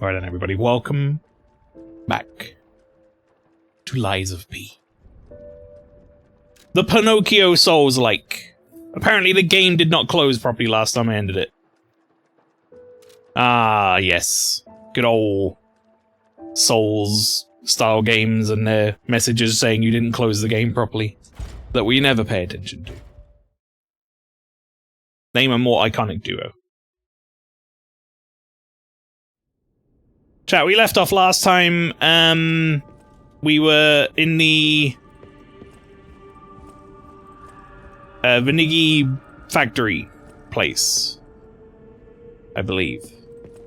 Alright then, everybody, welcome back to Lies of P. The Pinocchio Souls-like. Apparently the game did not close properly last time I ended it. Ah, yes. Good old Souls-style games and their messages saying you didn't close the game properly. That we never pay attention to. Name a more iconic duo. Chat, we left off last time, we were in the Vanigi factory place, I believe.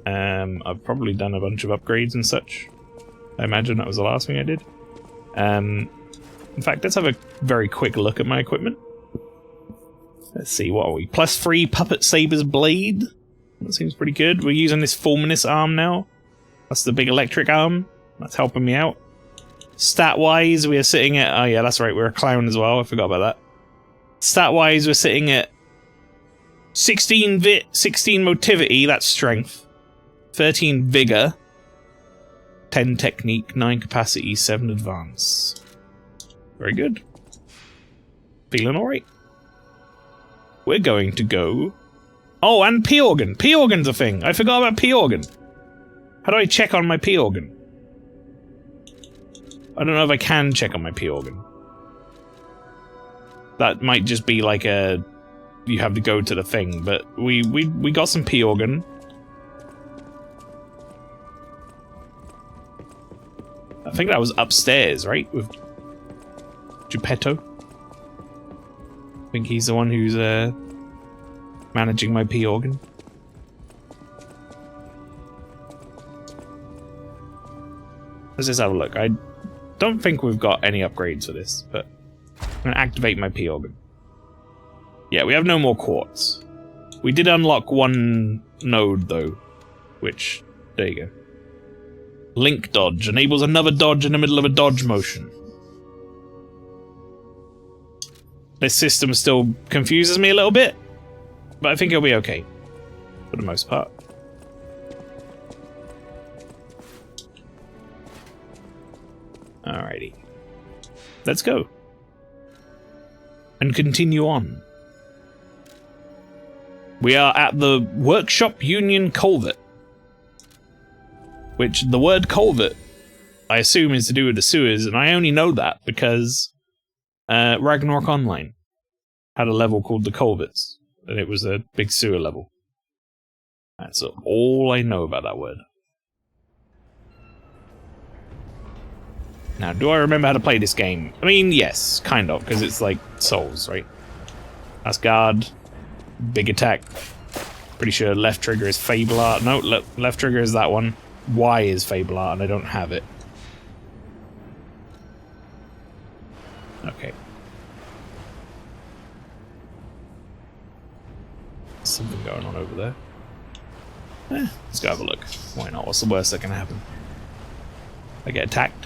I've probably done a bunch of upgrades and such. I imagine that was the last thing I did. In fact, let's have a very quick look at my equipment. Let's see, what are we? +3 Puppet Saber's Blade. That seems pretty good. We're using this Fulminous arm now. That's the big electric arm. That's helping me out. Stat-wise, we are sitting at... Oh yeah, that's right, we're a clown as well. I forgot about that. Stat-wise, we're sitting at 16 Vit, 16 Motivity, that's Strength. 13 Vigor. 10 Technique, 9 Capacity, 7 Advance. Very good. Feeling alright. We're going to go... Oh, and P-Organ. P-Organ's a thing. I forgot about P-Organ. How do I check on my P-Organ? I don't know if I can check on my P-Organ. That might just be like a... You have to go to the thing, but we got some P-Organ. I think that was upstairs, right? With Geppetto. I think he's the one who's managing my P-Organ. Let's just have a look. I don't think we've got any upgrades for this, but I'm gonna activate my P-Organ. Yeah, we have no more quartz. We did unlock one node, though, which... There you go. Link dodge. Enables another dodge in the middle of a dodge motion. This system still confuses me a little bit, but I think it'll be okay. For the most part. Alrighty. Let's go. And continue on. We are at the Workshop Union Culvert. Which, the word culvert, I assume is to do with the sewers, and I only know that because Ragnarok Online had a level called the Culverts, and it was a big sewer level. That's all I know about that word. Now, do I remember how to play this game? I mean, yes, kind of, because it's like Souls, right? That's guard, big attack. Pretty sure left trigger is Fable Art. No, left trigger is that one. Y is Fable Art, and I don't have it. Okay. Something going on over there. Let's go have a look. Why not? What's the worst that can happen? I get attacked.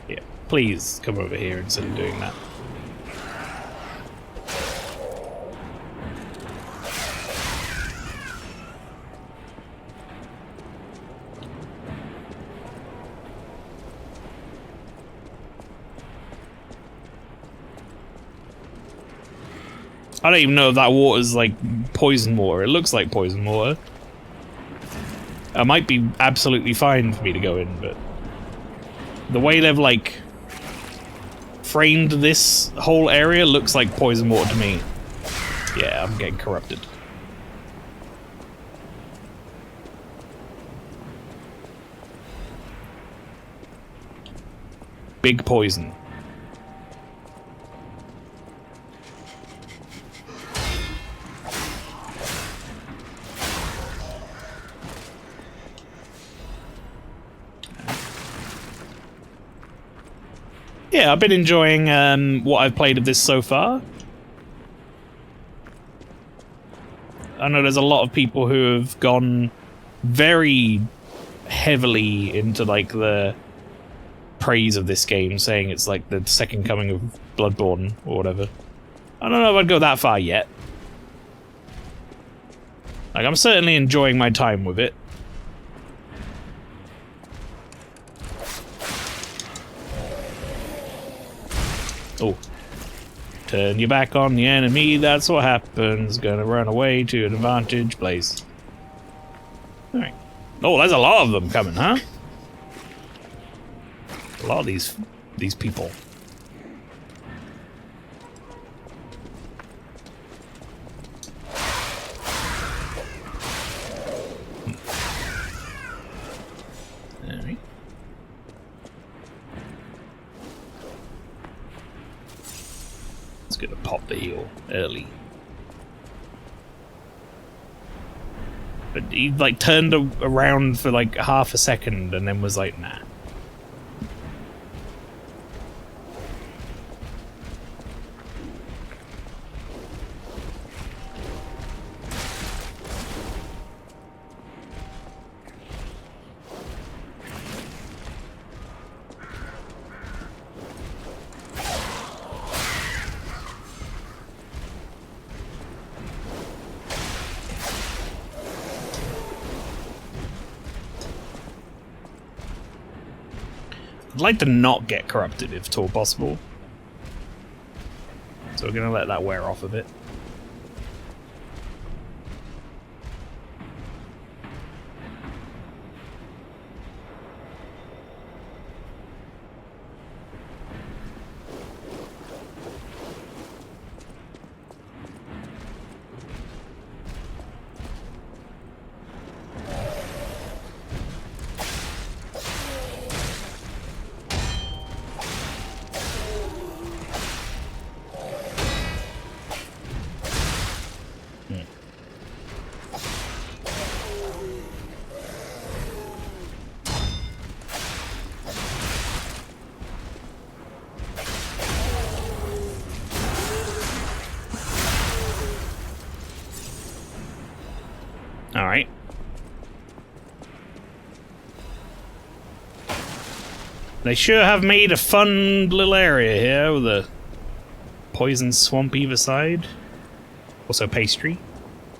Yeah, please come over here instead of doing that. I don't even know if that water's like poison water. It looks like poison water. It might be absolutely fine for me to go in, but the way they've like framed this whole area looks like poison water to me. Yeah, I'm getting corrupted. Big poison. Yeah, I've been enjoying what I've played of this so far. I know there's a lot of people who have gone very heavily into like the praise of this game, saying it's like the second coming of Bloodborne or whatever. I don't know if I'd go that far yet. Like, I'm certainly enjoying my time with it. Oh. Turn your back on the enemy, that's what happens. Gonna run away to an advantage place. Alright. Oh, there's a lot of them coming, huh? A lot of these people. Alright. It's gonna pop the heal early. But he like turned around for like half a second and then was like, nah. I'd like to not get corrupted if at all possible. So we're gonna let that wear off a bit. Alright. They sure have made a fun little area here with a poison swamp either side. Also pastry.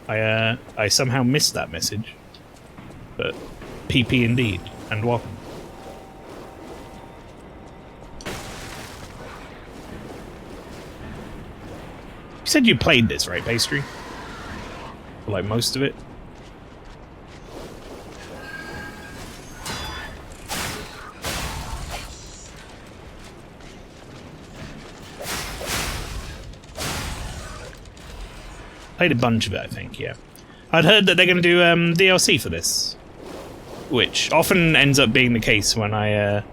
I somehow missed that message. But PP indeed, and welcome. You said you played this, right, pastry? Or like most of it? Played a bunch of it, I think, yeah. I'd heard that they're going to do DLC for this. Which often ends up being the case when I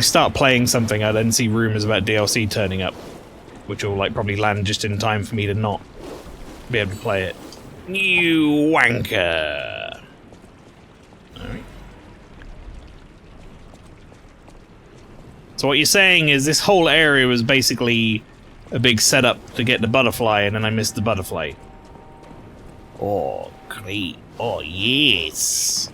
start playing something, I then see rumours about DLC turning up. Which will like probably land just in time for me to not be able to play it. You wanker! Alright. So what you're saying is this whole area was basically a big setup to get the butterfly, and then I missed the butterfly. Oh, great. Oh, yes.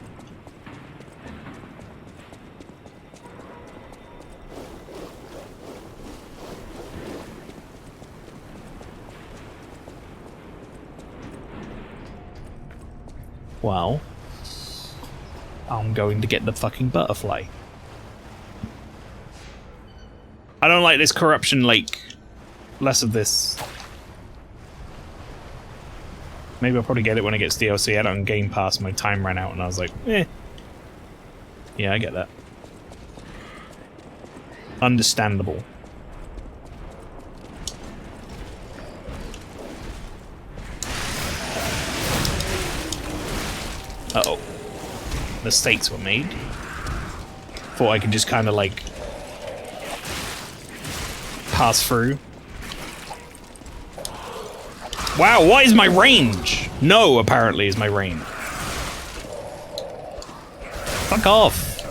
Well, I'm going to get the fucking butterfly. I don't like this corruption lake. Less of this. Maybe I'll probably get it when it gets DLC. I had it on Game Pass, my time ran out and I was like, eh. Yeah, I get that. Understandable. Uh-oh. Mistakes were made. Thought I could just kind of like pass through. Wow, what is my range? No, apparently, is my range. Fuck off.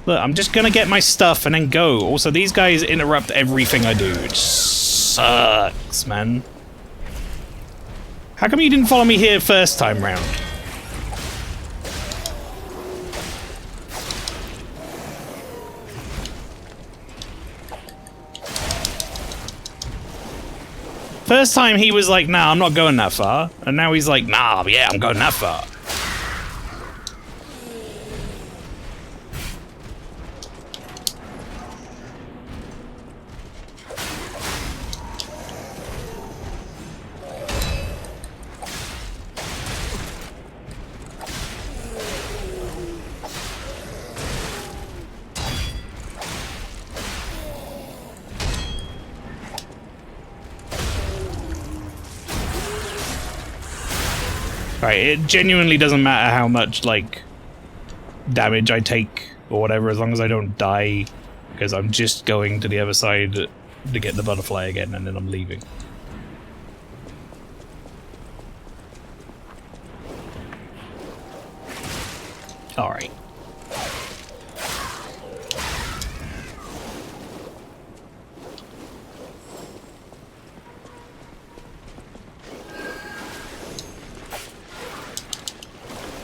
Look, I'm just gonna get my stuff and then go. Also, these guys interrupt everything I do, which sucks, man. How come you didn't follow me here first time round? First time he was like, nah, I'm not going that far. And now he's like, nah, yeah, I'm going that far. Right, it genuinely doesn't matter how much, like, damage I take or whatever, as long as I don't die, because I'm just going to the other side to get the butterfly again, and then I'm leaving. Alright.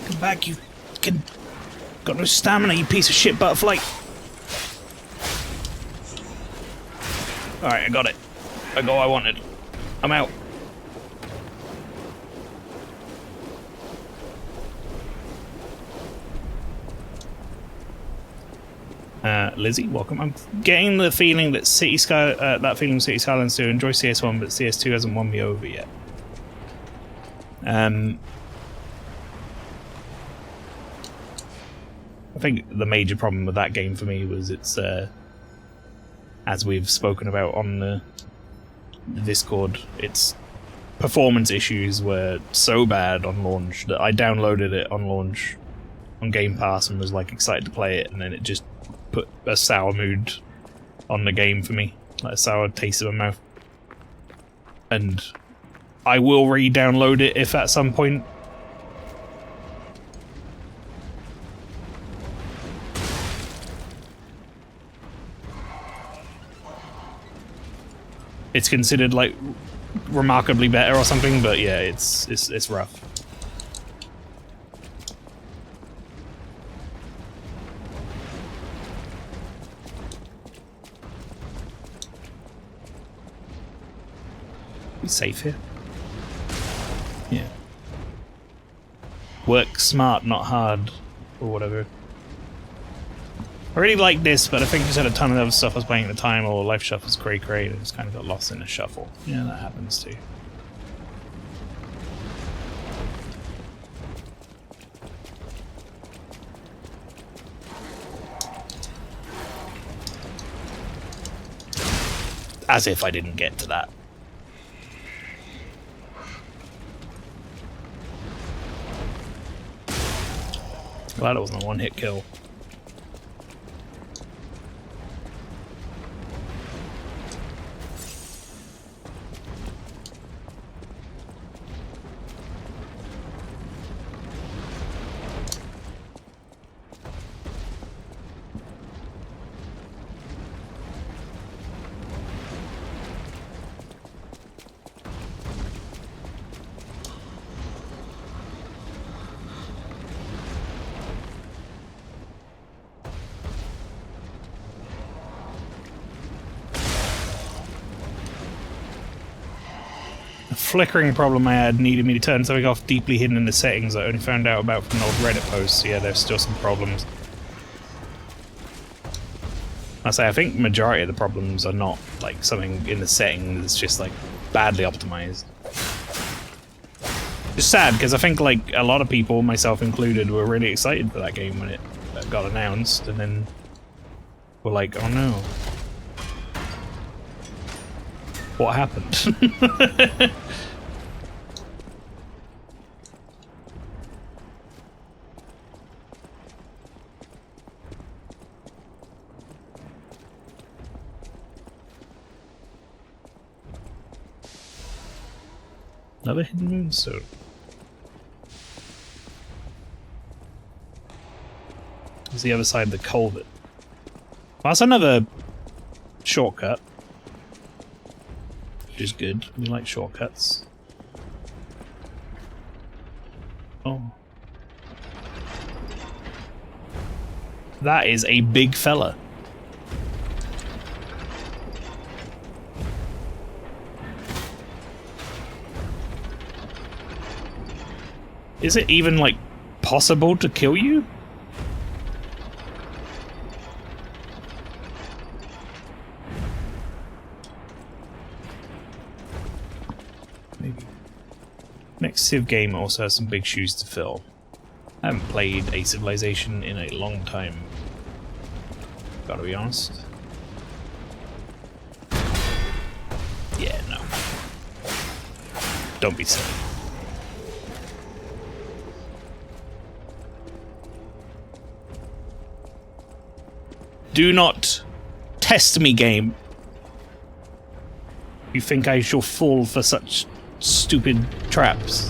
Come back, you can... Got no stamina, you piece of shit butterfly. Alright, I got it. I got what I wanted. I'm out. Lizzie, welcome. I'm getting the feeling that City Skylines 2 enjoy CS1, but CS2 hasn't won me over yet. I think the major problem with that game for me was its, as we've spoken about on the Discord, its performance issues were so bad on launch that I downloaded it on launch on Game Pass and was like excited to play it, and then it just put a sour mood on the game for me, like a sour taste in my mouth. And I will re-download it if at some point. It's considered like remarkably better or something, but yeah, it's rough. Be safe here. Yeah. Work smart, not hard, or whatever. I really like this, but I think I just had a ton of other stuff I was playing at the time, or Life Shuffle's cray and just kind of got lost in a shuffle. Yeah, that happens too. As if I didn't get to that. Glad it wasn't a one-hit kill. Flickering problem I had needed me to turn something off deeply hidden in the settings I only found out about from an old Reddit post, so yeah, there's still some problems. I say, I think majority of the problems are not like something in the settings, it's just like badly optimized. It's sad, because I think like a lot of people, myself included, were really excited for that game when it got announced, and then were like, oh no. What happened? Another hidden moonstone. There's the other side of the culvert. Well, that's another shortcut. Which is good. We like shortcuts. Oh. That is a big fella. Is it even, like, possible to kill you? Maybe. Next Civ game also has some big shoes to fill. I haven't played a Civilization in a long time. Gotta be honest. Yeah, no. Don't be silly. Do not test me, game. You think I shall fall for such stupid traps?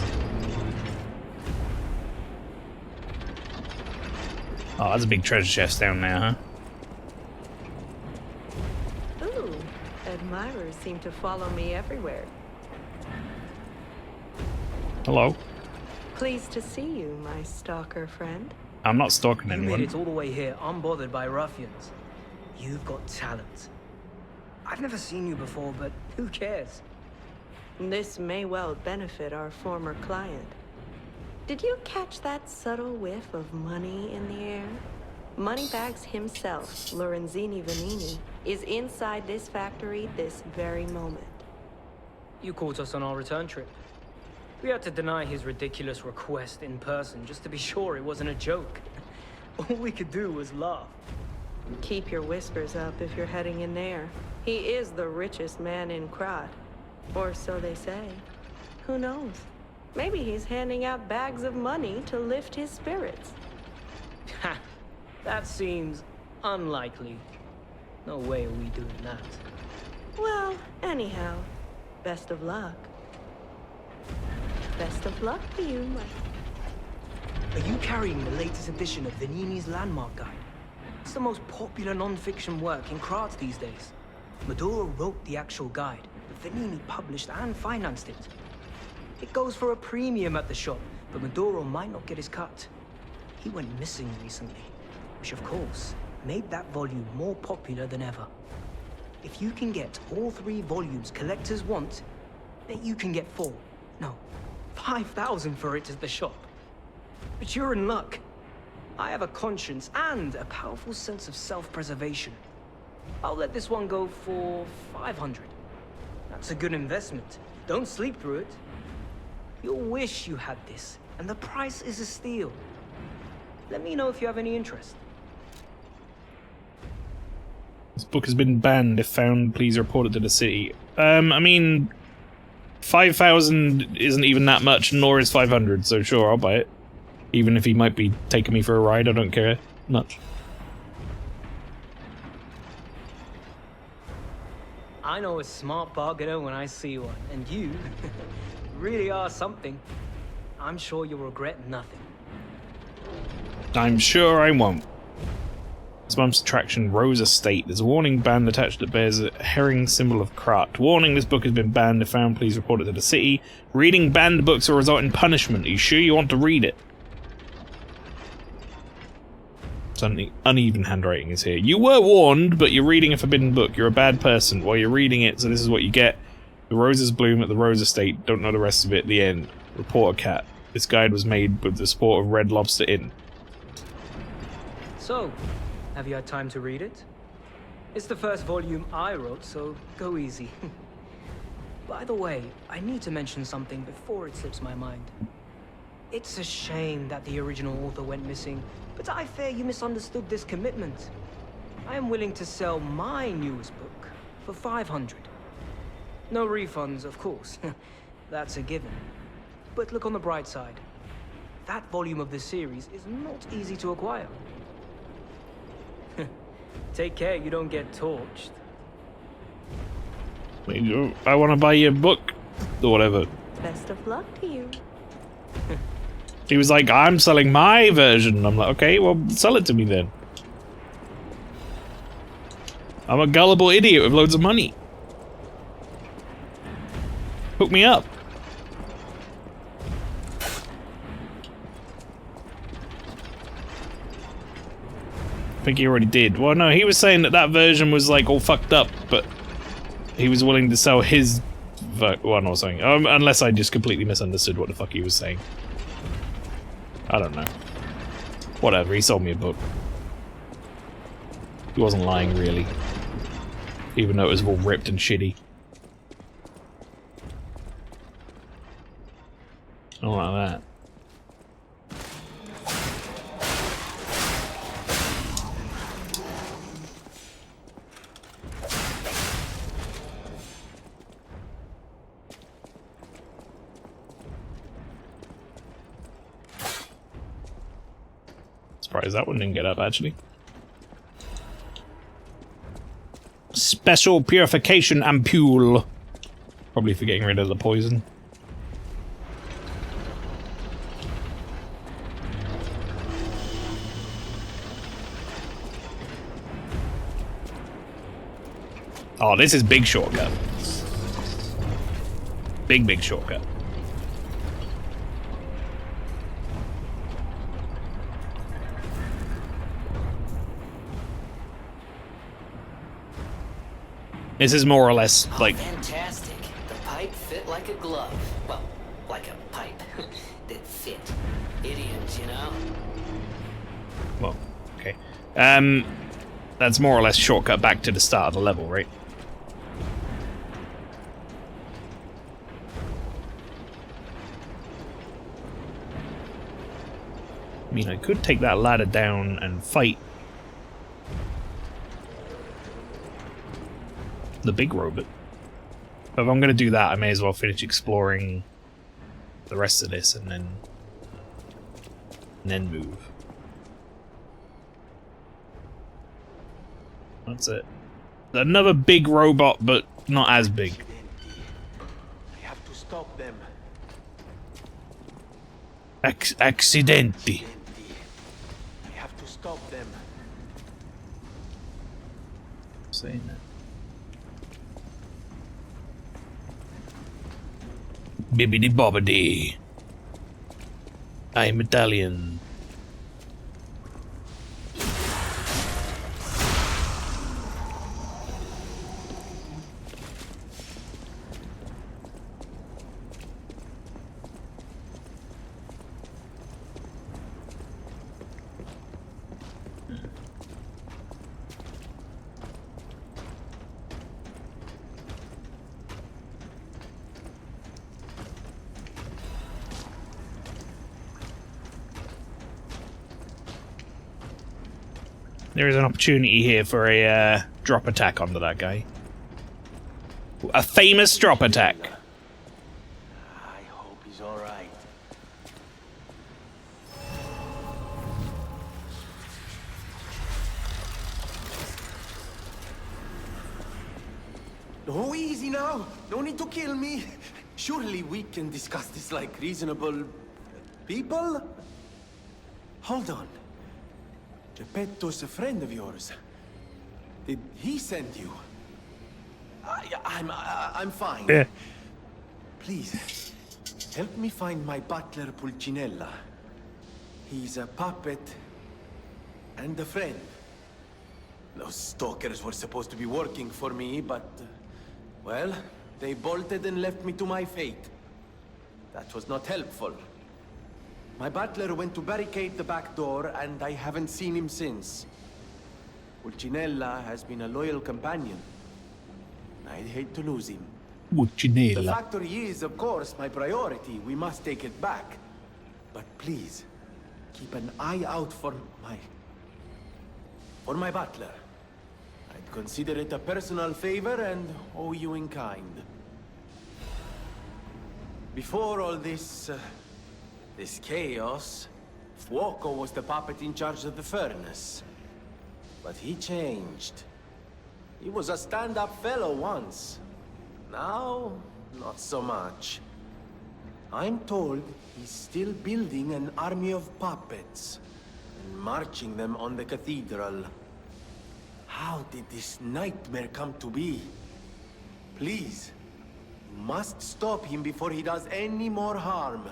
Oh, that's a big treasure chest down there, huh? Ooh, admirers seem to follow me everywhere. Hello. Pleased to see you, my stalker friend. I'm not stalking You anyone. made it all the way here, unbothered by ruffians. You've got talent. I've never seen you before, but who cares? This may well benefit our former client. Did you catch that subtle whiff of money in the air? Moneybags himself, Lorenzini Vanini, is inside this factory this very moment. You caught us on our return trip. We had to deny his ridiculous request in person just to be sure it wasn't a joke. All we could do was laugh. Keep your whispers up if you're heading in there. He is the richest man in Krat. Or so they say. Who knows? Maybe he's handing out bags of money to lift his spirits. Ha! That seems unlikely. No way are we doing that. Well, anyhow, best of luck. Best of luck to you, my... Are you carrying the latest edition of Vanini's Landmark Guide? It's the most popular non-fiction work in Krat these days. Maduro wrote the actual guide, but Vanini published and financed it. It goes for a premium at the shop, but Maduro might not get his cut. He went missing recently, which of course made that volume more popular than ever. If you can get all 3 volumes collectors want, bet you can get 4. No, 5,000 for it at the shop. But you're in luck. I have a conscience and a powerful sense of self-preservation. I'll let this one go for 500. That's a good investment. Don't sleep through it. You'll wish you had this, and the price is a steal. Let me know if you have any interest. This book has been banned. If found, please report it to the city. I mean, 5,000 isn't even that much, nor is 500, so sure, I'll buy it. Even if he might be taking me for a ride, I don't care much. I know a smart bargainer when I see one, and you really are something. I'm sure you'll regret nothing. I'm sure I won't. This month's attraction, Rose Estate. There's a warning band attached that bears a herring symbol of Krat. Warning, this book has been banned. If found, please report it to the city. Reading banned books will result in punishment. Are you sure you want to read it? Some uneven handwriting is here. You were warned, but you're reading a forbidden book. You're a bad person while you're reading it, so this is what you get. The roses bloom at the Rose Estate. Don't know the rest of it. The end. Report a cat. This guide was made with the support of Red Lobster Inn. So, have you had time to read it? It's the first volume I wrote, so go easy. By the way, I need to mention something before it slips my mind. It's a shame that the original author went missing, but I fear you misunderstood this commitment. I am willing to sell my newest book for 500. No refunds, of course. That's a given. But look on the bright side. That volume of the series is not easy to acquire. Take care you don't get torched. I want to buy your book, or whatever. Best of luck to you. He was like, I'm selling my version. I'm like, okay, well, sell it to me then. I'm a gullible idiot with loads of money. Hook me up. think he already did. Well, no, he was saying that that version was like all fucked up, but he was willing to sell his one or something. Unless I just completely misunderstood what the fuck he was saying. I don't know. Whatever, he sold me a book. He wasn't lying, really. Even though it was all ripped and shitty. I don't like that. Surprised that one didn't get up, actually. Special purification ampule. Probably for getting rid of the poison. Oh, this is big shortcut. Big shortcut. This is more or less like... Fantastic. The pipe fit like a glove. Well, like a pipe that fit. Idioms, you know? Well, okay. That's more or less shortcut back to the start of the level, right? I mean, I could take that ladder down and fight the big robot. But if I'm going to do that, I may as well finish exploring the rest of this and then move. That's it. Another big robot, but not as big. I have to stop them. Accidenti. I have to stop them. Saying that. Bibbidi bobbidi. I'm Italian. There is an opportunity here for a drop attack onto that guy. A famous drop attack. I hope he's all right. Oh, easy now. No need to kill me. Surely we can discuss this like reasonable people? Hold on. Geppetto's a friend of yours. Did he send you? I'm fine. Yeah. Please, help me find my butler Pulcinella. He's a puppet and a friend. Those stalkers were supposed to be working for me, but... well, they bolted and left me to my fate. That was not helpful. My butler went to barricade the back door, and I haven't seen him since. Pulcinella has been a loyal companion. I'd hate to lose him. The Pulcinella. factory is, of course, my priority. We must take it back. But please, keep an eye out for my butler. I'd consider it a personal favor and owe you in kind. Before all this chaos, Fuoco was the puppet in charge of the furnace. But he changed. He was a stand-up fellow once. Now, not so much. I'm told he's still building an army of puppets and marching them on the cathedral. How did this nightmare come to be? Please, you must stop him before he does any more harm.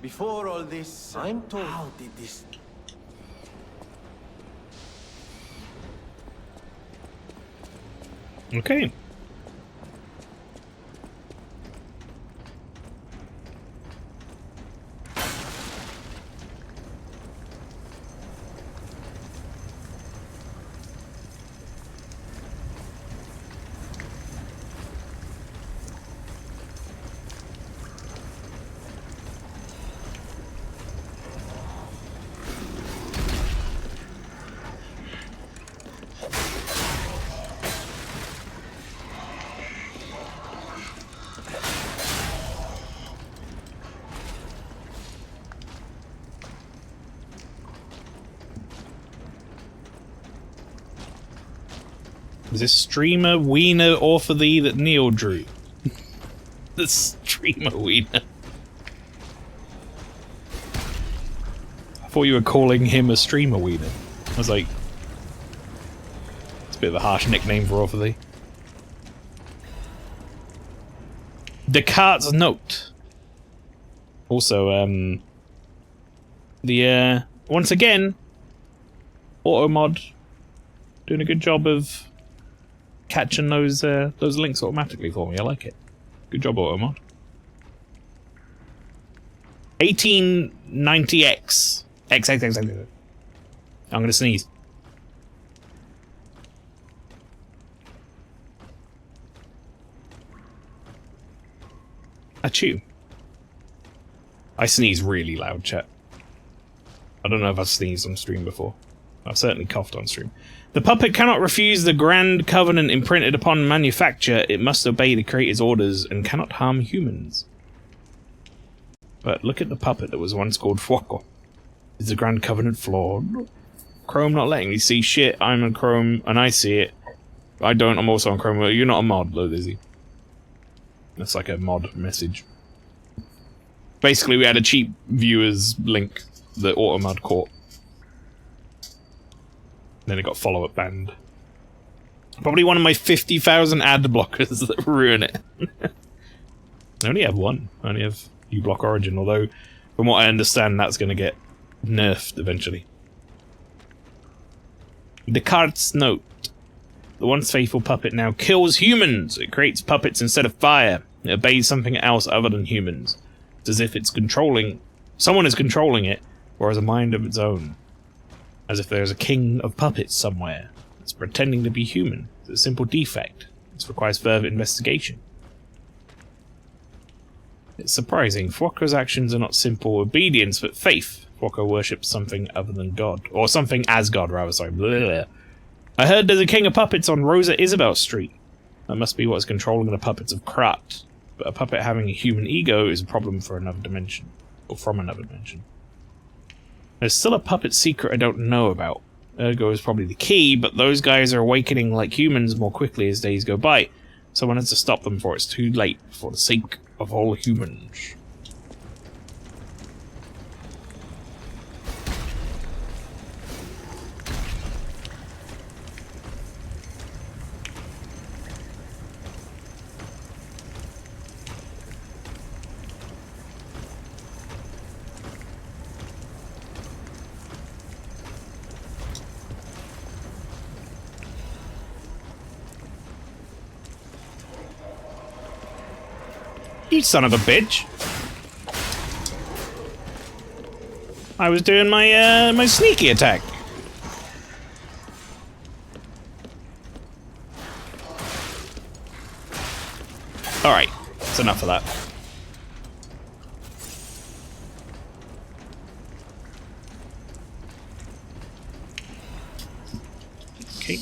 Before all this, I'm told... How did this... Okay. Is this streamer wiener for thee that Neil drew? The streamer wiener. I thought you were calling him a streamer wiener. I was like, it's a bit of a harsh nickname for thee. Descartes' note. Also, once again, Automod doing a good job of catching those links automatically for me. I like it. Good job, Automod. 1890X. X. I'm gonna sneeze. Achoo. I sneeze really loud, chat. I don't know if I've sneezed on stream before. I've certainly coughed on stream. The puppet cannot refuse the grand covenant imprinted upon manufacture. It must obey the creator's orders and cannot harm humans. But look at the puppet that was once called Fuoco. Is the grand covenant flawed? Chrome not letting me see shit. I'm on Chrome and I see it. I don't. I'm also on Chrome. Well, you're not a mod, though, Lizzie. That's like a mod message. Basically, we had a cheap viewers link that Automod caught. Then it got follow-up banned. Probably one of my 50,000 ad blockers that ruin it. I only have one. I only have uBlock Origin, although, from what I understand, that's going to get nerfed eventually. Descartes' note. The once faithful puppet now kills humans. It creates puppets instead of fire. It obeys something else other than humans. It's as if it's controlling... Someone is controlling it, or has a mind of its own. As if there's a king of puppets somewhere. It's pretending to be human. It's a simple defect. It requires further investigation. It's surprising. Fuoco's actions are not simple obedience, but faith. Fuoco worships something other than God. Or something as God, rather, sorry. Blah, blah, blah. I heard there's a king of puppets on Rosa Isabel Street. That must be what's controlling the puppets of Krat. But a puppet having a human ego is a problem for another dimension. Or from another dimension. There's still a puppet secret I don't know about. Ergo is probably the key, but those guys are awakening like humans more quickly as days go by. Someone has to stop them before it's too late, for the sake of all humans. You son of a bitch! I was doing my my sneaky attack. All right, that's enough of that. Okay.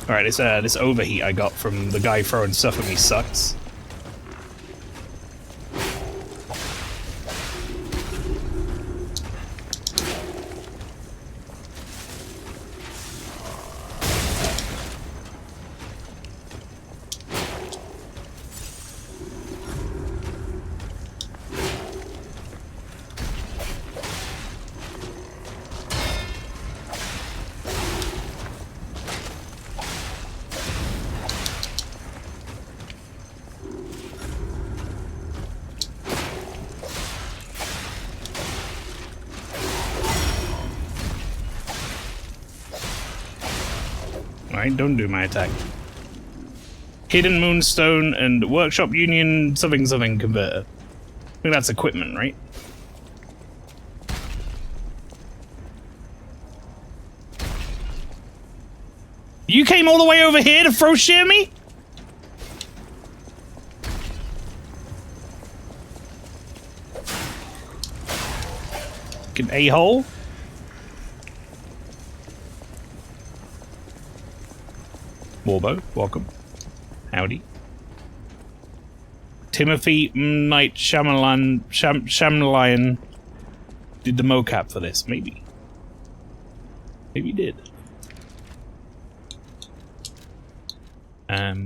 Alright, this overheat I got from the guy throwing stuff at me sucks. Alright, don't do my attack. Hidden Moonstone and Workshop Union something something converter. I think that's equipment, right? You came all the way over here to throw shit at me? Fucking a-hole. Warbo, welcome. Howdy. Timothy Night Shyamalan did the mocap for this, maybe. Maybe he did.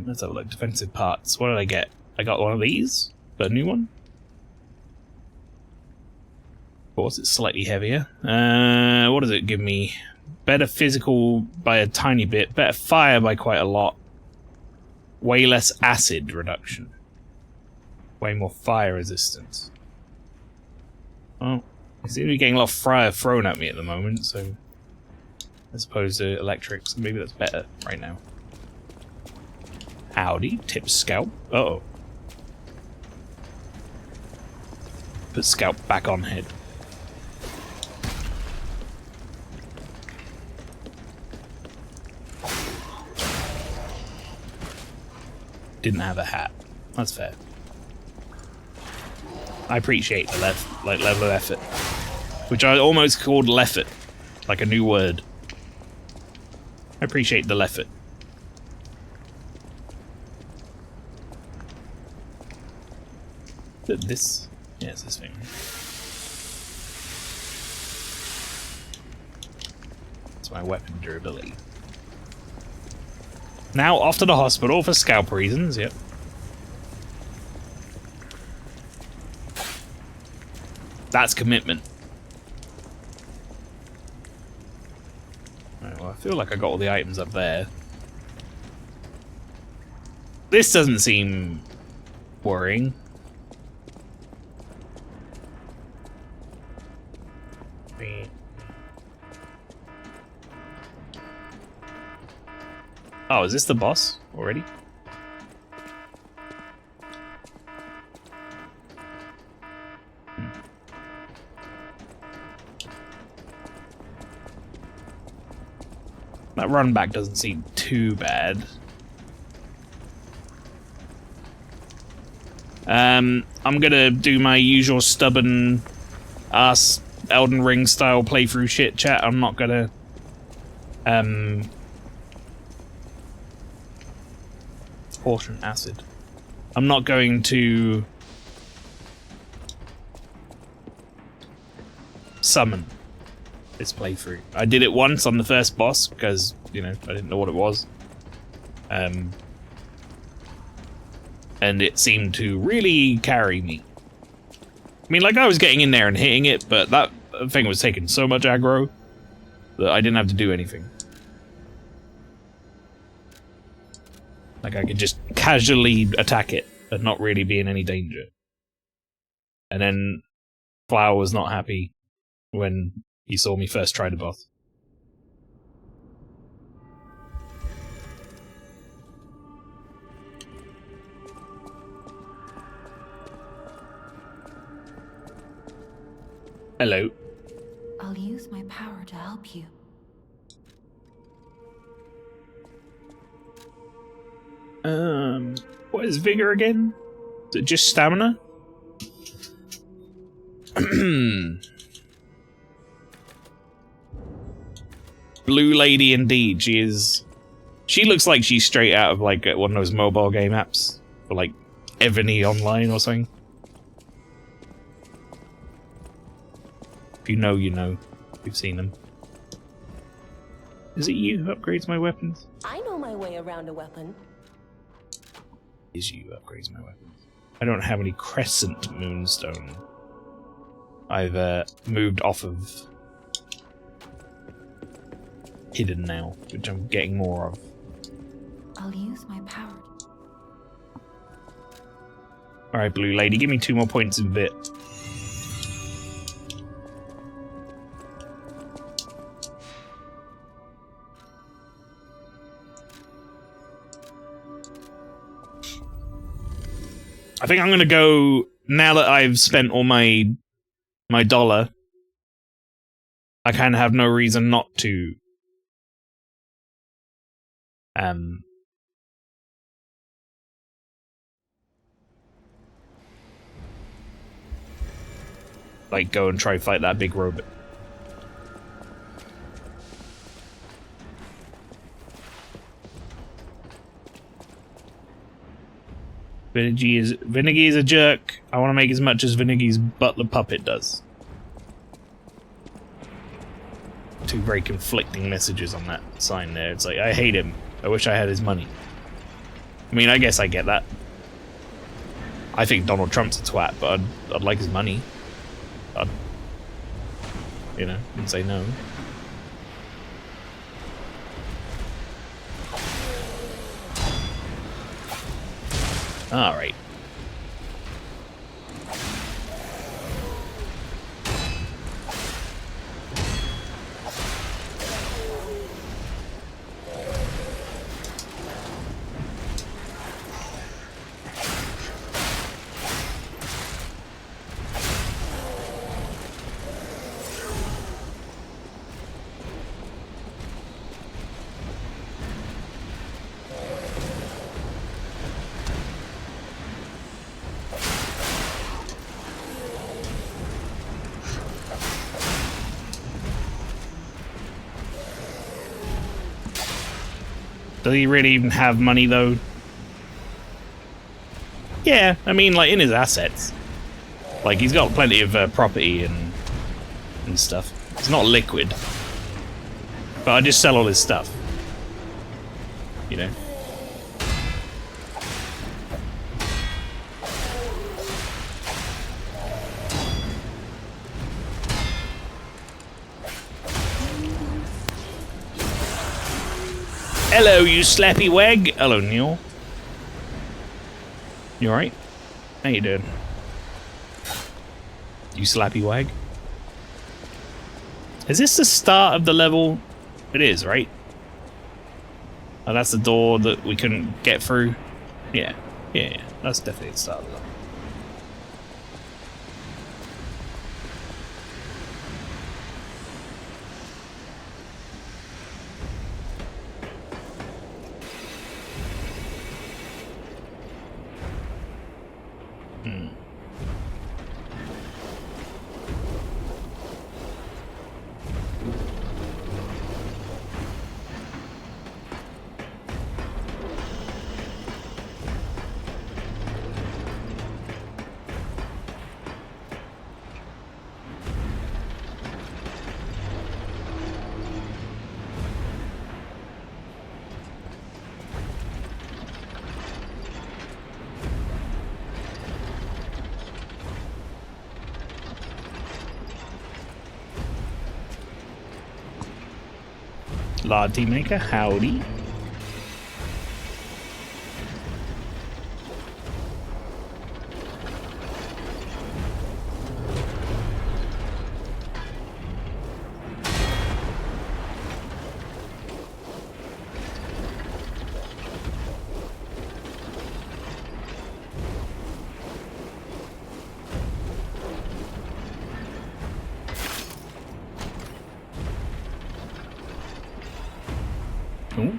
Let's have a look. Defensive parts. What did I get? I got one of these, but a new one. Of course, it's slightly heavier. What does it give me? Better physical by a tiny bit. Better fire by quite a lot. Way less acid reduction. Way more fire resistance. Oh, I seem to be getting a lot of fire thrown at me at the moment, so as opposed to electric, so maybe that's better right now. Howdy, tip scalp. Uh-oh. Put scalp back on head. Didn't have a hat. That's fair. I appreciate the level of effort, which I almost called leffort, like a new word. I appreciate the leffort. This, yeah, it's this thing. It's my weapon durability. Now off to the hospital for scalp reasons. Yep. That's commitment. Right, well, I feel like I got all the items up there. This doesn't seem worrying. Oh, is this the boss already? That run back doesn't seem too bad. I'm gonna do my usual stubborn ass Elden Ring style playthrough shit, chat. I'm not gonna portion acid. I'm not going to summon this playthrough. I did it once on the first boss because, you know, I didn't know what it was. And it seemed to really carry me. I mean, like, I was getting in there and hitting it, but that thing was taking so much aggro that I didn't have to do anything. Like, I could just casually attack it and not really be in any danger. And then Flower was not happy when he saw me first try the boss. Hello. I'll use my power to help you. What is vigor again? Is it just stamina? Blue lady indeed, she is. She looks like she's straight out of like one of those mobile game apps for like Ebony Online or something. If you know, you know. You've seen them. Is it you who upgrades my weapons? I know my way around a weapon. Is you who upgrades my weapons? I don't have any Crescent Moonstone. I've moved off of Hidden now, which I'm getting more of. I'll use my power. Alright, Blue Lady, give me 2 more points in Vit. I think I'm gonna go, now that I've spent all my dollar, I kind of have no reason not to like go and try fight that big robot. Vinnigy is a jerk. I want to make as much as Vinnigy's butler puppet does. Two very conflicting messages on that sign there. It's like, I hate him. I wish I had his money. I mean, I guess I get that. I think Donald Trump's a twat, but I'd like his money. I'd, you know, and say no. Alright. Does he really even have money, though? Yeah, I mean, like, in his assets. Like, he's got plenty of property and stuff. It's not liquid. But I just sell all his stuff. You know? Hello, you slappy wag. Hello, Neil. You alright? How you doing? You slappy wag? Is this the start of the level? It is, right? Oh, that's the door that we couldn't get through? Yeah. Yeah. That's definitely the start of the level. Latte maker, howdy. Ooh.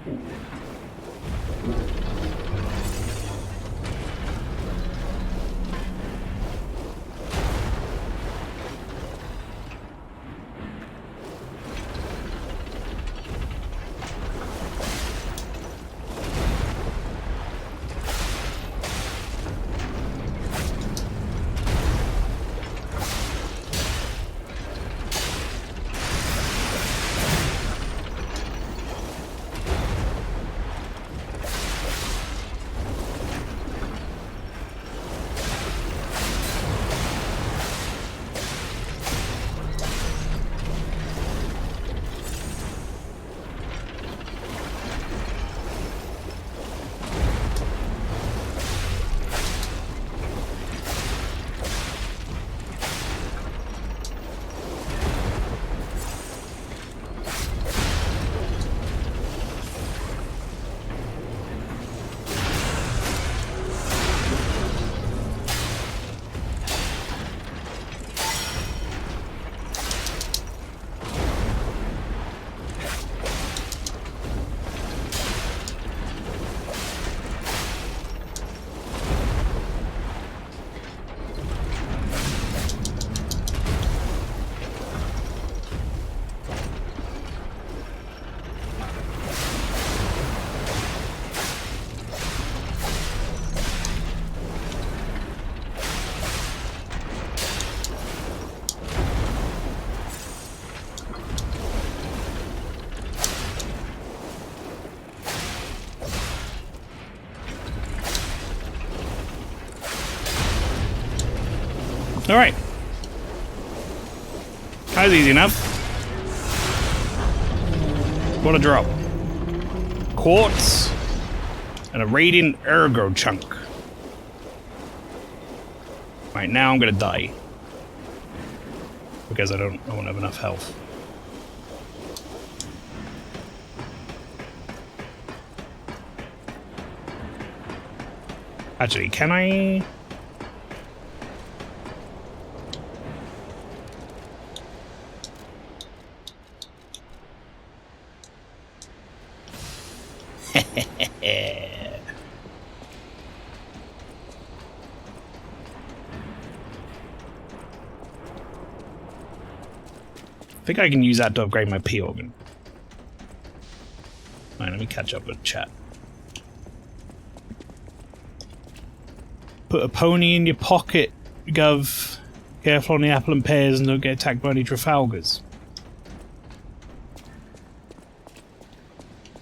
Alright. That was easy enough. What a drop. Quartz and a radiant ergo chunk. Right, now I'm gonna die. Because I won't have enough health. Actually, can I? I think I can use that to upgrade my P organ. Alright, let me catch up with chat. Put a pony in your pocket, Gov. Careful on the apple and pears and don't get attacked by any Trafalgars.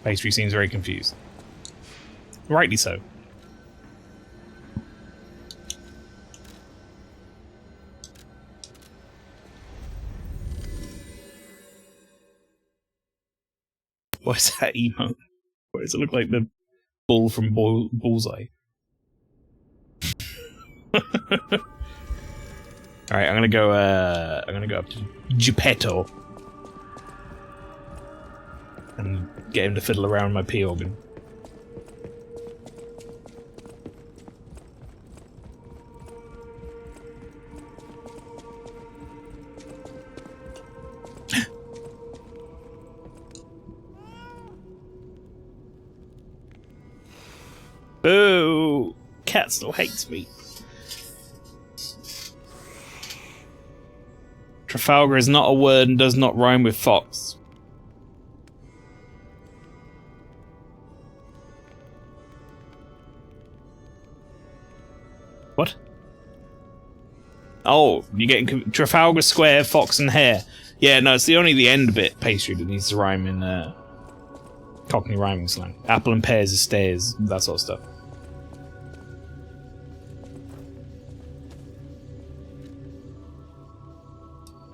Pastry seems very confused. Rightly so. What's that emote? Why does it look like the bull from Bullseye? Alright, I'm gonna go up to Geppetto and get him to fiddle around my P organ. Boo! Cat still hates me. Trafalgar is not a word and does not rhyme with fox. What? Oh, you're getting Trafalgar Square, fox and hare. Yeah, no, it's only the end bit, pastry, that needs to rhyme in Cockney rhyming slang. Apple and pears is stairs, that sort of stuff.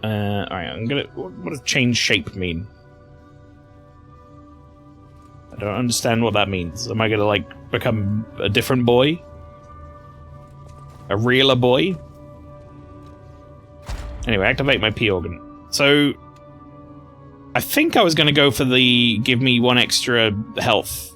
Alright, I'm gonna... What does change shape mean? I don't understand what that means. Am I gonna, like, become a different boy? A realer boy? Anyway, activate my P organ. So... I think I was gonna go for the give me 1 extra health.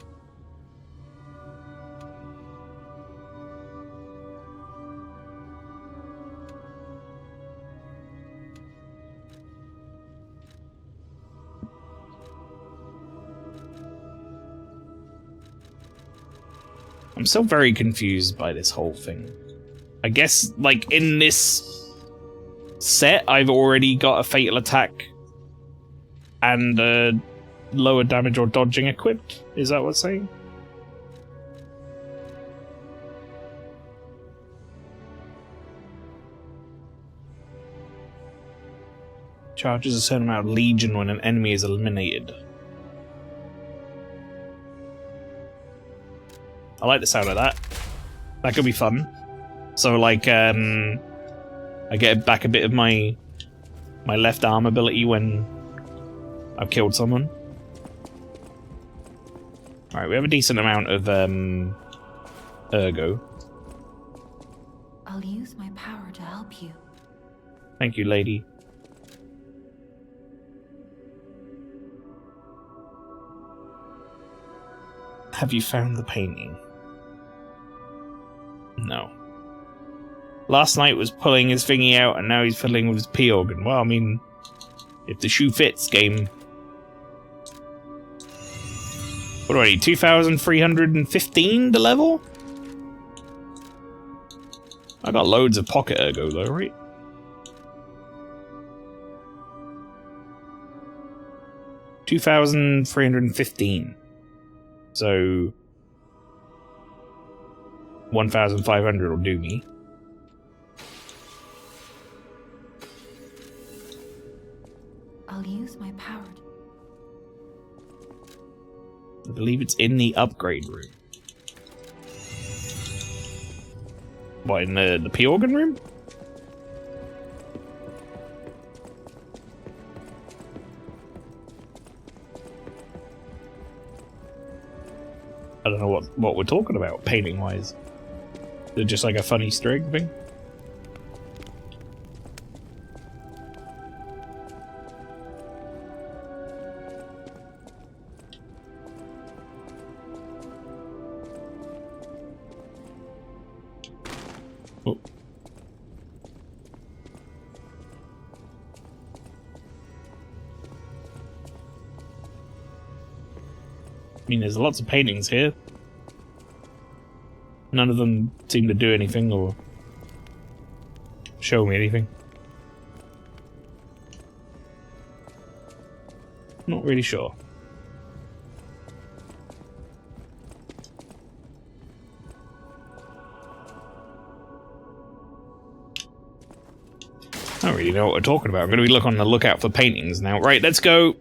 I'm still very confused by this whole thing. I guess, like, in this set, I've already got a fatal attack and lower damage or dodging equipped? Is that what's saying? Charges a certain amount of legion when an enemy is eliminated. I like the sound of that. That could be fun. So, like, I get back a bit of my left arm ability when I've killed someone. Alright, we have a decent amount of, ergo. I'll use my power to help you. Thank you, lady. Have you found the painting? No. Last night was pulling his thingy out and now he's fiddling with his P organ. Well, I mean, if the shoe fits, game. What do I need? 2,315 to level? I got loads of pocket ergo though, right? $2,315. So 1,500 will do me. I'll use my power. I believe it's in the upgrade room. What, in the P organ room? I don't know what we're talking about, painting-wise. Is it just like a funny Easter egg thing? Oh. I mean, there's lots of paintings here. None of them seem to do anything or show me anything. Not really sure. I don't really know what we're talking about. I'm going to be on the lookout for paintings now. Right, let's go.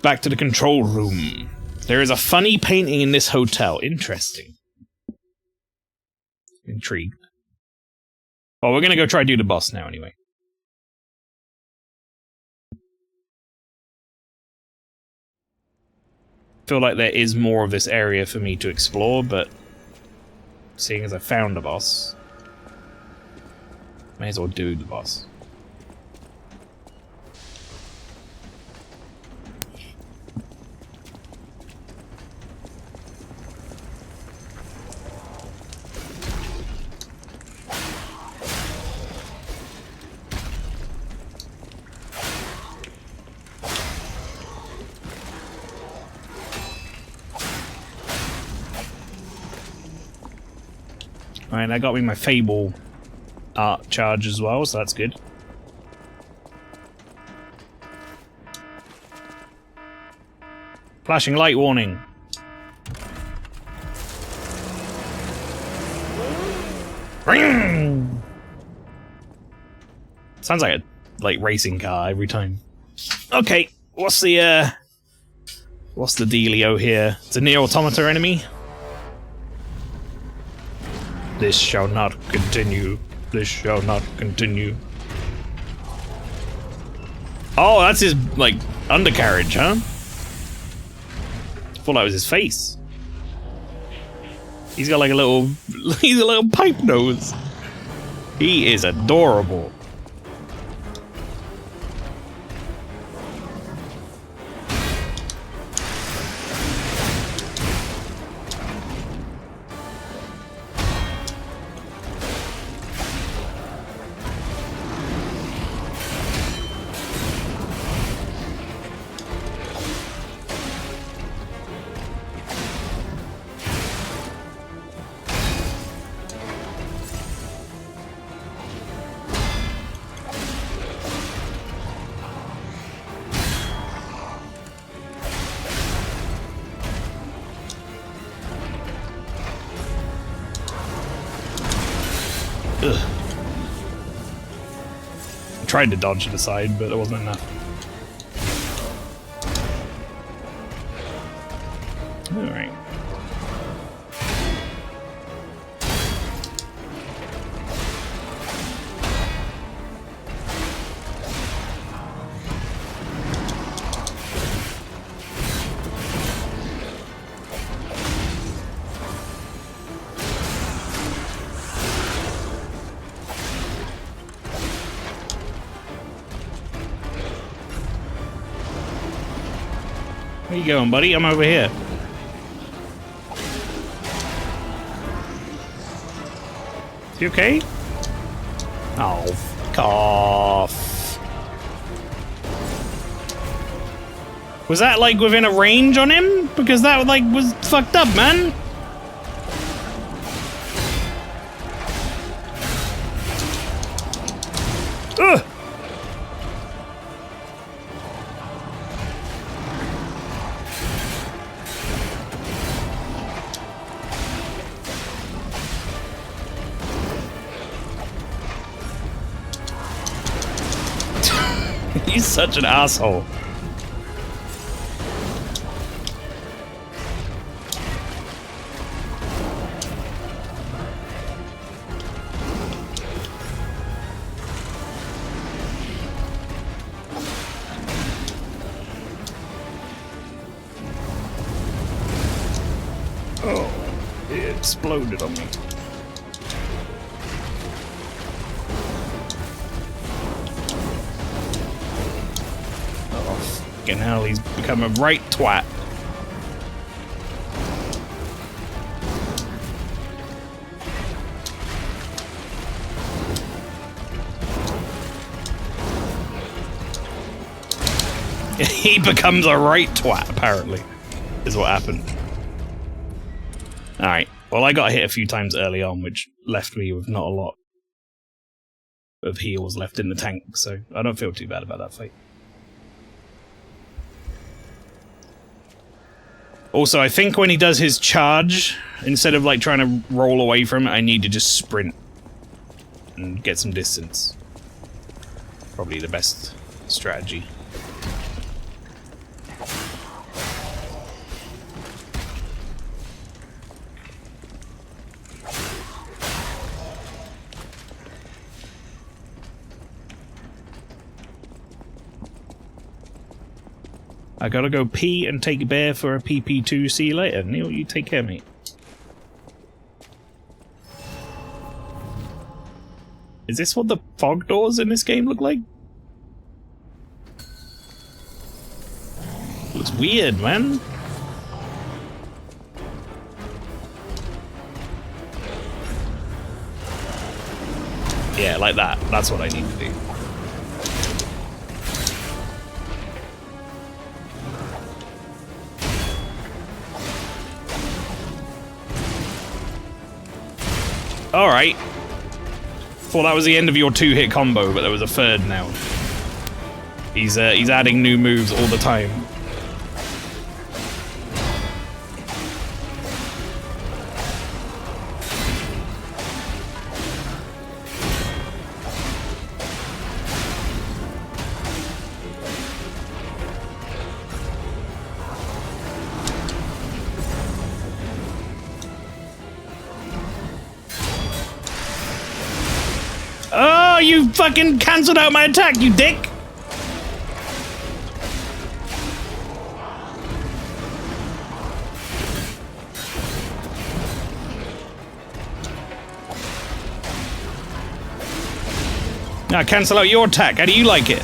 Back to the control room. There is a funny painting in this hotel. Interesting. Intrigued. Well, we're going to go try to do the boss now anyway. Feel like there is more of this area for me to explore, but seeing as I found the boss, may as well do the boss. Alright, that got me my Fable art charge as well, so that's good. Flashing light warning. Ring! Sounds like a racing car every time. Okay, what's the dealio here? It's a Nier Automata enemy. This shall not continue. This shall not continue. Oh, that's his, undercarriage, huh? I thought that was his face. He's got he's a little pipe nose. He is adorable. Ugh. I tried to dodge to the side, but it wasn't enough. Alright. Where you going, buddy? I'm over here. Is he okay? Oh, fuck off. Was that, within a range on him? Because that, was fucked up, man. Ugh! He's such an asshole. exploded on me. Oh, fucking hell, he's become a right twat. He becomes a right twat, apparently, is what happened. Alright, well, I got hit a few times early on, which left me with not a lot of heals left in the tank, so I don't feel too bad about that fight. Also, I think when he does his charge, instead of like trying to roll away from it, I need to just sprint and get some distance. Probably the best strategy. I gotta go pee and take Bear for a PP2. See you later. Neil, you take care, mate. Is this what the fog doors in this game look like? Looks weird, man. Yeah, like that. That's what I need to do. Alright. Thought that was the end of your 2-hit combo, but there was a third now. He's adding new moves all the time. Oh, you fucking cancelled out my attack, you dick! Now cancel out your attack. How do you like it?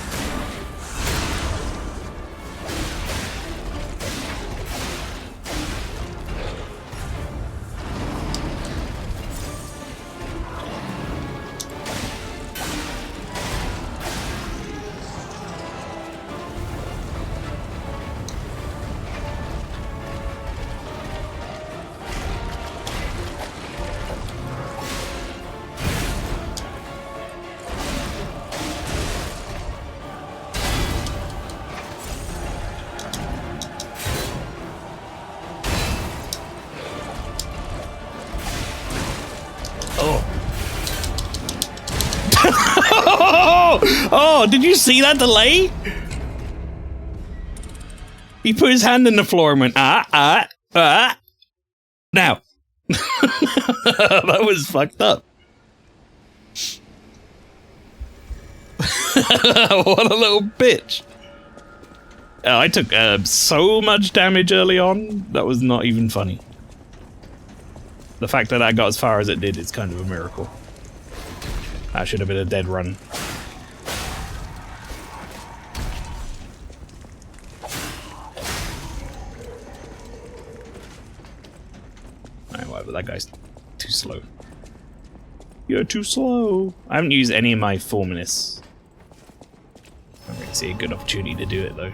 Oh, did you see that delay? He put his hand in the floor and went, Now. That was fucked up. What a little bitch. Oh, I took so much damage early on, that was not even funny. The fact that I got as far as it did is kind of a miracle. That should have been a dead run. Alright, whatever, that guy's too slow. You're too slow. I haven't used any of my formness. I don't really see a good opportunity to do it though.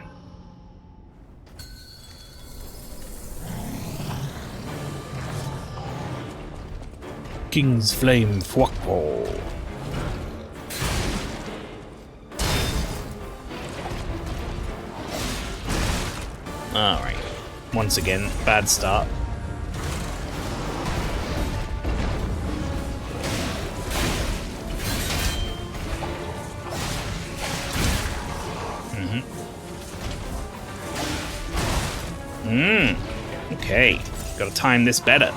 King's Flame Fwakball. Alright. Once again, bad start. Okay. Gotta time this better.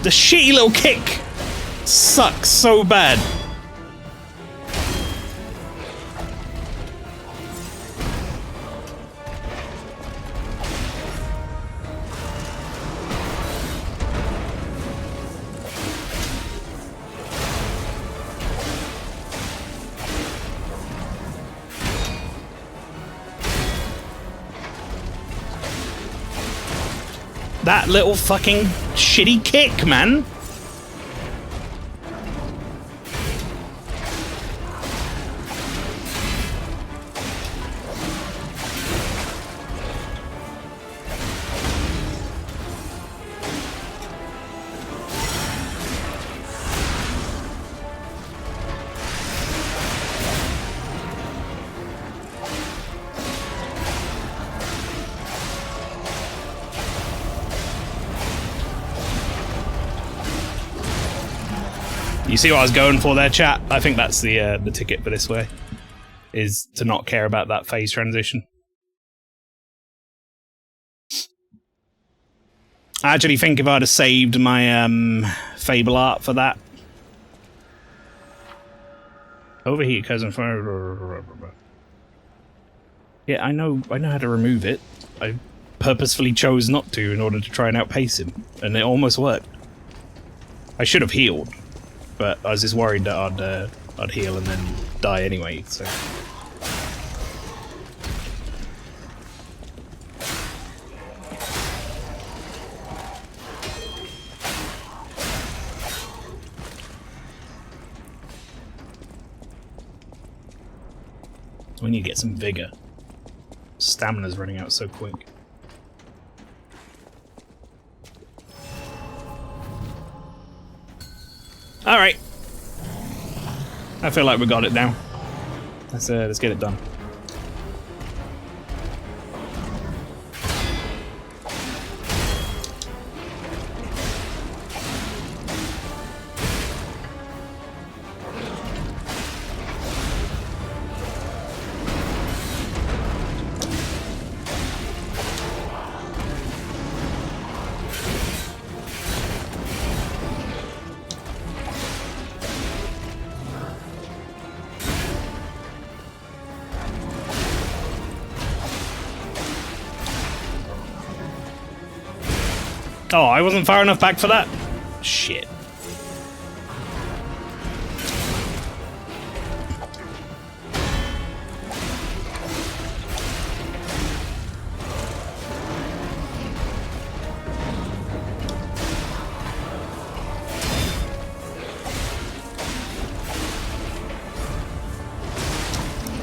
The shitty little kick sucks so bad. That little fucking shitty kick, man. You see what I was going for there, chat? I think that's the ticket for this way, is to not care about that phase transition. I actually think if I'd have saved my Fable art for that. Overheat cousin fire. Yeah, I know how to remove it. I purposefully chose not to in order to try and outpace him, and it almost worked. I should have healed. But I was just worried that I'd heal and then die anyway, so... We need to get some vigor. Stamina's running out so quick. Alright. I feel like we got it now. Let's get it done. Oh, I wasn't far enough back for that? Shit.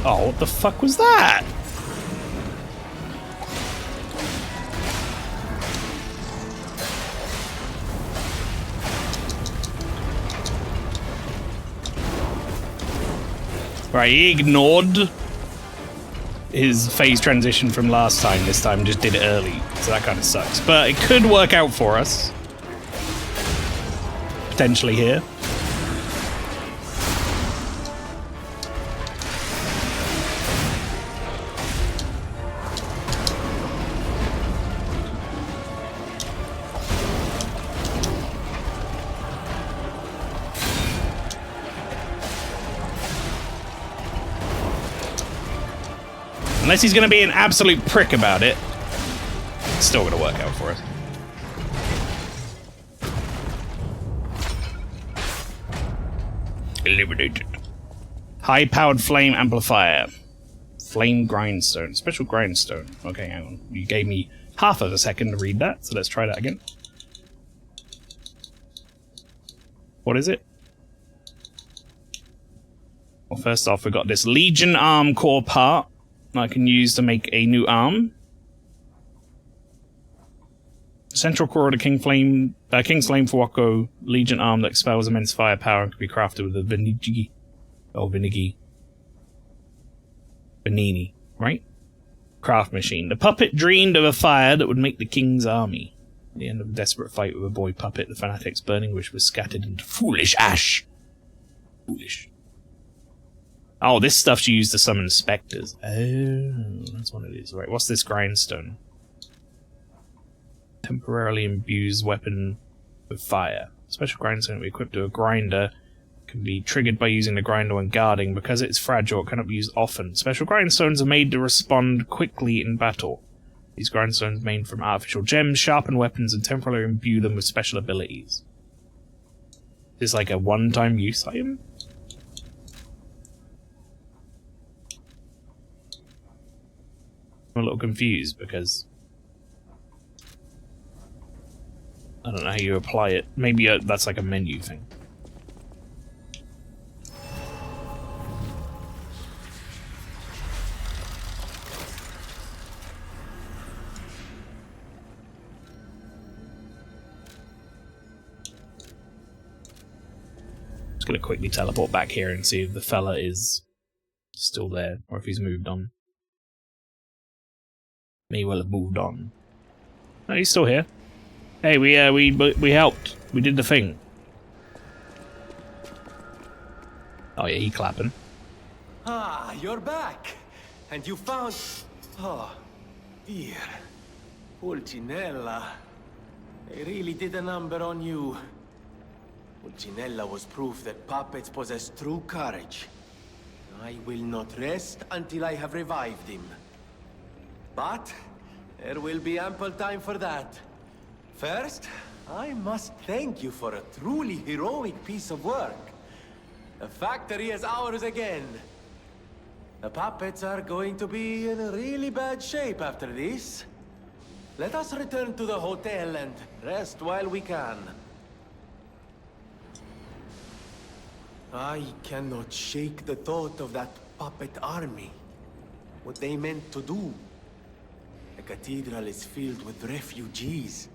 Oh, what the fuck was that? Right, he ignored his phase transition from last time. This time just did it early, so that kind of sucks. But it could work out for us. Potentially here. Unless he's going to be an absolute prick about it, it's still going to work out for us. Eliminated. High-powered flame amplifier. Flame grindstone. Special grindstone. Okay, hang on. You gave me half of a second to read that, so let's try that again. What is it? Well, first off, we've got this Legion arm core part I can use to make a new arm. Central core of the King's Flame for Wako Legion arm that expels immense firepower and can be crafted with a Venigi. Oh, Venigi. Benini, right? Craft machine. The puppet dreamed of a fire that would make the king's army. At the end of a desperate fight with a boy puppet, the fanatic's burning wish was scattered into foolish ash. Foolish. Oh, this stuff's used to summon specters. Oh, that's what it is. Right, what's this grindstone? Temporarily imbues weapon with fire. Special grindstone we equipped to a grinder can be triggered by using the grinder when guarding. Because it's fragile, it cannot be used often. Special grindstones are made to respond quickly in battle. These grindstones made from artificial gems, sharpen weapons, and temporarily imbue them with special abilities. Is this like a one-time use item? I'm a little confused because I don't know how you apply it. Maybe that's like a menu thing. Just gonna quickly teleport back here and see if the fella is still there, or if he's moved on. May well have moved on. No, he's still here. Hey, we helped. We did the thing. Oh yeah, he clapping. Ah, you're back! And you found... Oh, dear. Pulcinella. They really did a number on you. Pulcinella was proof that puppets possess true courage. I will not rest until I have revived him. But there will be ample time for that. First, I must thank you for a truly heroic piece of work. The factory is ours again. The puppets are going to be in really bad shape after this. Let us return to the hotel and rest while we can. I cannot shake the thought of that puppet army. What they meant to do. The cathedral is filled with refugees.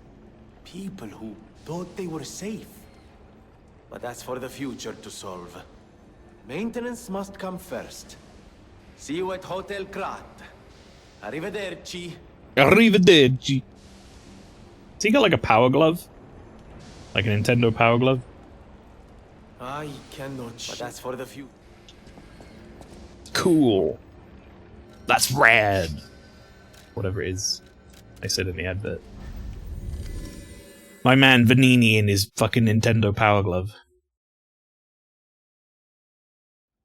People who thought they were safe. But that's for the future to solve. Maintenance must come first. See you at Hotel Krat. Arrivederci. Arrivederci. Has he got like a power glove? Like a Nintendo power glove? I cannot. But that's for the future. Cool. That's rad. Whatever it is. I said in the advert. My man Vanini in his fucking Nintendo power glove.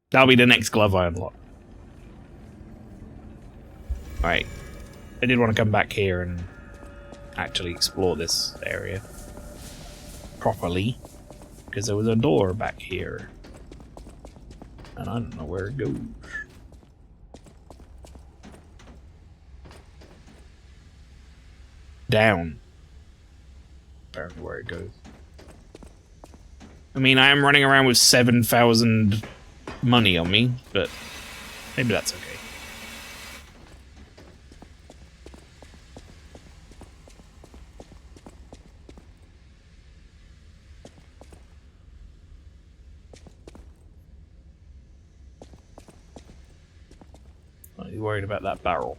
That'll be the next glove I unlock. Alright. I did want to come back here and actually explore this area properly. Because there was a door back here. And I don't know where it goes. Down. Apparently where it goes. I mean, I am running around with 7,000 money on me, but maybe that's okay. Not you worried about that barrel.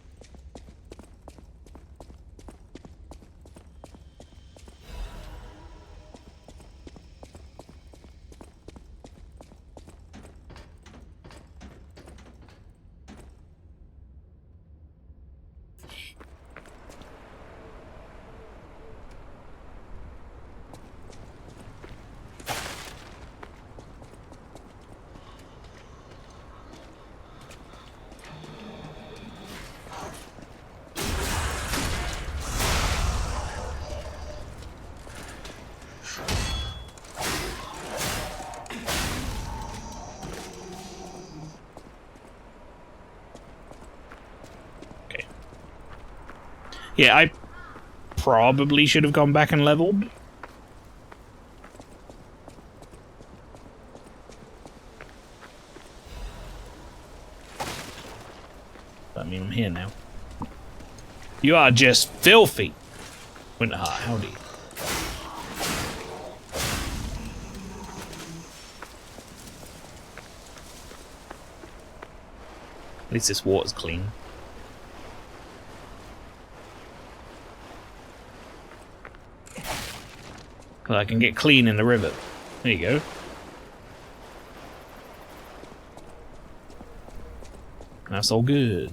Yeah, I probably should have gone back and leveled. I mean, I'm here now. You are just filthy. Howdy. At least this water's clean. Well, I can get clean in the river. There you go. That's all good.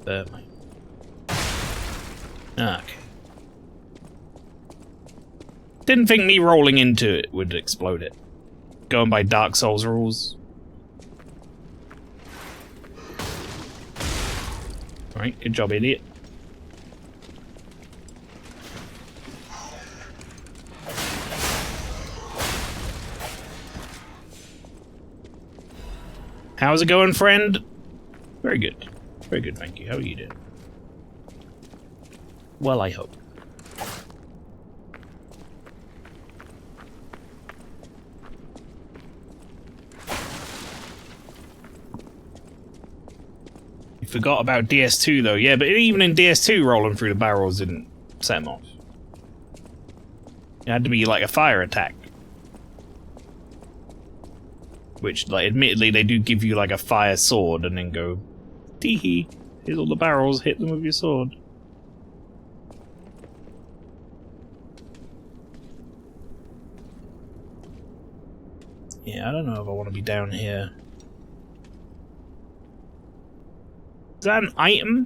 Okay. Didn't think me rolling into it would explode it. Going by Dark Souls rules. Alright, good job, idiot. How's it going, friend? Very good. Very good, thank you. How are you doing? Well, I hope. You forgot about DS2 though, yeah, but even in DS2 rolling through the barrels didn't set them off. It had to be like a fire attack. Which, like, admittedly, they do give you like a fire sword and then go, tee-hee, here's all the barrels, hit them with your sword. Yeah, I don't know if I want to be down here. Is that an item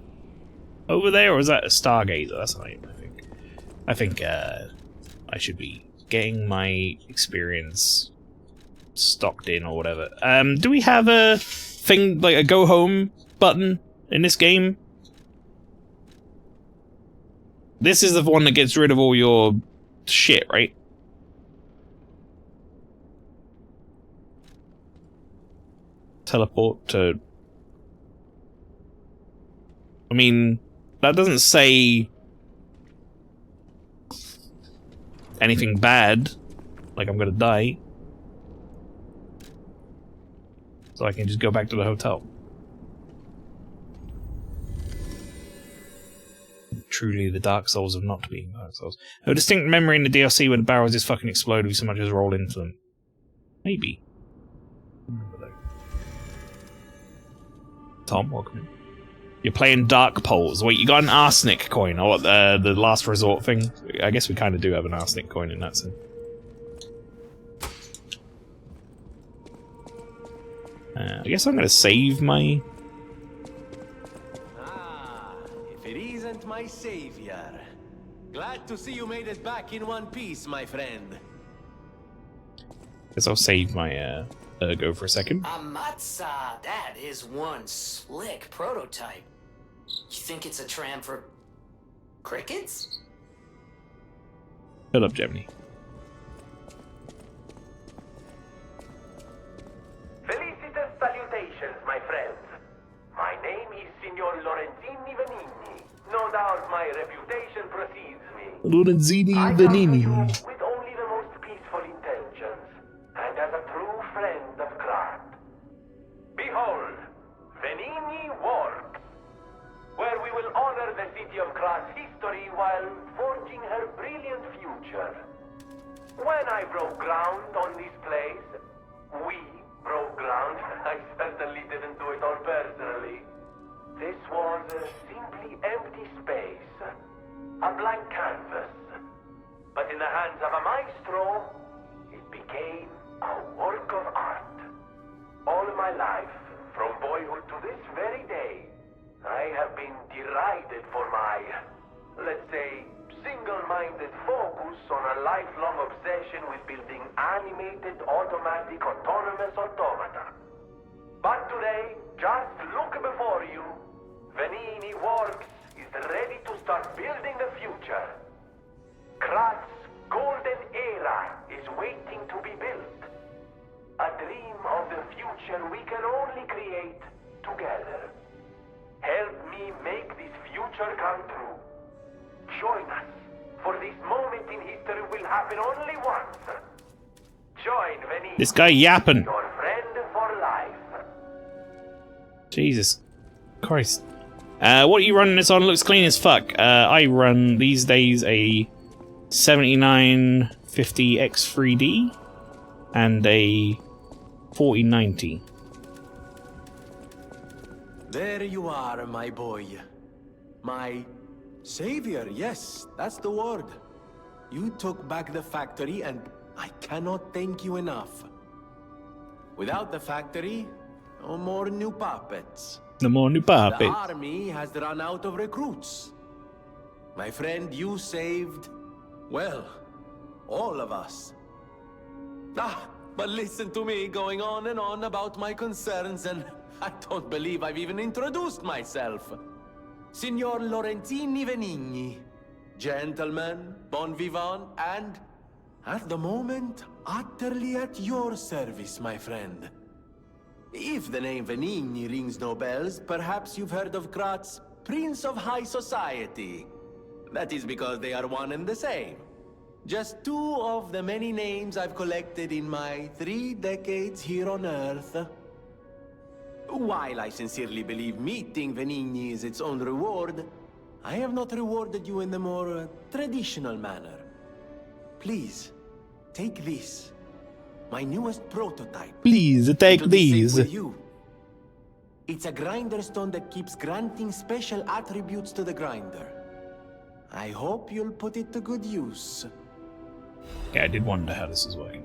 over there, or is that a Stargazer? That's an item, I think. I think I should be getting my experience stocked in or whatever. Do we have a thing, like a go home button in this game? This is the one that gets rid of all your shit, right? Teleport to... I mean, that doesn't say anything bad, like I'm gonna die. So I can just go back to the hotel. Truly the Dark Souls of not being Dark Souls. A distinct memory in the DLC where the barrels just fucking explode if so much as roll into them. Maybe. Tom, welcome in. You're playing Dark Poles. Wait, you got an arsenic coin, or what, the last resort thing? I guess we kind of do have an arsenic coin in that sense. I guess I'm gonna save my... Ah, if it isn't my savior. Glad to see you made it back in one piece, my friend. Guess I'll save my ergo for a second. Amatsa, that is one slick prototype. You think it's a tram for crickets? Shut up, Gemini. Felicitous salutations, my friends. My name is Signor Lorenzini Venini. No doubt my reputation precedes me. Lorenzini I come to Venini. you with only the most peaceful intentions, and as a true friend of craft. Behold, Venini Works, where we will honor the city of Krat's history while forging her brilliant future. When I broke ground on this place, we broke ground. I certainly didn't do it all personally. This was a simply empty space, a blank canvas. But in the hands of a maestro, it became a work of art. All my life, from boyhood to this very day, I have been derided for my, let's say, single-minded focus on a lifelong obsession with building animated, automatic, autonomous automata. But today, just look before you. Venini Works is ready to start building the future. Krat's golden era is waiting to be built. A dream of the future we can only create together. Help me make this future come true. Join us, for this moment in history will happen only once. Join Venini. This guy yapping. Your friend for life. Jesus Christ. What are you running this on? Looks clean as fuck. I run these days a 7950 X3D and a 4090. There you are, my boy. My savior, yes, that's the word. You took back the factory and I cannot thank you enough. Without the factory, no more new puppets. No more new The puppets. army has run out of recruits. My friend, you saved, well, all of us. But listen to me going on and on about my concerns, and I don't believe I've even introduced myself. Signor Lorenzini Venigni, gentleman, bon vivant, and, at the moment, utterly at your service, my friend. If the name Venigni rings no bells, perhaps you've heard of Krat's Prince of High Society. That is because they are one and the same. Just two of the many names I've collected in my 3 decades here on Earth. While I sincerely believe meeting Venigni is its own reward, I have not rewarded you in the more traditional manner. Please, take this. My newest prototype. Please take It'll be these. safe with you. It's a grinder stone that keeps granting special attributes to the grinder. I hope you'll put it to good use. Yeah, I did wonder how this is working.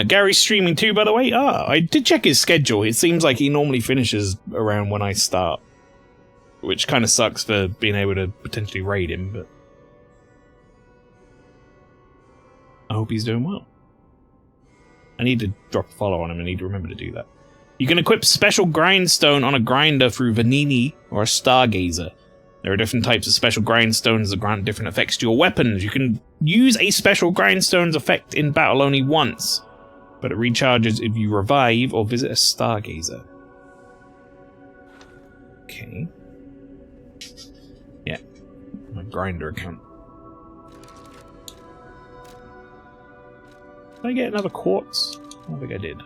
Gary's streaming too, by the way. I did check his schedule. It seems like he normally finishes around when I start, which kind of sucks for being able to potentially raid him, but I hope he's doing well. I need to drop a follow on him. I need to remember to do that. You can equip special grindstone on a grinder through Venigni or a Stargazer. There are different types of special grindstones that grant different effects to your weapons. You can use a special grindstone's effect in battle only once, but it recharges if you revive or visit a Stargazer. Okay. Yeah. My grinder account. Did I get another quartz? I don't think I did.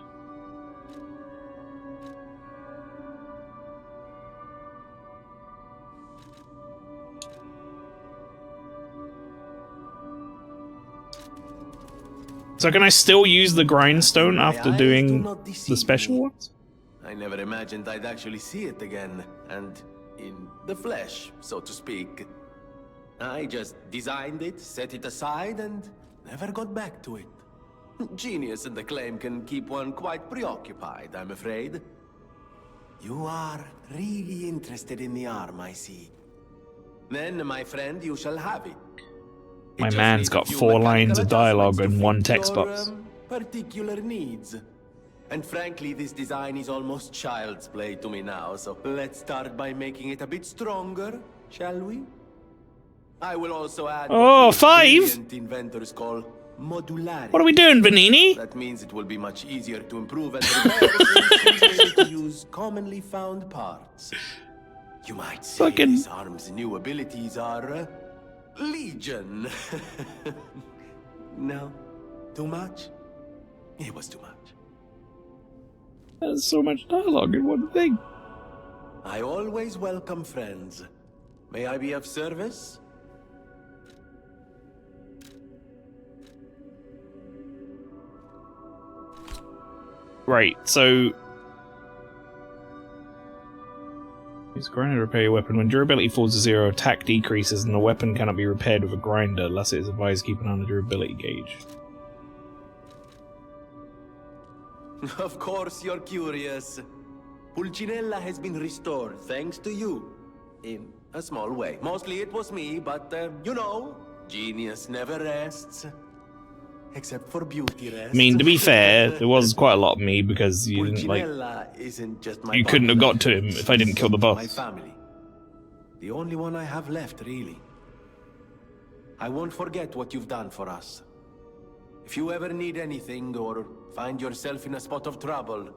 So can I still use the grindstone after doing the special ones? I never imagined I'd actually see it again, and in the flesh, so to speak. I just designed it, set it aside, and never got back to it. Genius and the claim can keep one quite preoccupied, I'm afraid. You are really interested in the arm, I see. Then, my friend, you shall have it. My man's got 4 lines of dialogue and 1 text box. Particular needs. And frankly, this design is almost child's play to me now, so let's start by making it a bit stronger, shall we? I will also add what 5? Inventors call modularity. What are we doing, Venigni? That means it will be much easier to improve and repair since we'll be able to use commonly found parts. You might say this arm's new abilities are legion. No? Too much? It was too much. There's so much dialogue in one thing. I always welcome friends. May I be of service? Right, so use grinder to repair your weapon. When durability falls to 0, attack decreases and the weapon cannot be repaired with a grinder unless it is advised to keep an eye on the durability gauge. Of course you're curious. Pulcinella has been restored thanks to you. In a small way. Mostly it was me, but you know, genius never rests. Except for beauty rest. I mean, to be fair, there was quite a lot of me because you didn't isn't just my you couldn't have partner. got to him if I didn't kill the boss. My family. The only one I have left, really. I won't forget what you've done for us. If you ever need anything or find yourself in a spot of trouble,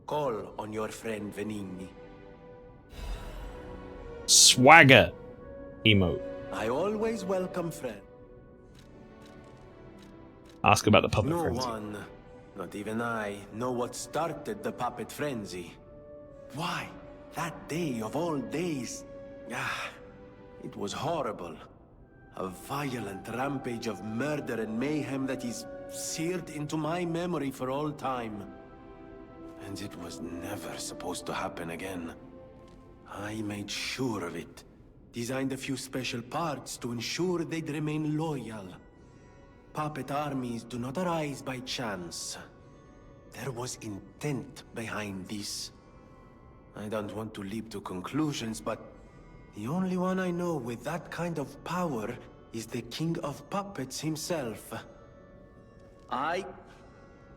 call on your friend Venigni. Swagger emote. I always welcome friends. Ask about the puppet No frenzy. one, not even I, know what started the puppet frenzy. Why? That day of all days. It was horrible. A violent rampage of murder and mayhem that is seared into my memory for all time. And it was never supposed to happen again. I made sure of it. Designed a few special parts to ensure they'd remain loyal. Puppet armies do not arise by chance. There was intent behind this. I don't want to leap to conclusions, but the only one I know with that kind of power is the King of Puppets himself.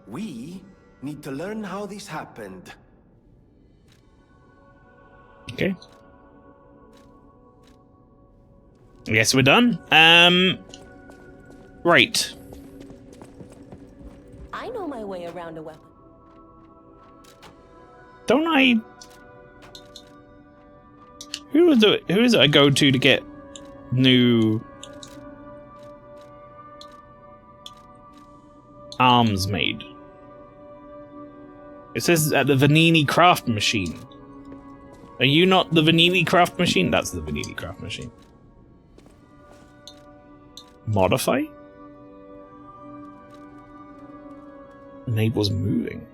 We need to learn how this happened. Okay. I guess we're done. Right. I know my way around a weapon. Don't I... Who is it I go to get new arms made? It says at the Vanini craft machine. Are you not the Vanini craft machine? That's the Vanini craft machine. Modify? Enables moving.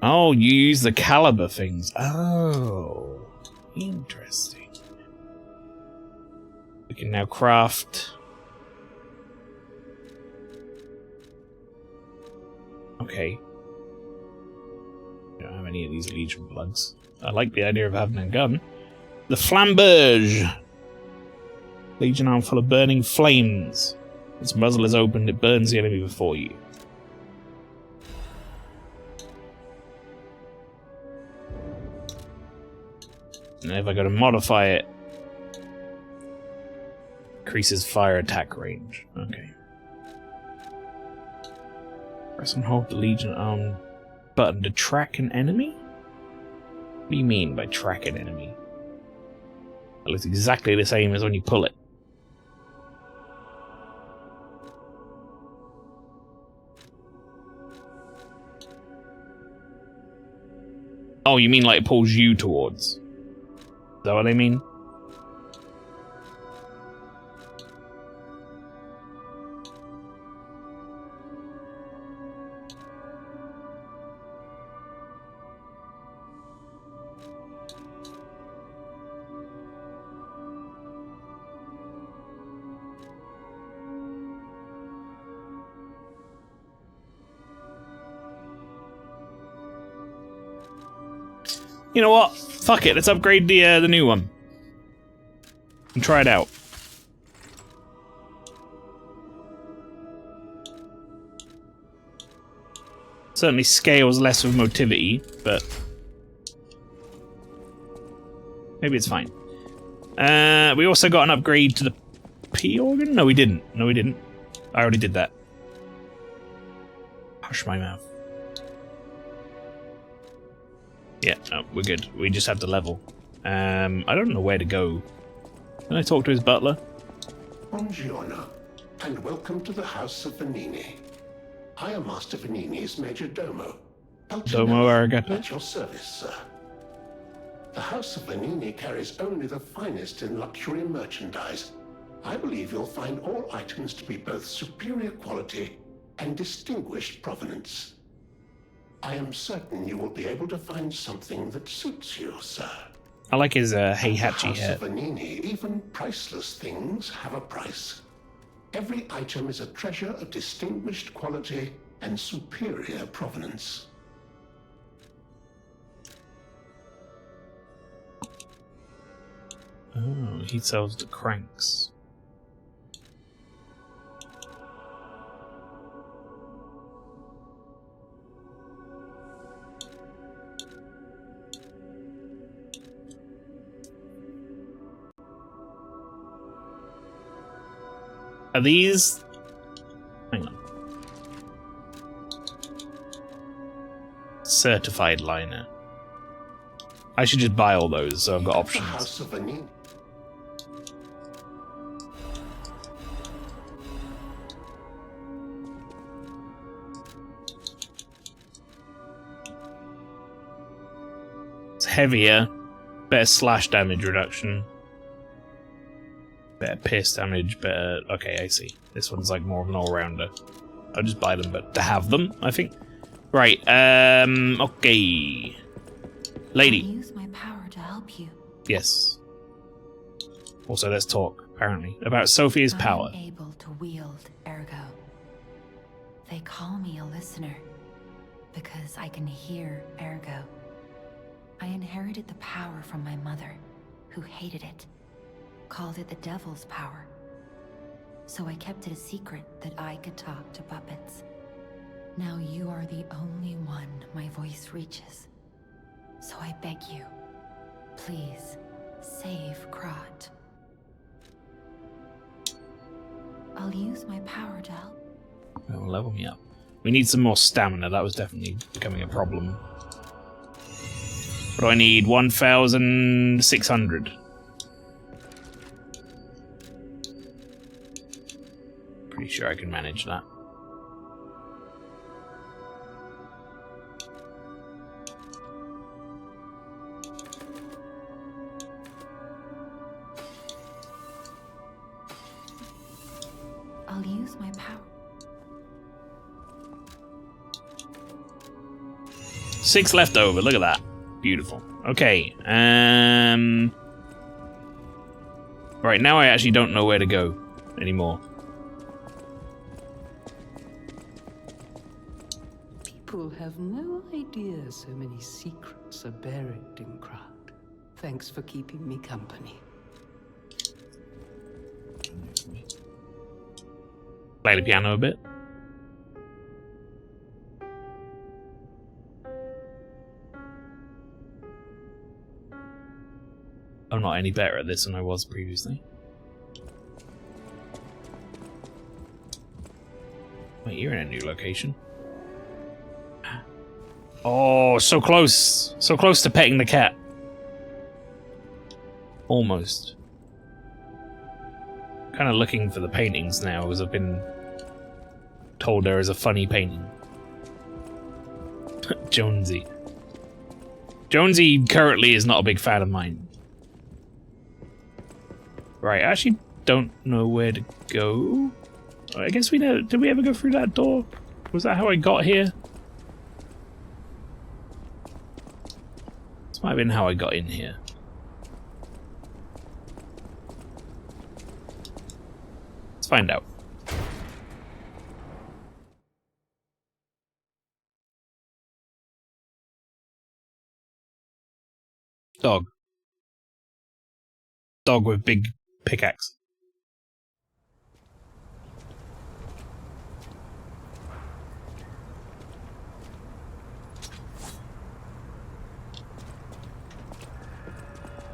Oh, you use the caliber things. Oh, interesting. We can now craft... Okay. I don't have any of these Legion plugs. I like the idea of having a gun. The Flamberge! Legion arm full of burning flames. Its muzzle is opened, it burns the enemy before you. And if I go to modify it, increases fire attack range. Okay. Press and hold the Legion arm button to track an enemy? What do you mean by track an enemy? It looks exactly the same as when you pull it. Oh, you mean like it pulls you towards? Is that what I mean? You know what? Fuck it. Let's upgrade the new one and try it out. Certainly scales less with motility, but maybe it's fine. We also got an upgrade to the P organ. No, we didn't. No, we didn't. I already did that. Hush my mouth. Yeah, no, we're good. We just have to level. I don't know where to go. Can I talk to his butler? Buongiorno, and welcome to the House of Vanini. I am Master Vanini's Major Domo. Domo Arigato. At your service, sir. The House of Vanini carries only the finest in luxury merchandise. I believe you'll find all items to be both superior quality and distinguished provenance. I am certain you will be able to find something that suits you, sir. I like his Heihachi hair. House of Vanini, even priceless things have a price. Every item is a treasure of distinguished quality and superior provenance. Oh, he sells the cranks. Are these... Hang on. Certified liner. I should just buy all those, so I've got options. House of Vanini. It's heavier, better slash damage reduction. Better pierce damage, better... Okay, I see. This one's like more of an all-rounder. I'll just buy them, but to have them, I think. Right, okay. Lady. I'll use my power to help you. Yes. Also, let's talk, apparently, about Sophia's power. I'm able to wield ergo. They call me a listener because I can hear ergo. I inherited the power from my mother, who hated it. Called it the devil's power. So I kept it a secret that I could talk to puppets. Now you are the only one my voice reaches. So I beg you, please, save Krat. I'll use my power to help. That'll level me up. We need some more stamina. That was definitely becoming a problem. What do I need? 1,600. Pretty sure I can manage that. I'll use my power. 6 left over. Look at that. Beautiful. Okay. Right, now I actually don't know where to go anymore. People have no idea so many secrets are buried in Krat. Thanks for keeping me company. Play the piano a bit. I'm not any better at this than I was previously. Wait, you're in a new location. Oh, so close! So close to petting the cat. Almost. Kind of looking for the paintings now, as I've been told there is a funny painting. Jonesy. Jonesy currently is not a big fan of mine. Right, I actually don't know where to go. I guess we know. Did we ever go through that door? Was that how I got here? This might have been how I got in here. Let's find out. Dog. Dog with big pickaxe.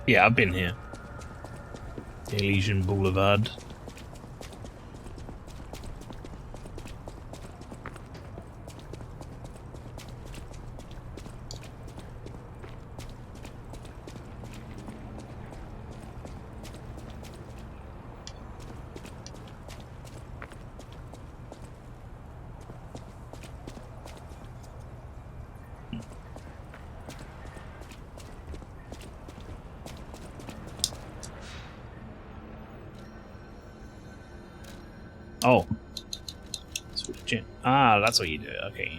Yeah, I've been here. Elysian Boulevard. Oh. Switch in. Ah, that's what you do. Okay.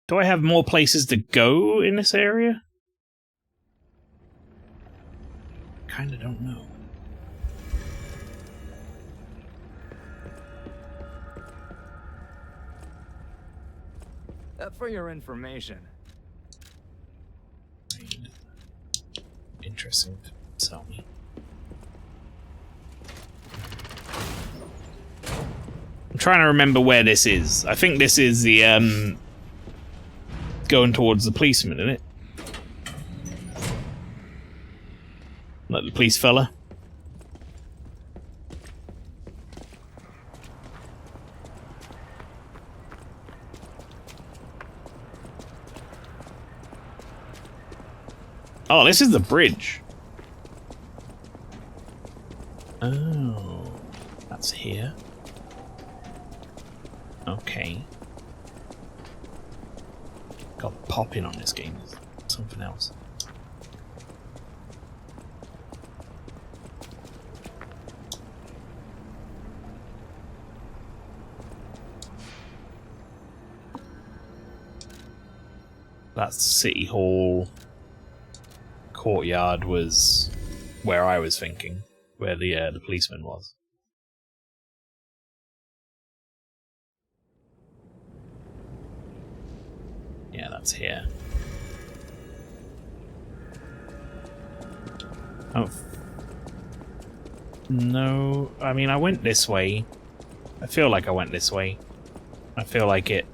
Do I have more places to go in this area? Kinda don't know. For your information. Interesting to tell me. I'm trying to remember where this is. I think this is the going towards the policeman, isn't it? Like the police fella. Oh, this is the bridge. Oh, that's here. Okay. Got popping on this game. Something else. That's City Hall. Courtyard was where I was thinking, where the policeman was. Yeah, that's here. Oh. No, I mean, I went this way. I feel like I went this way. I feel like it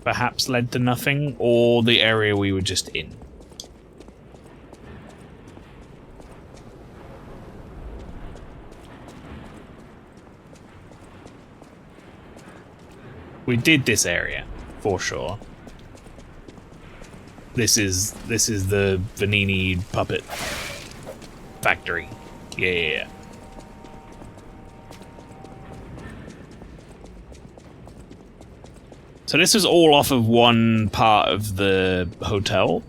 perhaps led to nothing, or the area we were just in. We did this area, for sure. This is the Venini puppet factory. Yeah. So this is all off of one part of the hotel.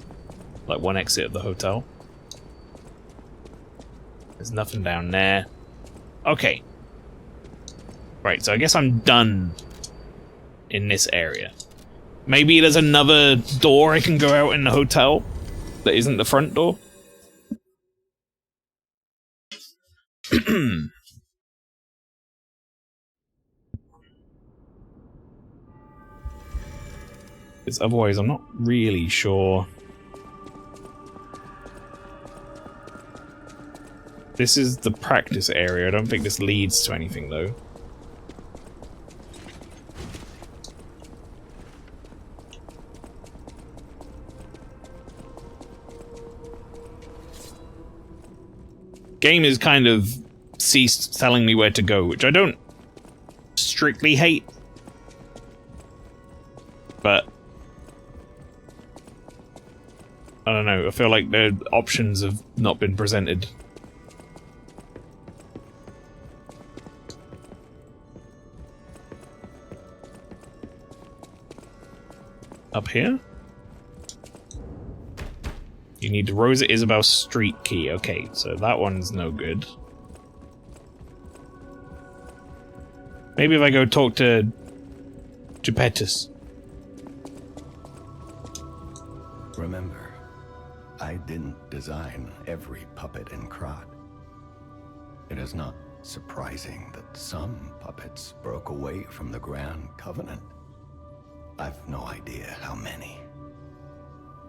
Like one exit of the hotel. There's nothing down there. Okay. Right, so I guess I'm done in this area. Maybe there's another door I can go out in the hotel that isn't the front door. Because otherwise I'm not really sure. This is the practice area. I don't think this leads to anything though. Game has kind of ceased telling me where to go, which I don't strictly hate. But I don't know, I feel like the options have not been presented. Up here? You need the Rosa Isabel street key. Okay, so that one's no good. Maybe if I go talk to Gepetus. Remember, I didn't design every puppet in Krat. It is not surprising that some puppets broke away from the Grand Covenant. I've no idea how many.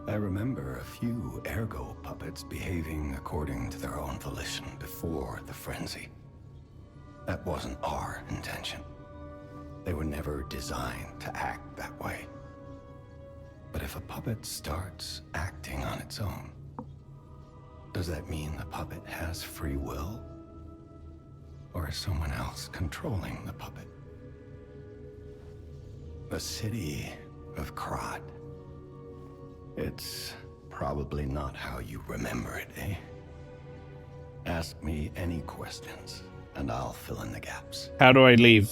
I remember a few Ergo puppets behaving according to their own volition before the frenzy. That wasn't our intention. They were never designed to act that way. But if a puppet starts acting on its own, does that mean the puppet has free will? Or is someone else controlling the puppet? The city of Krat. It's probably not how you remember it, eh? Ask me any questions, and I'll fill in the gaps. How do I leave?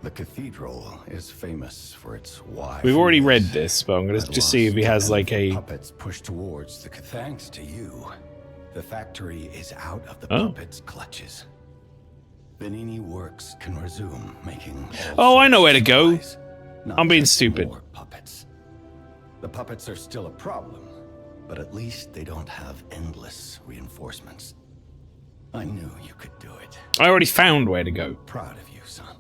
The cathedral is famous for its wide. We've already read this, but I'm gonna just see if he has like a puppets push towards the. Thanks to you, the factory is out of the puppets' clutches. Venini Works can resume making. Oh, I know where to go. I'm being stupid. More puppets. The puppets are still a problem, but at least they don't have endless reinforcements. I knew you could do it. I already found where to go. Proud of you, son.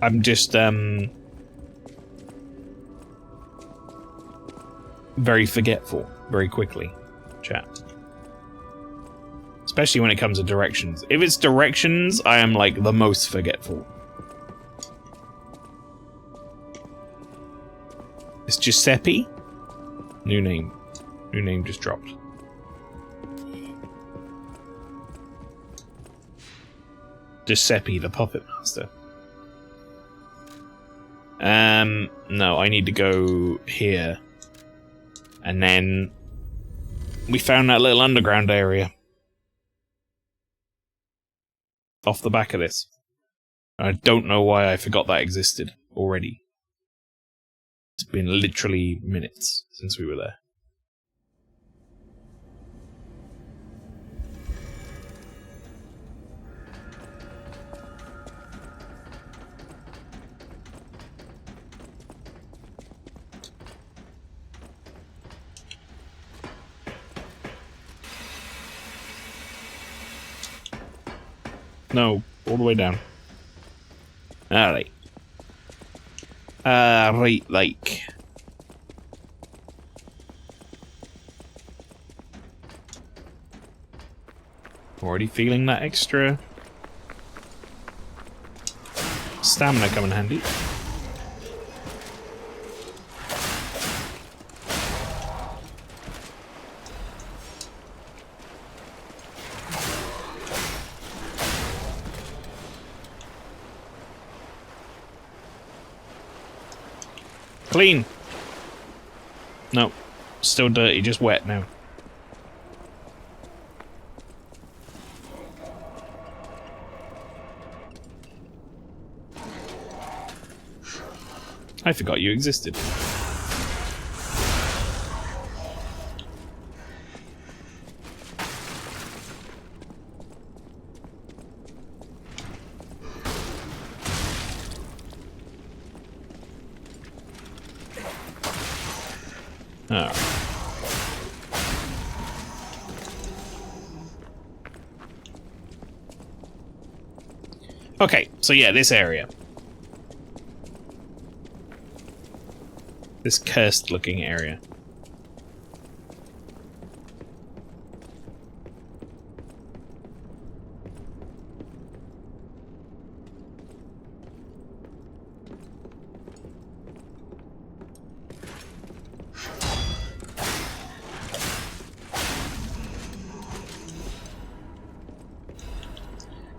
I'm just very forgetful very quickly, chat. Especially when it comes to directions. If it's directions, I am like the most forgetful. It's Giuseppe? New name. New name just dropped. Giuseppe, the puppet master. No, I need to go here. And then we found that little underground area. Off the back of this. I don't know why I forgot that existed already. It's been literally minutes since we were there. No, all the way down. Alright. Right, like. Already feeling that extra stamina come in handy. Clean. No. Still dirty, just wet now. I forgot you existed. Alright. Okay, so yeah, this area. This cursed looking area.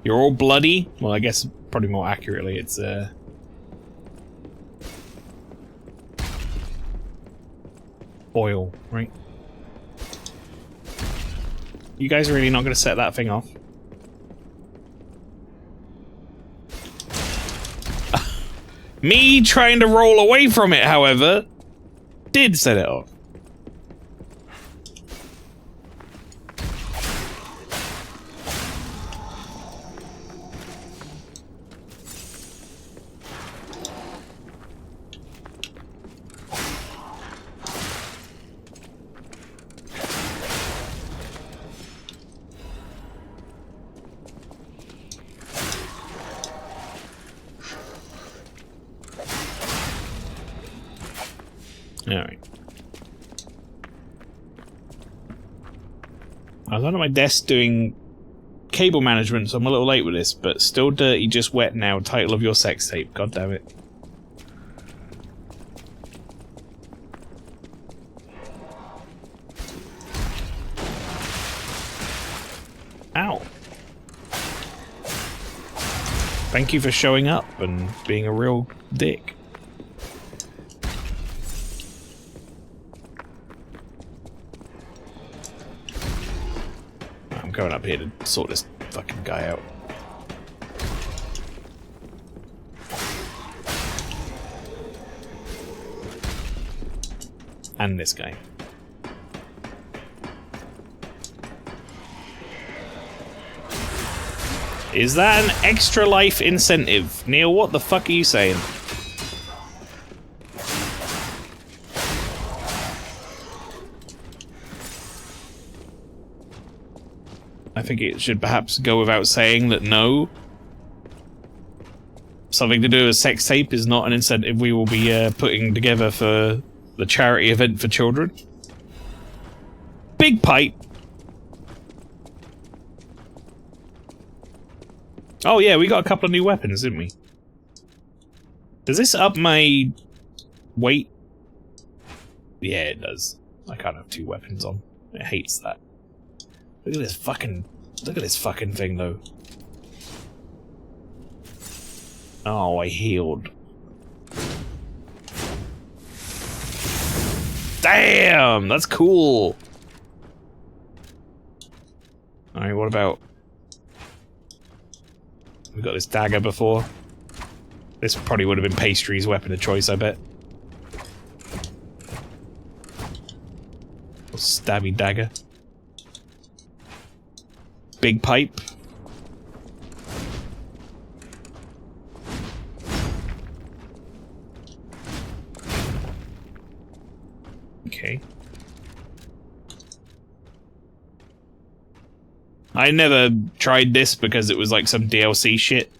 You're all bloody? Well, I guess probably more accurately it's oil, right? You guys are really not going to set that thing off? Me trying to roll away from it, however, did set it off. Alright. I was on my desk doing cable management, so I'm a little late with this, but still dirty, just wet now. Title of your sex tape. God damn it. Ow. Thank you for showing up and being a real dick. I'm going up here to sort this fucking guy out. And this guy. Is that an extra life incentive? Neil, what the fuck are you saying? I think it should perhaps go without saying that no. Something to do with a sex tape is not an incentive we will be putting together for the charity event for children. Big pipe. Oh yeah, we got a couple of new weapons, didn't we? Does this up my weight? Yeah, it does. I can't have two weapons on. It hates that. Look at this fucking thing though. Oh, I healed. Damn, that's cool. Alright, what about... We got this dagger before. This probably would have been Pastry's weapon of choice, I bet. Or stabby dagger. Big pipe. Okay. I never tried this because it was like some DLC shit.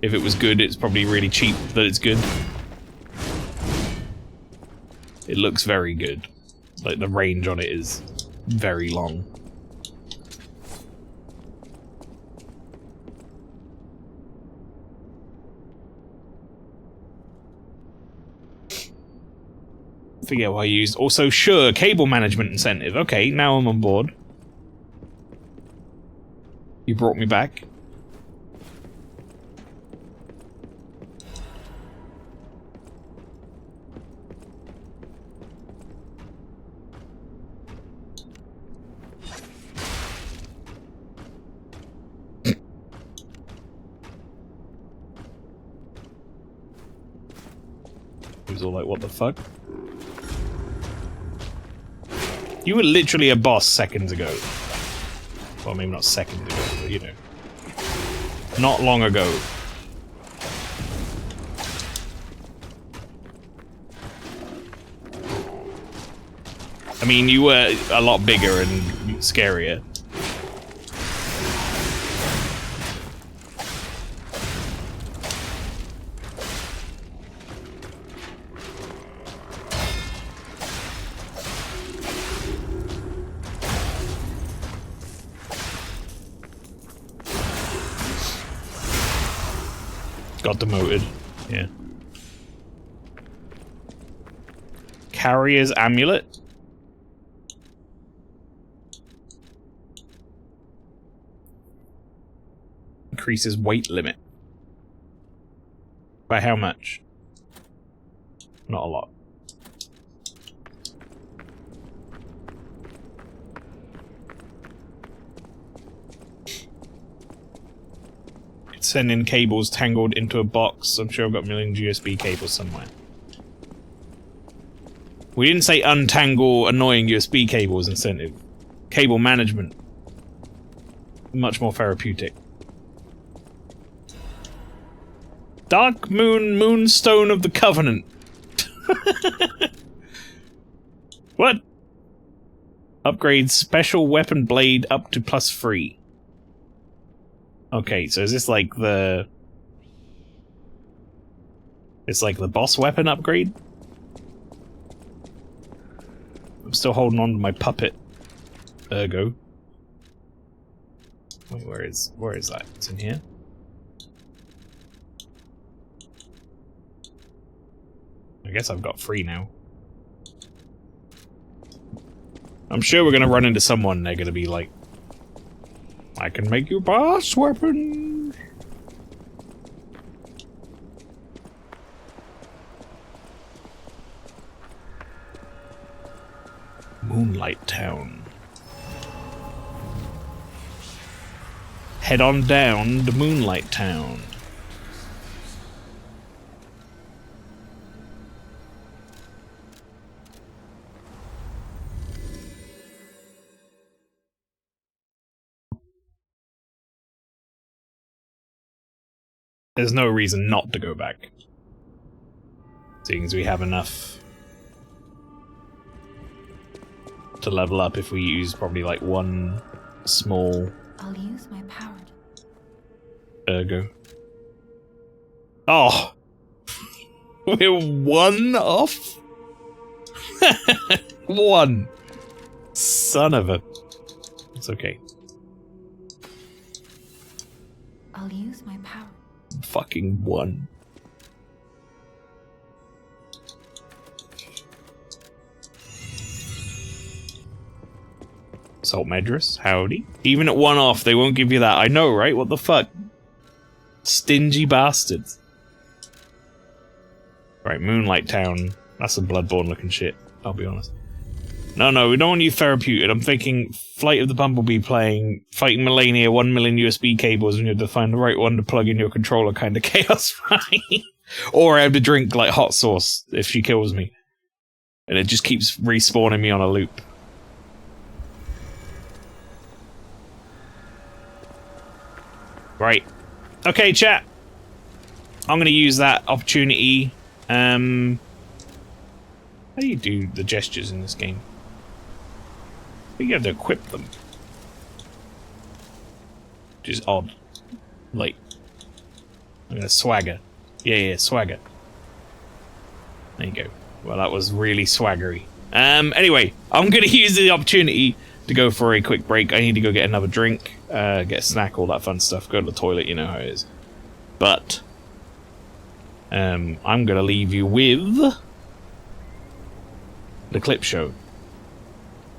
If it was good, it's probably really cheap that it's good. It looks very good. Like, the range on it is very long. Forget what I used. Also, sure, cable management incentive. Okay, now I'm on board. You brought me back. was all like, what the fuck? You were literally a boss seconds ago. Well, maybe not seconds ago, but you know. Not long ago. I mean, you were a lot bigger and scarier. Got demoted. Yeah. Carrier's amulet. Increases weight limit. By how much? Not a lot. Send in cables tangled into a box. I'm sure I've got a million USB cables somewhere. We didn't say untangle annoying USB cables incentive. Cable management. Much more therapeutic. Dark Moon Moonstone of the Covenant. What? Upgrade special weapon blade up to +3. Okay, so is this like the... It's like the boss weapon upgrade? I'm still holding on to my puppet. Ergo. Wait, where is that? It's in here? I guess I've got 3 now. I'm sure we're gonna run into someone, they're gonna be like, I can make you boss weapons. Moonlight Town. Head on down to Moonlight Town. There's no reason not to go back. Seeing as we have enough to level up if we use probably like one small... I'll use my power. Ergo. Oh! We're 1 off? 1! Son of a... It's okay. I'll use my power. Fucking 1. Salt Medress, howdy. Even at 1 off, they won't give you that. I know, right? What the fuck? Stingy bastards. Right, Moonlight Town. That's some Bloodborne looking shit, I'll be honest. No, we don't want you therapeutic. I'm thinking Flight of the Bumblebee playing, fighting Melania, 1 million USB cables, and you have to find the right one to plug in your controller kind of chaos fight. Or I have to drink, like, hot sauce if she kills me. And it just keeps respawning me on a loop. Right. Okay, chat. I'm gonna use that opportunity. How do you do the gestures in this game? I think you have to equip them. Which is odd. Like, I'm gonna swagger. Yeah, swagger. There you go. Well, that was really swaggery. Anyway, I'm gonna use the opportunity to go for a quick break. I need to go get another drink, get a snack, all that fun stuff. Go to the toilet, you know how it is. But, I'm gonna leave you with the clip show.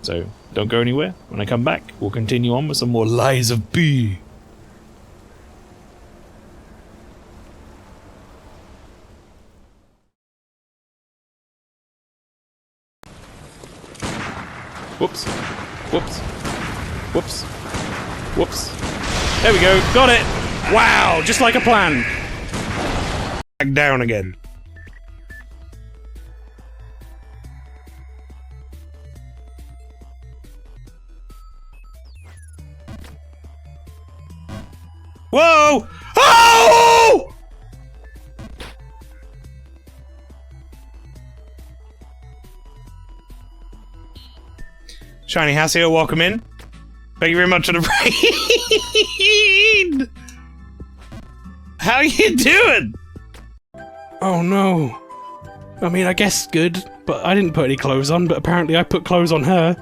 So, don't go anywhere. When I come back, we'll continue on with some more Lies of P. Whoops. Whoops. Whoops. Whoops. There we go. Got it! Wow! Just like a plan. Back down again. Whoa! Oh! Shiny Hasio, welcome in. Thank you very much for the raid! How you doing? Oh no. I mean, I guess good, but I didn't put any clothes on, but apparently I put clothes on her.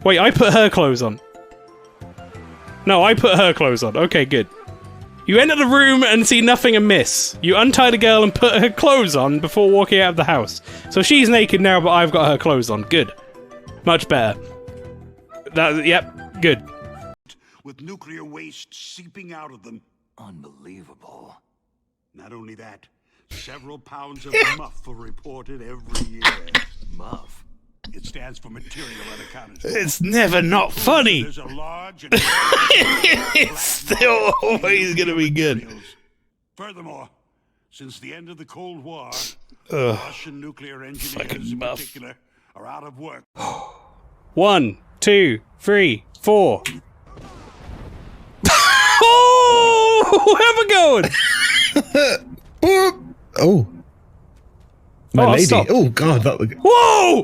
Wait, I put her clothes on. No, I put her clothes on. Okay, good. You enter the room and see nothing amiss. You untie the girl and put her clothes on before walking out of the house. So she's naked now, but I've got her clothes on. Good. Much better. Yep, good. With nuclear waste seeping out of them. Unbelievable. Not only that, several pounds of muff are reported every year. Muff? It stands for material unaccounted for. It's never not funny. There's a large and it's still always gonna be good. Furthermore, since the end of the Cold War, Russian nuclear engineers in particular are out of work. 1, 2, 3, 4. Oh, where am I going? Oh. My lady. Stop. Oh god, that was. Whoa!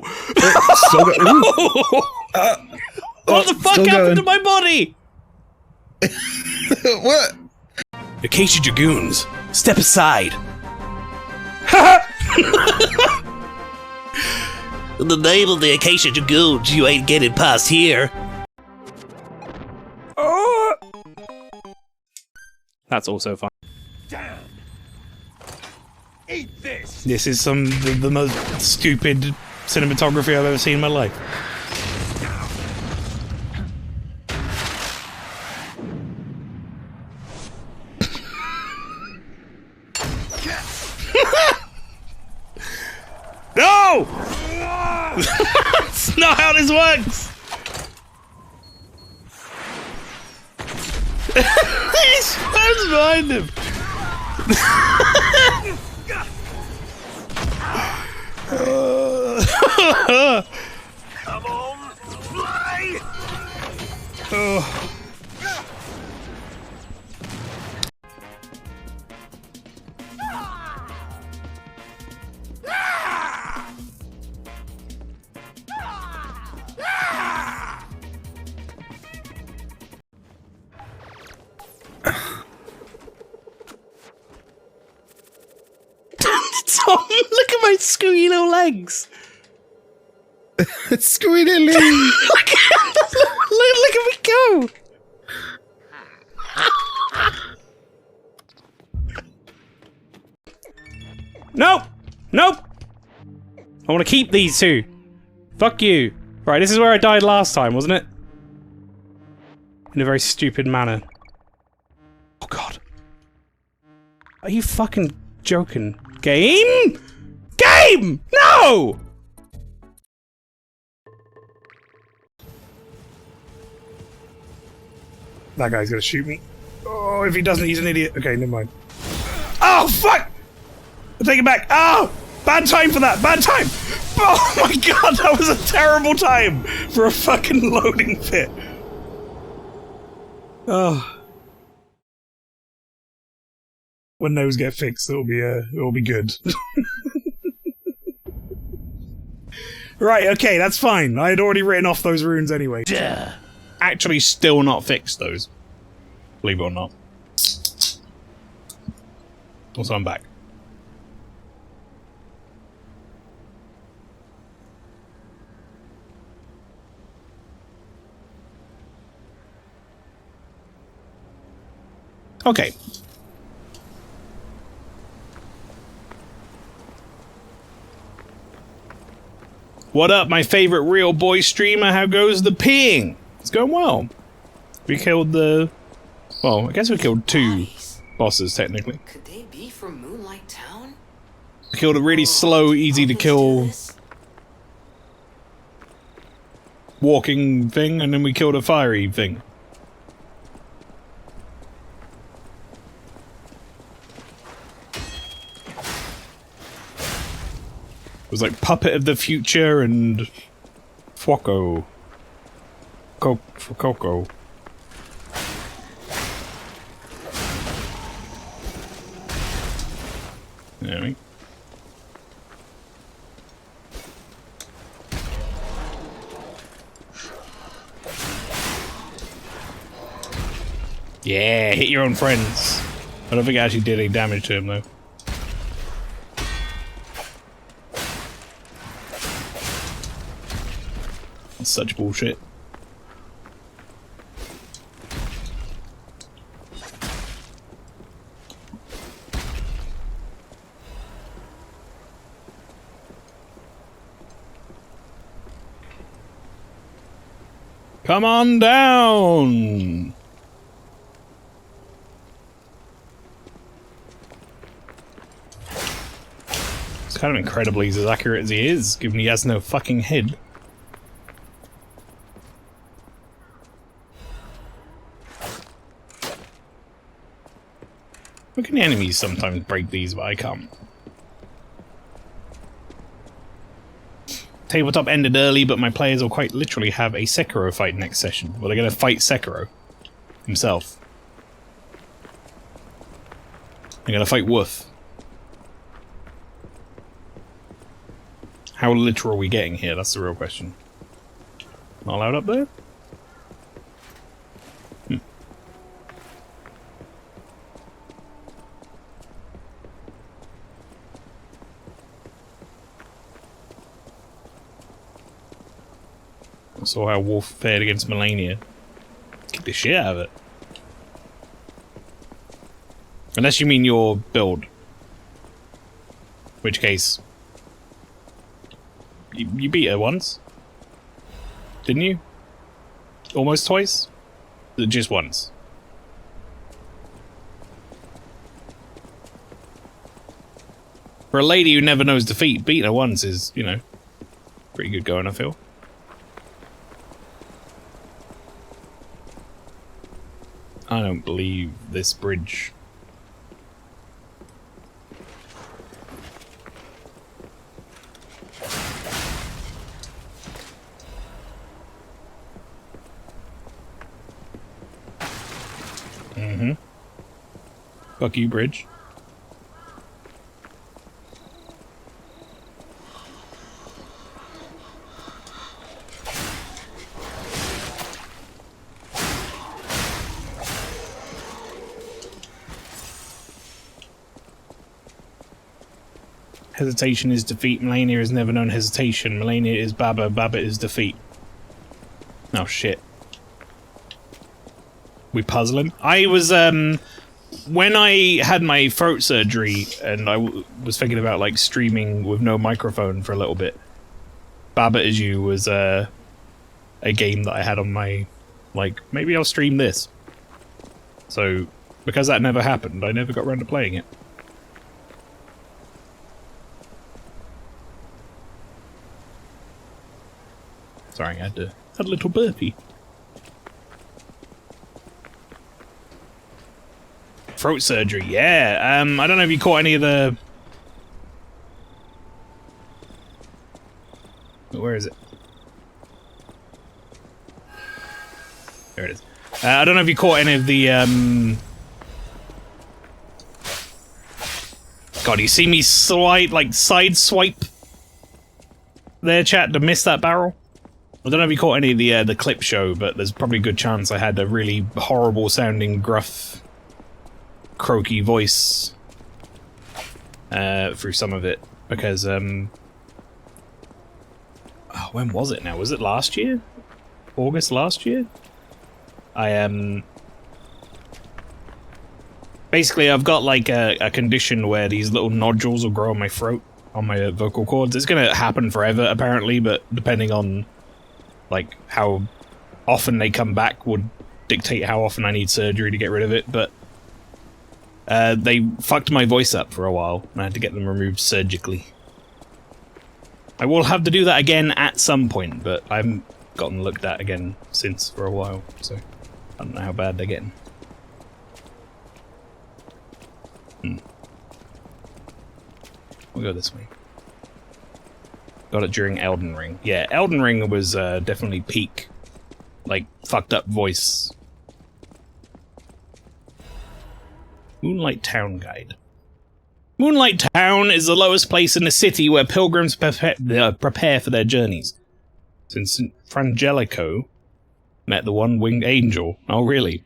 What the fuck happened to my body? What? Acacia Dragoons, step aside. In the name of the Acacia Dragoons, you ain't getting past here. Oh! That's also fun. Damn. Eat this. This is the most stupid cinematography I've ever seen in my life. No! That's not how this works! He's swims behind him! Come on, fly! Oh. Tom, look at my screwy little legs. Screwy little legs. look at me go. Nope. Nope. I want to keep these two. Fuck you. Right, this is where I died last time, wasn't it? In a very stupid manner. Oh god. Are you fucking joking? Game? Game! No! That guy's gonna shoot me. Oh, if he doesn't, he's an idiot. Okay, never mind. Oh, fuck! I take it back. Oh! Bad time for that. Bad time! Oh my god, that was a terrible time for a fucking loading pit. Oh. When those get fixed, it'll be good. Right, okay, that's fine. I had already written off those runes anyway. Yeah. Actually, still not fixed those. Believe it or not. Also, I'm back. Okay. What up, my favorite real boy streamer? How goes the peeing? It's going well. We killed the... Well, I guess we killed 2 bosses, technically. Could they be from Moonlight Town? We killed a really slow, easy to kill... walking thing, and then we killed a fiery thing. It was like Puppet of the Future and Fuoco. Coco. know what I mean? Yeah, hit your own friends. I don't think I actually did any damage to him though. That's such bullshit. Come on down! It's kind of incredible he's as accurate as he is, given he has no fucking head. Look at the enemies sometimes break these, but I can't. Tabletop ended early, but my players will quite literally have a Sekiro fight next session. Well, they're going to fight Sekiro himself. They're going to fight Wolf. How literal are we getting here? That's the real question. Not allowed up there? I saw how Wolf fared against Melania. Kick the shit out of it. Unless you mean your build. Which case... You beat her once? Didn't you? Almost twice? Just once? For a lady who never knows defeat, beating her once is, you know, pretty good going, I feel. I don't believe this bridge. Fuck you, bridge. Hesitation is defeat. Melania is never known hesitation. Melania is Baba. Baba is defeat. Oh shit. We puzzling? I was, when I had my throat surgery and I was thinking about, like, streaming with no microphone for a little bit, Baba Is You was, a game that I had on my, like, maybe I'll stream this. So, because that never happened, I never got around to playing it. Sorry, I had a little burpee. Throat surgery, yeah. I don't know if you caught any of the... Where is it? There it is. I don't know if you caught any of the, God, you see me side swipe there, chat, to miss that barrel? I don't know if you caught any of the clip show, but there's probably a good chance I had a really horrible sounding gruff, croaky voice through some of it, because oh, when was it now? Was it last year? August last year? Basically I've got like a condition where these little nodules will grow on my throat, on my vocal cords. It's gonna happen forever apparently, but depending on like how often they come back would dictate how often I need surgery to get rid of it, but they fucked my voice up for a while, and I had to get them removed surgically. I will have to do that again at some point, but I haven't gotten looked at again since for a while, so I don't know how bad they're getting. We'll go this way. Got it during Elden Ring. Yeah, Elden Ring was definitely peak, like, fucked up voice. Moonlight Town Guide. Moonlight Town is the lowest place in the city where pilgrims prepare for their journeys. Since Frangelico met the one-winged angel. Oh, really?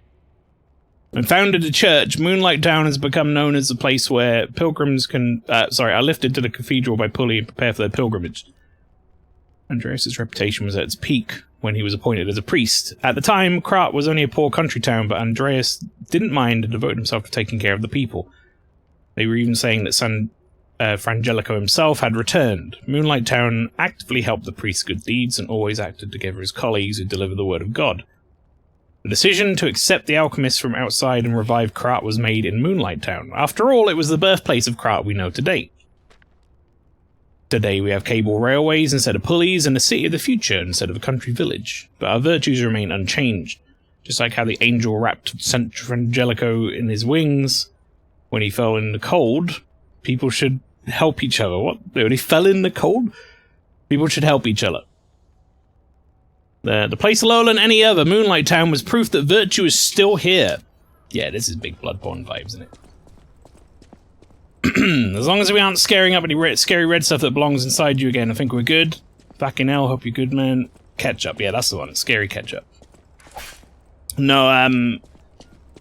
And founded a church, Moonlight Town has become known as a place where pilgrims can... are lifted to the cathedral by pulley and prepare for their pilgrimage. Andreas' reputation was at its peak when he was appointed as a priest. At the time, Krat was only a poor country town, but Andreas didn't mind and devoted himself to taking care of the people. They were even saying that Frangelico himself had returned. Moonlight Town actively helped the priest's good deeds and always acted together as colleagues who delivered the word of God. The decision to accept the alchemists from outside and revive Krat was made in Moonlight Town. After all, it was the birthplace of Krat we know today. Today we have cable railways instead of pulleys and a city of the future instead of a country village. But our virtues remain unchanged. Just like how the angel wrapped Frangelico in his wings when he fell in the cold, people should help each other. What? When he fell in the cold? People should help each other. The place lower than any other, Moonlight Town, was proof that virtue is still here. Yeah, this is big Bloodborne vibes, isn't it? As long as we aren't scaring up any scary red stuff that belongs inside you again, I think we're good. Fucking hell, hope you're good, man. Ketchup, yeah, that's the one. Scary ketchup. No,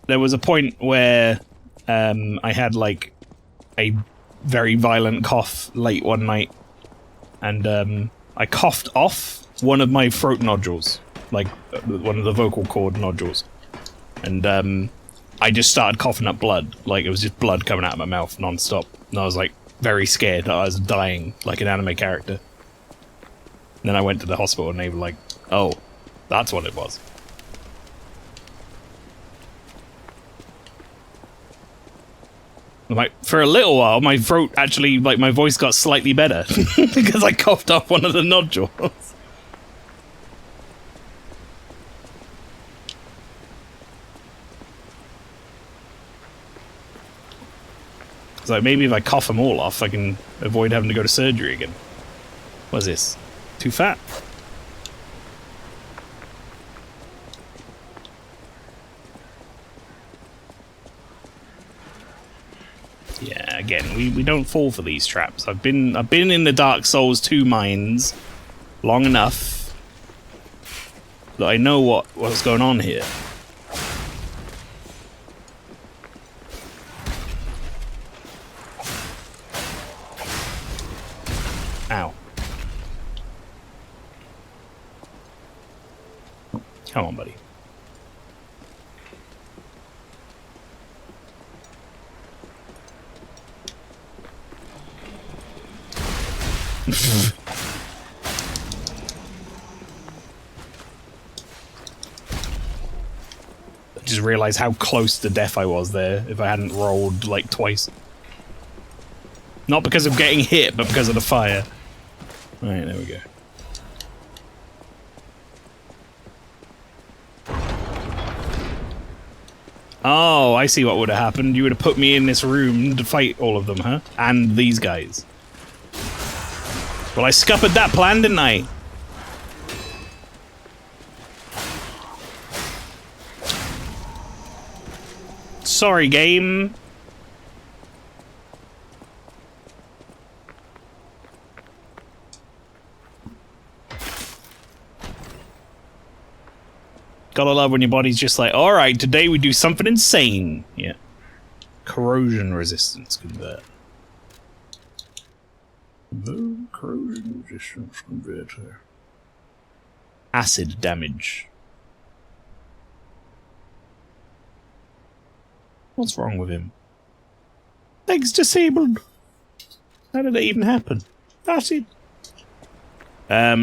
there was a point where I had, like, a very violent cough late one night, and I coughed off one of my throat nodules, like one of the vocal cord nodules, and I just started coughing up blood, like it was just blood coming out of my mouth non-stop, and I was like very scared that I was dying like an anime character. And then I went to the hospital and they were like, oh, that's what it was. Like, for a little while, my throat actually, like, my voice got slightly better because I coughed off one of the nodules. So maybe if I cough them all off, I can avoid having to go to surgery again. What's this? Too fat? Yeah, again, we don't fall for these traps. I've been in the Dark Souls 2 mines long enough that I know what's going on here. Ow. Come on, buddy. I just realized how close to death I was there if I hadn't rolled like twice. Not because of getting hit, but because of the fire. Alright, there we go. Oh, I see what would have happened. You would have put me in this room to fight all of them, huh? And these guys. Well, I scuppered that plan, didn't I? Sorry, game. Gotta love when your body's just like, alright, today we do something insane. Yeah. Corrosion resistance convert. Corrosion resistance converter. Acid damage. What's wrong with him? Legs disabled. How did that even happen? Acid. I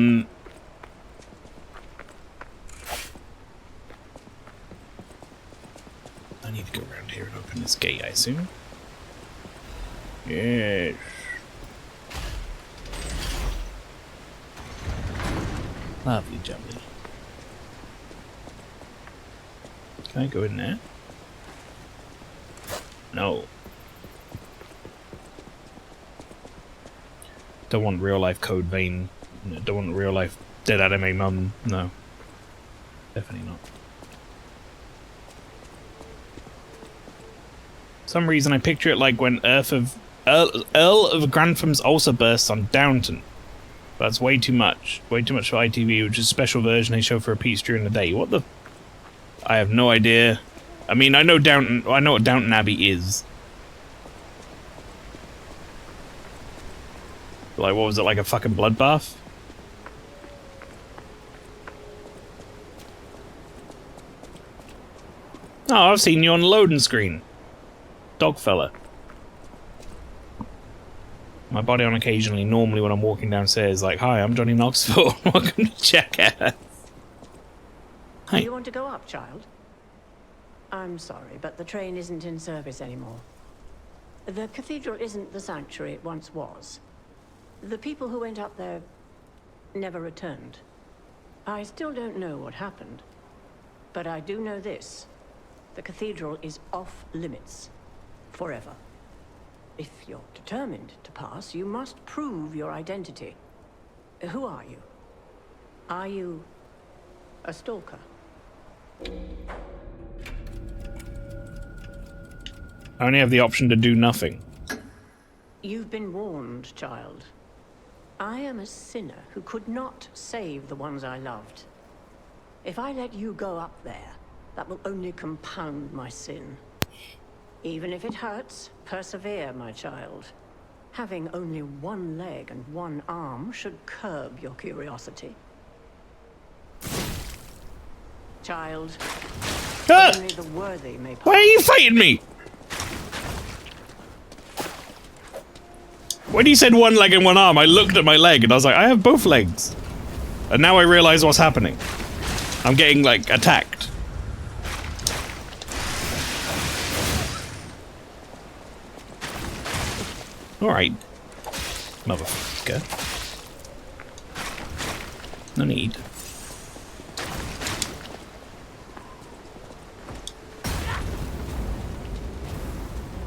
need to go around here and open this gate, I assume. Yes. Lovely jubbly. Can I go in there? No. Don't want real life Code Vein. Don't want real life Dead Anime Mum. No. Definitely not. For some reason I picture it like when Earth of Earl of Grantham's ulcer bursts on Downton. That's way too much. Way too much for ITV, which is a special version they show for repeats during the day. What the? I have no idea. I mean, I know Downton. I know what Downton Abbey is. Like, what was it? Like a fucking bloodbath? Oh, I've seen you on the loading screen. Dog fella. My body on occasionally, normally when I'm walking downstairs, like, hi, I'm Johnny Knoxville. Welcome to Jackass. Hi. Do you want to go up, child? I'm sorry, but the train isn't in service anymore. The cathedral isn't the sanctuary it once was. The people who went up there never returned. I still don't know what happened, but I do know this. The cathedral is off limits. Forever. If you're determined to pass, you must prove your identity. Who are you? Are you a stalker? I only have the option to do nothing. You've been warned, child. I am a sinner who could not save the ones I loved. If I let you go up there, that will only compound my sin. Even if it hurts, persevere, my child. Having only one leg and one arm should curb your curiosity. Child, only the worthy may pass. Why are you fighting me? When you said one leg and one arm, I looked at my leg and I was like, I have both legs. And now I realize what's happening. I'm getting, like, attacked. Alright. Motherfucker. No need.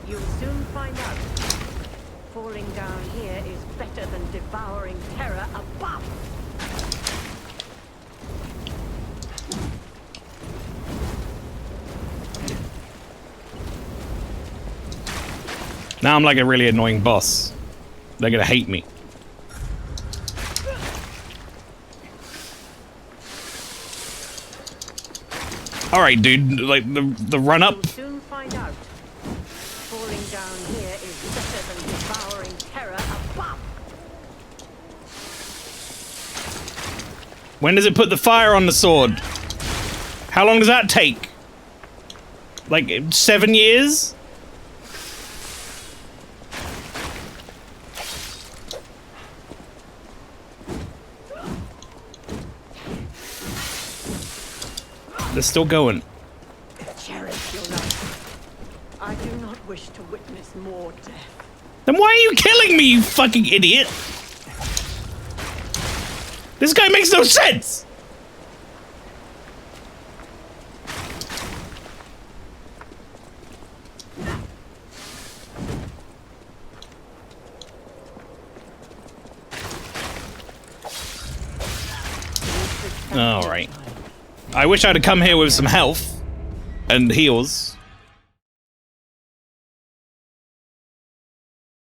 You'll soon find out. Falling down here is better than devouring terror above. Now I'm like a really annoying boss. They're gonna hate me. Alright, dude, like the run up. You'll soon find out. Falling down here is better than devouring terror above. When does it put the fire on the sword? How long does that take? Like 7 years? They're still going. Cherish your life. I do not wish to witness more death. Then why are you killing me, you fucking idiot? This guy makes no sense! Alright. I wish I'd have come here with some health and heals.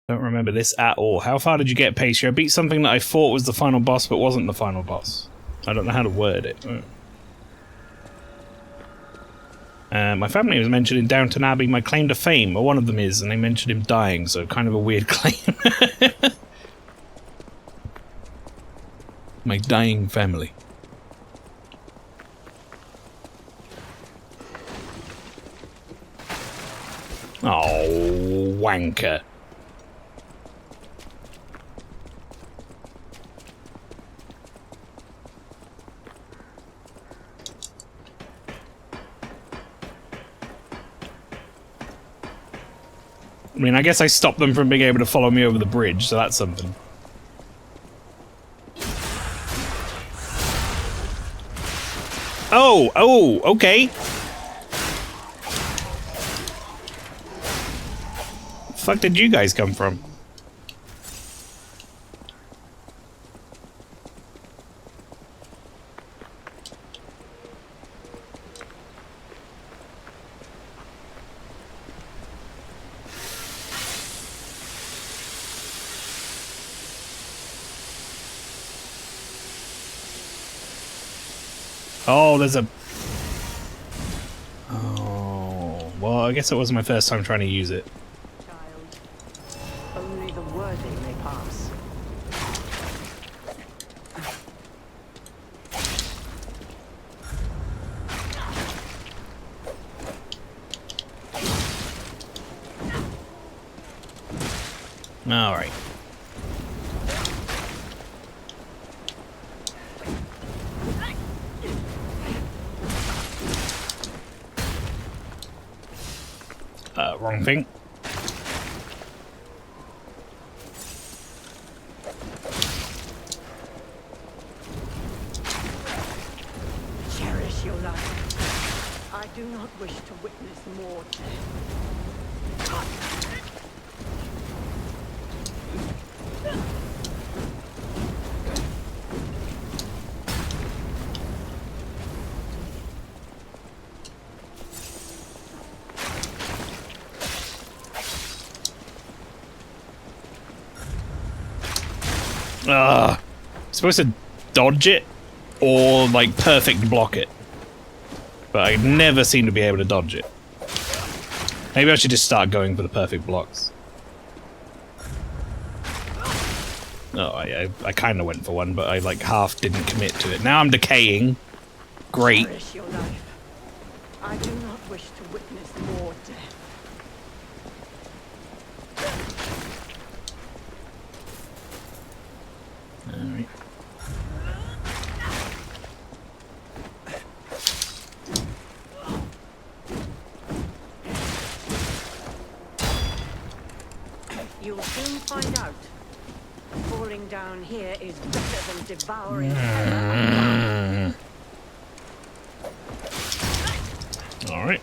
Don't remember this at all. How far did you get, Pacey? I beat something that I thought was the final boss but wasn't the final boss. I don't know how to word it. My family was mentioned in Downton Abbey. My claim to fame, or one of them is, and they mentioned him dying, so kind of a weird claim. My dying family. Oh, wanker. I mean, I guess I stopped them from being able to follow me over the bridge, so that's something. Oh, okay. The fuck did you guys come from? Oh, there's a... Oh, well, I guess it was my first time trying to use it. Only the worthy may pass. All right. Wrong thing. Cherish your life. I do not wish to witness more Supposed to dodge it or like perfect block it, but I never seem to be able to dodge it. Maybe I should just start going for the perfect blocks. Oh, I kind of went for one, but I like half didn't commit to it. Now I'm decaying. Great. Cherish your life. I do not wish to witness more death. Alright. You'll soon find out. Falling down here is better than devouring terror. Alright.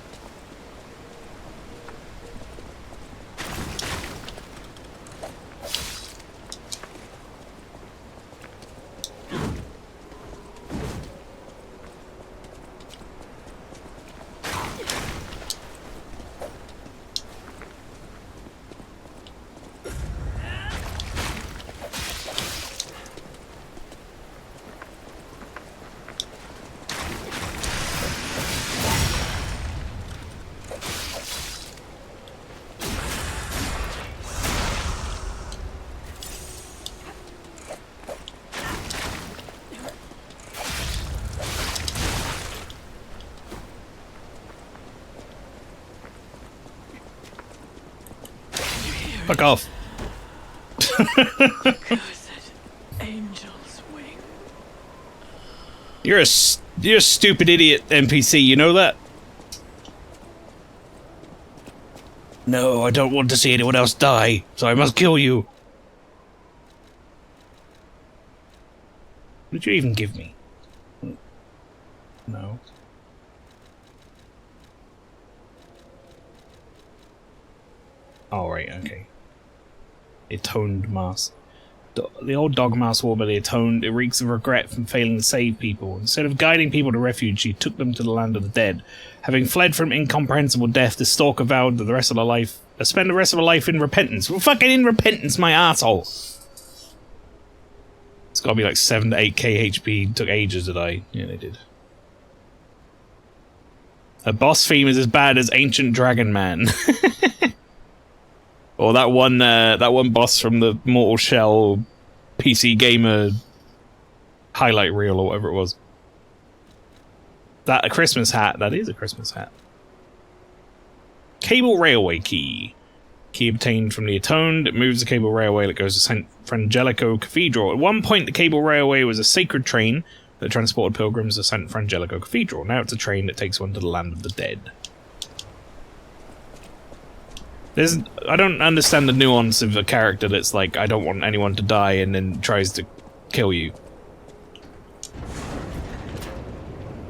Fuck off. Angel's wing. You're a stupid idiot NPC, you know that? No, I don't want to see anyone else die, so I must kill you. What did you even give me? No. Oh, right, okay. Atoned mask. The old dog mask wore by the Atoned, it reeks of regret from failing to save people. Instead of guiding people to refuge, she took them to the land of the dead. Having fled from incomprehensible death, the stalker vowed that spend the rest of her life in repentance. Well, fucking in repentance, my asshole! It's gotta be like 7 to 8k HP. Took ages to die. Yeah, they did. Her boss theme is as bad as Ancient Dragon Man. Or that one boss from the Mortal Shell PC Gamer highlight reel or whatever it was. That a Christmas hat? That is a Christmas hat. Cable railway key. Key obtained from the Atoned. It moves the cable railway that goes to St. Frangelico Cathedral. At one point, the cable railway was a sacred train that transported pilgrims to St. Frangelico Cathedral. Now it's a train that takes one to the land of the dead. I don't understand the nuance of a character that's like, I don't want anyone to die, and then tries to kill you.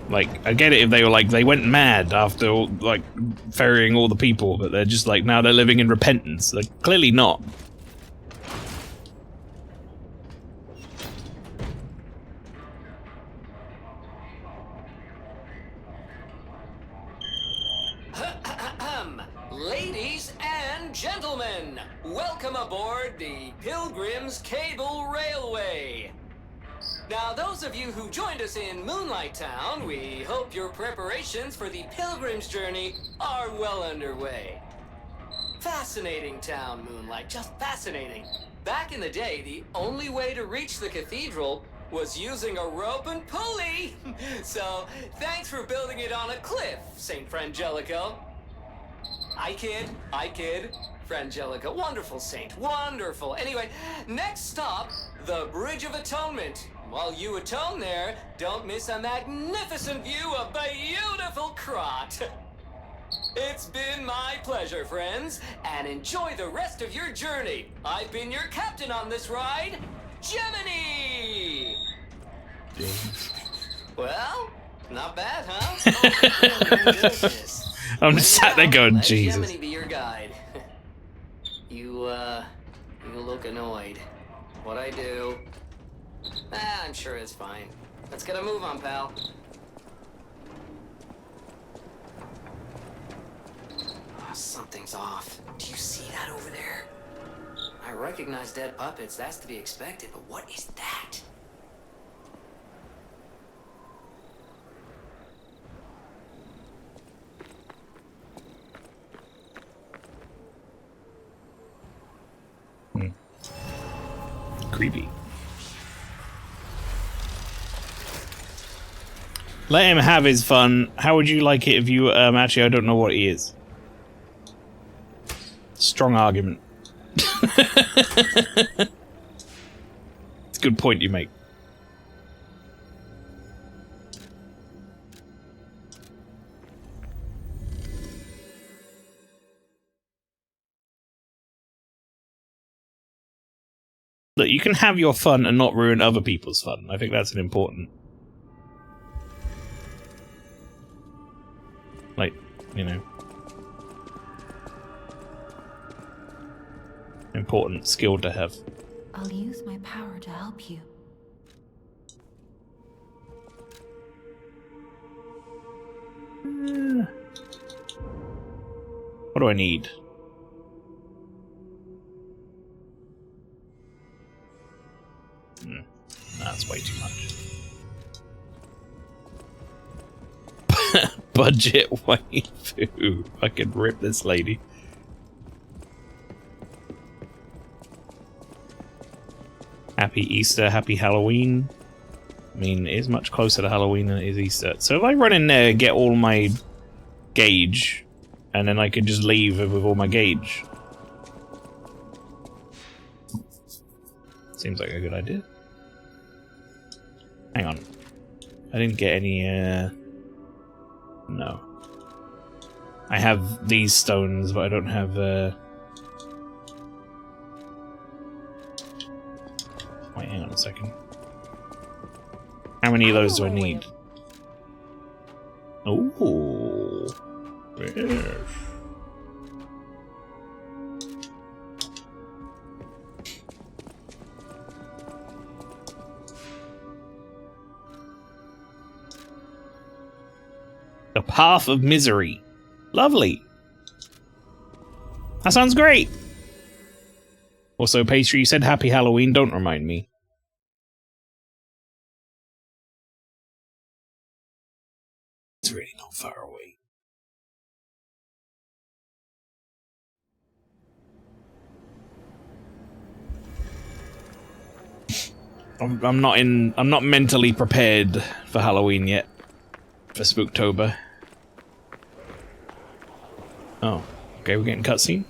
Like, I get it if they were like, they went mad after, like, ferrying all the people, but they're just like, now they're living in repentance. Like, clearly not. Ladies and gentlemen, welcome aboard the Pilgrim's Cable Railway. Now, those of you who joined us in Moonlight Town, we hope your preparations for the pilgrim's journey are well underway. Fascinating town, Moonlight, just fascinating. Back in the day, the only way to reach the cathedral was using a rope and pulley. So, thanks for building it on a cliff, Saint Frangelico. I kid. Frangelico, wonderful saint, wonderful. Anyway, next stop, the Bridge of Atonement. While you atone there, don't miss a magnificent view of beautiful Krat. It's been my pleasure, friends, and enjoy the rest of your journey. I've been your captain on this ride, Gemini! Well, not bad, huh? Oh, my goodness. I'm just sat there going, Let Jesus. Gemini be your guide. You look annoyed. What I do? I'm sure it's fine. Let's get a move on, pal. Oh, something's off. Do you see that over there? I recognize dead puppets. That's to be expected, but what is that? Creepy. Let him have his fun. How would you like it if you, actually, I don't know what he is. Strong argument. It's a good point you make. Look, you can have your fun and not ruin other people's fun. I think that's an important... like, you know... important skill to have. I'll use my power to help you. What do I need? That's way too much. Budget waifu. I could rip this lady. Happy Easter, happy Halloween. I mean, it is much closer to Halloween than it is Easter. So if I run in there, get all my gauge, and then I could just leave with all my gauge. Seems like a good idea. Hang on. I didn't get any, no. I have these stones, but I don't have, Wait, hang on a second. How many of those do I need? Oh, yes. The Path of Misery. Lovely. That sounds great. Also, Pastry, you said Happy Halloween. Don't remind me. It's really not far away. I'm not mentally prepared for Halloween yet. For Spooktober. Oh, okay, we're getting cutscene.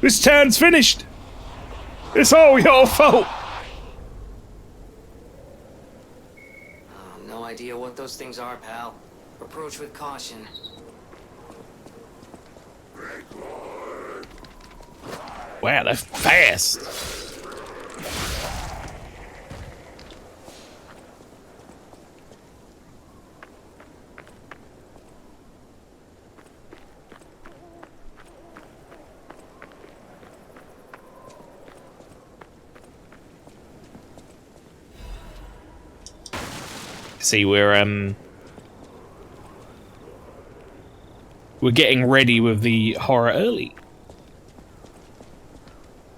This town's finished! It's all your fault! No idea what those things are, pal. Approach with caution. Wow, they're fast! See, we're getting ready with the horror early.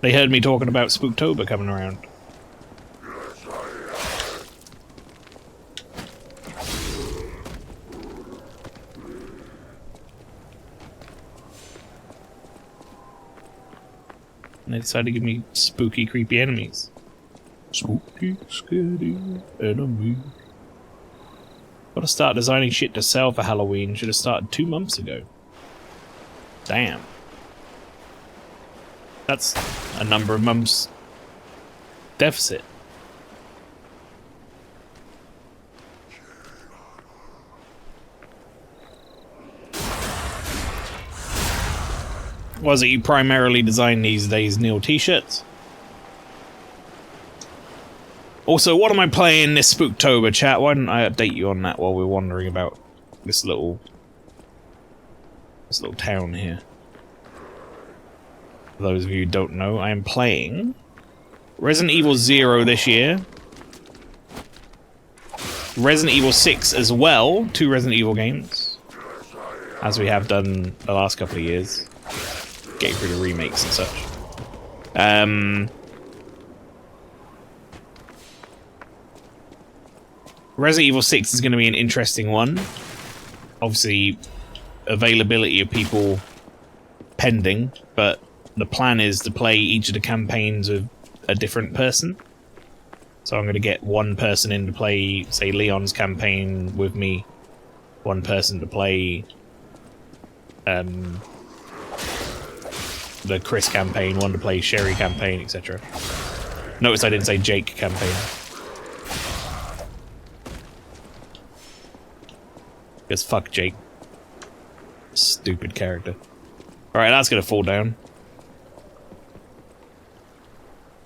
They heard me talking about Spooktober coming around. And they decided to give me spooky, creepy enemies. Spooky, scary enemy. Gotta start designing shit to sell for Halloween. Should have started 2 months ago. Damn. That's a number of months deficit. Was it you primarily design these days, Neil? T-shirts? Also, what am I playing this Spooktober, chat? Why don't I update you on that while we're wandering about this little town here? For those of you who don't know, I am playing Resident Evil 0 this year. Resident Evil 6 as well, 2 Resident Evil games. As we have done the last couple of years. Getting rid of remakes and such. Resident Evil 6 is going to be an interesting one. Obviously, availability of people pending, but the plan is to play each of the campaigns with a different person. So I'm going to get one person in to play, say, Leon's campaign with me. One person to play the Chris campaign, one to play Sherry campaign, etc. Notice I didn't say Jake campaign. Because fuck Jake. Stupid character. Alright, that's gonna fall down.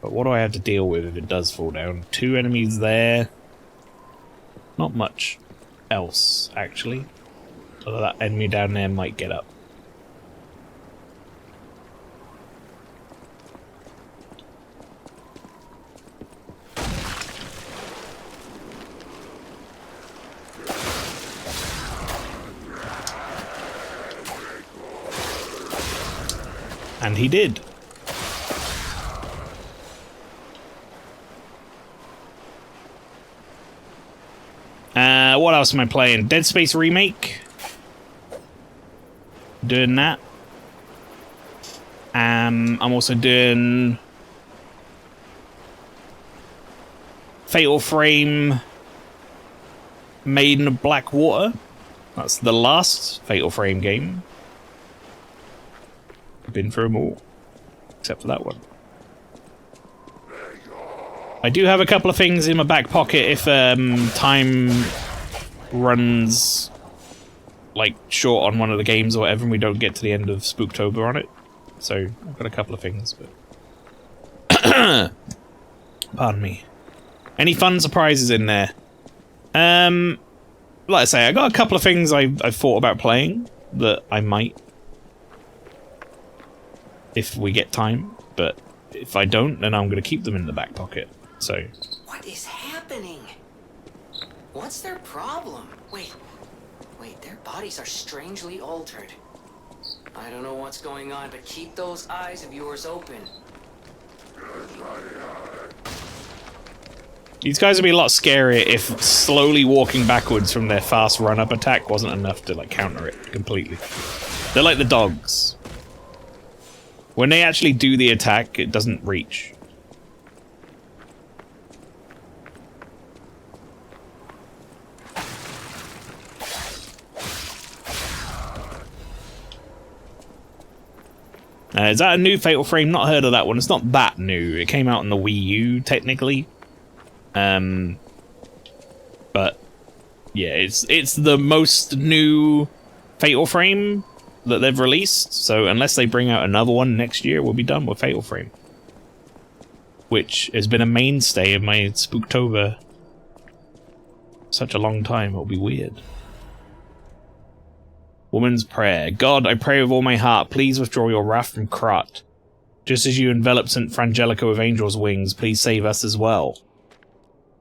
But what do I have to deal with if it does fall down? 2 enemies there. Not much else, actually. Although that enemy down there might get up. And he did. What else am I playing? Dead Space Remake. Doing that. I'm also doing Fatal Frame Maiden of Blackwater. That's the last Fatal Frame game. Been through them all, except for that one. I do have a couple of things in my back pocket if time runs like short on one of the games or whatever and we don't get to the end of Spooktober on it. So I've got a couple of things, but pardon me. Any fun surprises in there? Like I say, I got a couple of things I've thought about playing that I might, if we get time, but if I don't, then I'm going to keep them in the back pocket. So. What is happening? What's their problem? Wait, their bodies are strangely altered. I don't know what's going on, but keep those eyes of yours open. These guys would be a lot scarier if slowly walking backwards from their fast run-up attack wasn't enough to like counter it completely. They're like the dogs. When they actually do the attack, it doesn't reach. Is that a new Fatal Frame? Not heard of that one. It's not that new. It came out on the Wii U, technically. But yeah, it's the most new Fatal Frame that they've released. So unless they bring out another one next year, we'll be done with Fatal Frame, which has been a mainstay of my Spooktober such a long time. It'll be weird. Woman's prayer. God, I pray with all my heart, please withdraw your wrath from Krat. Just as you enveloped St. Frangelico with angel's wings, please save us as well.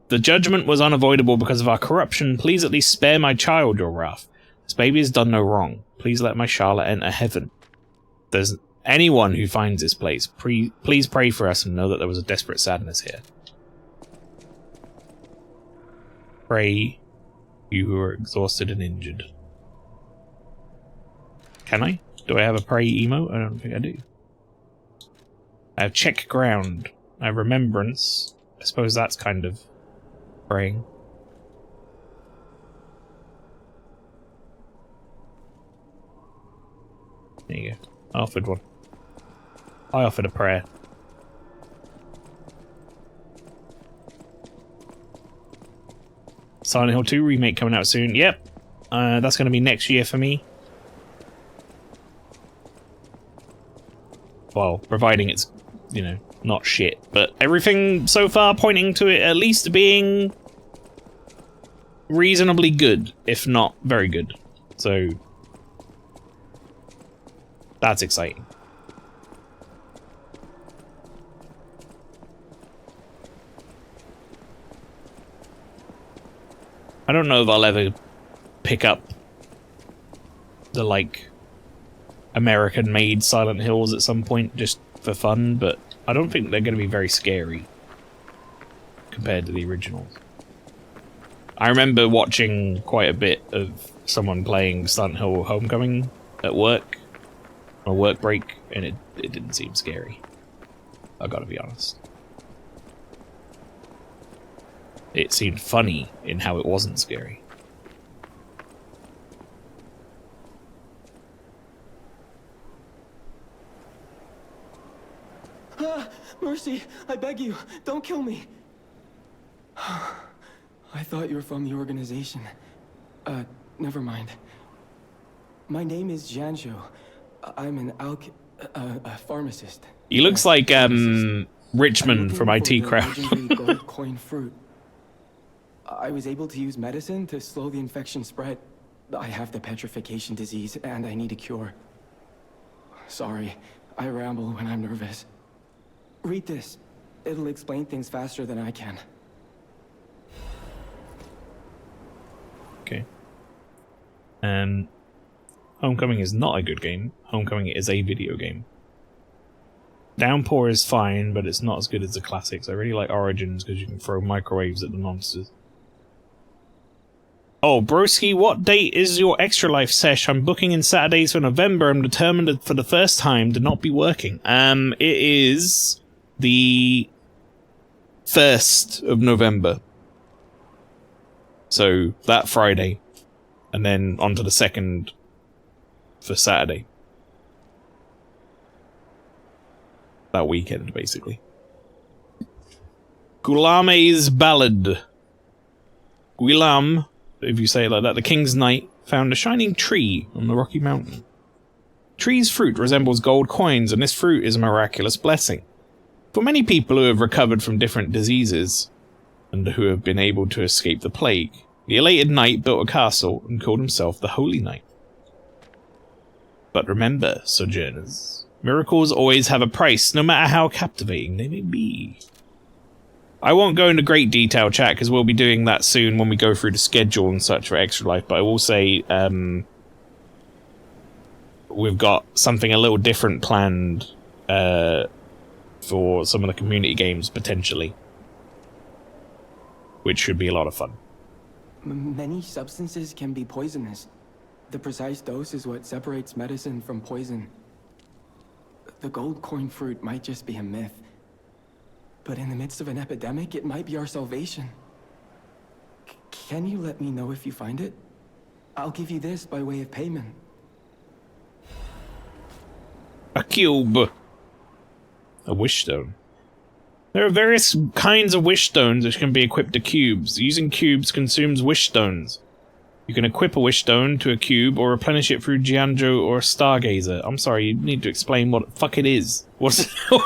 The judgment was unavoidable because of our corruption. Please at least spare my child your wrath. This baby has done no wrong. Please let my Charlotte enter heaven. There's Anyone who finds this place, please pray for us and know that there was a desperate sadness here. Pray, you who are exhausted and injured. Can I? Do I have a pray emote? I don't think I do. I have check ground. I have remembrance. I suppose that's kind of praying. There you go. I offered one. I offered a prayer. Silent Hill 2 remake coming out soon. Yep. That's going to be next year for me. Well, providing it's, you know, not shit. But everything so far pointing to it at least being reasonably good, if not very good. So that's exciting. I don't know if I'll ever pick up the, like, American-made Silent Hills at some point, just for fun, but I don't think they're going to be very scary compared to the originals. I remember watching quite a bit of someone playing Silent Hill Homecoming at work, on a work break, and it didn't seem scary. I gotta be honest. It seemed funny in how it wasn't scary. Mercy, I beg you, don't kill me. I thought you were from the organization. Never mind. My name is Janjo. I'm an a pharmacist. He looks like Richmond from IT Crowd. Gold coin fruit. I was able to use medicine to slow the infection spread. I have the petrification disease and I need a cure. Sorry, I ramble when I'm nervous. Read this. It'll explain things faster than I can. Okay. Homecoming is not a good game. Homecoming is a video game. Downpour is fine, but it's not as good as the classics. I really like Origins because you can throw microwaves at the monsters. Oh, broski, what date is your Extra Life sesh? I'm booking in Saturdays for November. I'm determined for the first time to not be working. It is the 1st of November. So, that Friday. And then on to the 2nd for Saturday. That weekend, basically. Gulame's Ballad. Guilam, if you say it like that, the King's Knight, found a shining tree on the Rocky Mountain. Tree's fruit resembles gold coins, and this fruit is a miraculous blessing. For many people who have recovered from different diseases, and who have been able to escape the plague, the elated knight built a castle and called himself the Holy Knight. But remember, sojourners, miracles always have a price, no matter how captivating they may be. I won't go into great detail, chat, because we'll be doing that soon when we go through the schedule and such for Extra Life, but I will say, we've got something a little different planned, for some of the community games, potentially. Which should be a lot of fun. Many substances can be poisonous. The precise dose is what separates medicine from poison. The gold coin fruit might just be a myth. But in the midst of an epidemic, it might be our salvation. Can you let me know if you find it? I'll give you this by way of payment. A cube. A wish stone. There are various kinds of wish stones which can be equipped to cubes. Using cubes consumes wish stones. You can equip a wish stone to a cube or replenish it through Gianjo or a Stargazer. I'm sorry, you need to explain what the fuck it is. What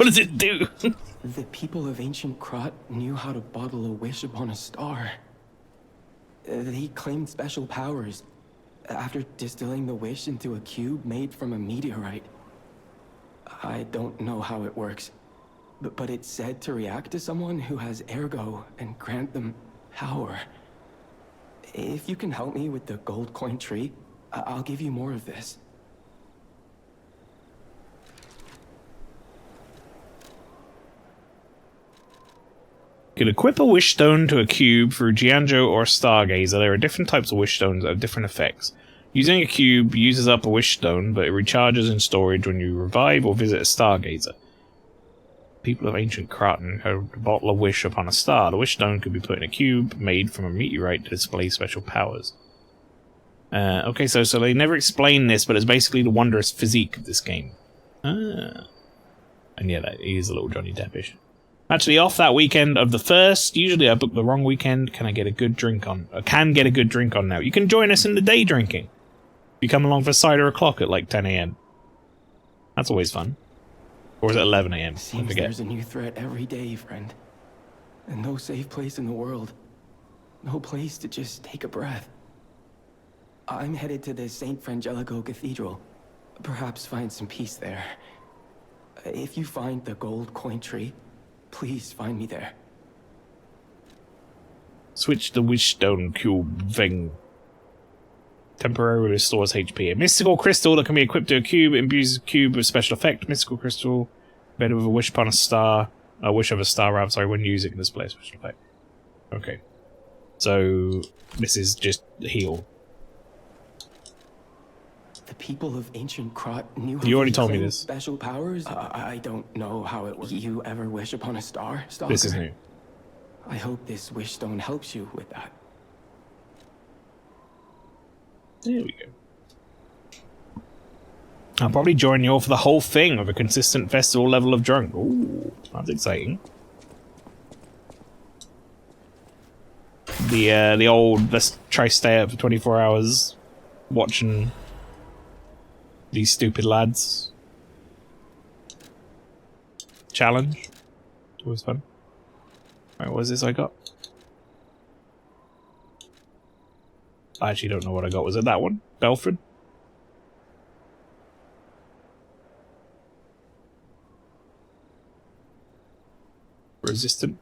does it do? The people of ancient Krat knew how to bottle a wish upon a star. They claimed special powers after distilling the wish into a cube made from a meteorite. I don't know how it works, but it's said to react to someone who has ergo and grant them power. If you can help me with the gold coin tree, I'll give you more of this. You can equip a wish stone to a cube through Giangio or Stargazer. There are different types of wish stones that have different effects. Using a cube uses up a wish stone, but it recharges in storage when you revive or visit a Stargazer. People of ancient Kraton could bottle a wish upon a star. The wish stone could be put in a cube made from a meteorite to display special powers. Okay, so they never explain this, but it's basically the wondrous physique of this game. Ah. And yeah, that is a little Johnny Deppish. Actually, off that weekend of the 1st. Usually I book the wrong weekend. Can I get a good drink on? I can get a good drink on now. You can join us in the day drinking. You come along for cider o'clock at like 10 AM. That's always fun. Or is it 11 AM? Seems I forget. there's a new threat every day, friend. And no safe place in the world. No place to just take a breath. I'm headed to the St. Frangelico Cathedral. Perhaps find some peace there. If you find the gold coin tree, please find me there. Switch the wish stone cube thing. Temporarily restores HP. A mystical crystal that can be equipped to a cube imbues the cube with special effect. Mystical crystal, better with a wish upon a star. A wish of a star, rather, sorry, when using it can display a special effect. Okay. So, this is just heal. The people of ancient Krot knew how You already to told me claim this. special powers. I don't know how it works. You ever wish upon a star, Stalker? This is new. I hope this wish stone helps you with that. There we go. I'll probably join you all for the whole thing with a consistent festival level of drunk. Ooh, that's exciting. The old, let's try stay up for 24 hours watching these stupid lads challenge. Always fun. Alright, what is this I got? I actually don't know what I got. Was it that one? Belford? Resistant?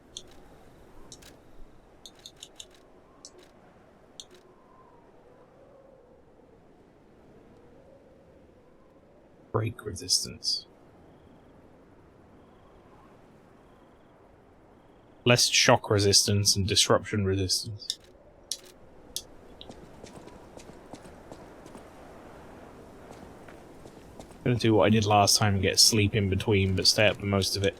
Break resistance. Less shock resistance and disruption resistance. Gonna do what I did last time and get sleep in between, but stay up for most of it.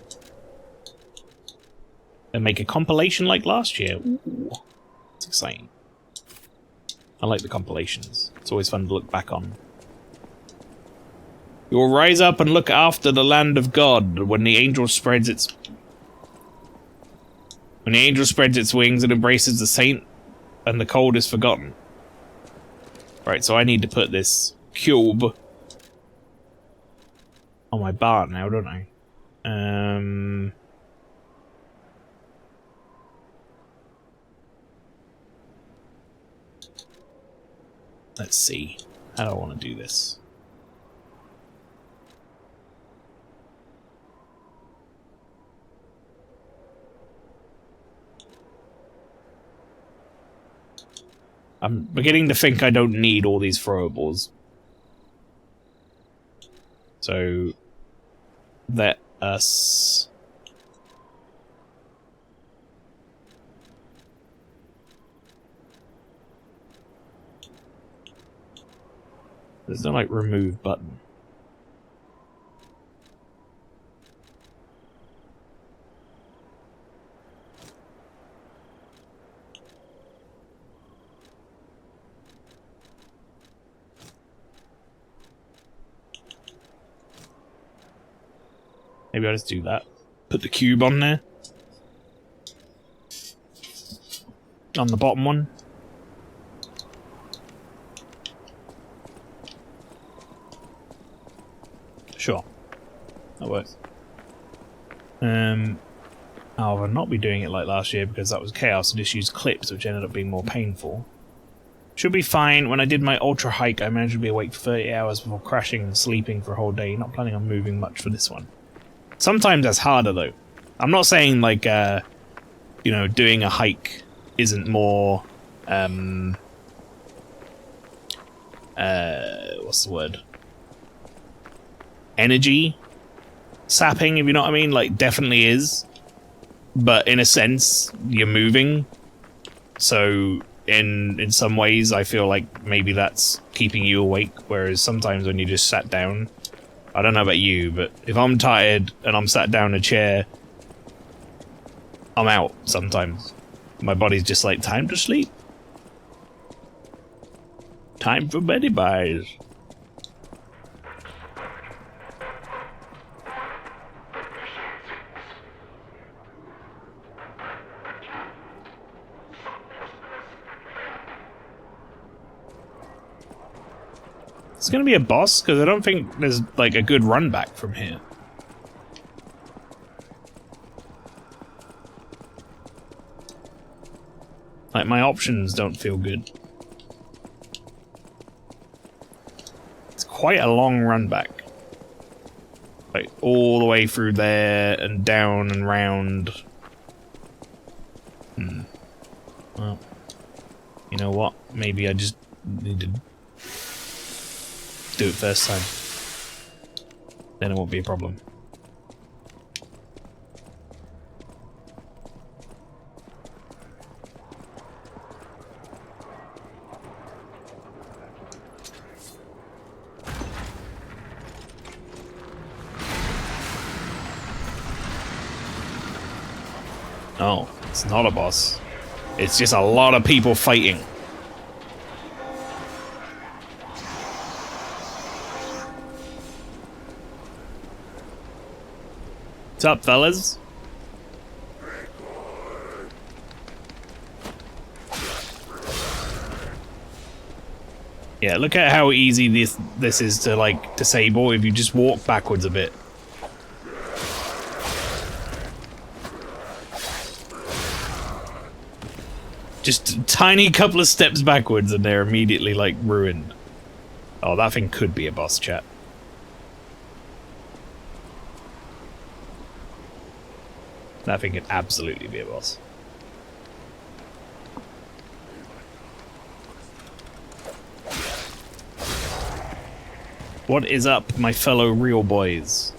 And make a compilation like last year. Ooh, it's exciting. I like the compilations. It's always fun to look back on. You will rise up and look after the land of God when the angel spreads its wings and embraces the saint, and the cold is forgotten. Right, so I need to put this cube on my bar now, don't I? Let's see. How do I want to do this? I'm beginning to think I don't need all these throwables. So, let us... There's no, like, remove button. Maybe I'll just do that. Put the cube on there. On the bottom one. Sure. That works. I'll not be doing it like last year because that was chaos and just used clips, which ended up being more painful. Should be fine. When I did my ultra hike, I managed to be awake for 30 hours before crashing and sleeping for a whole day. Not planning on moving much for this one. Sometimes that's harder, though. I'm not saying, like, you know, doing a hike isn't more, what's the word? Energy sapping, if you know what I mean? Like, definitely is. but in a sense, you're moving. So in some ways, I feel like maybe that's keeping you awake. Whereas sometimes when you just sat down, I don't know about you, but if I'm tired and I'm sat down in a chair, I'm out sometimes. My body's just like, time to sleep. Time for beddy buys. It's gonna be a boss, because I don't think there's like a good run back from here. Like, my options don't feel good. It's quite a long run back. Like, all the way through there, and down and round. Well, you know what? Maybe I just need to do it first time. Then it won't be a problem. No, it's not a boss. It's just a lot of people fighting. What's up, fellas? Yeah, look at how easy this is to like disable if you just walk backwards a bit. Just a tiny couple of steps backwards and they're immediately like ruined. Oh, that thing could be a boss, chat. That thing could absolutely be a boss. What is up, my fellow real boys?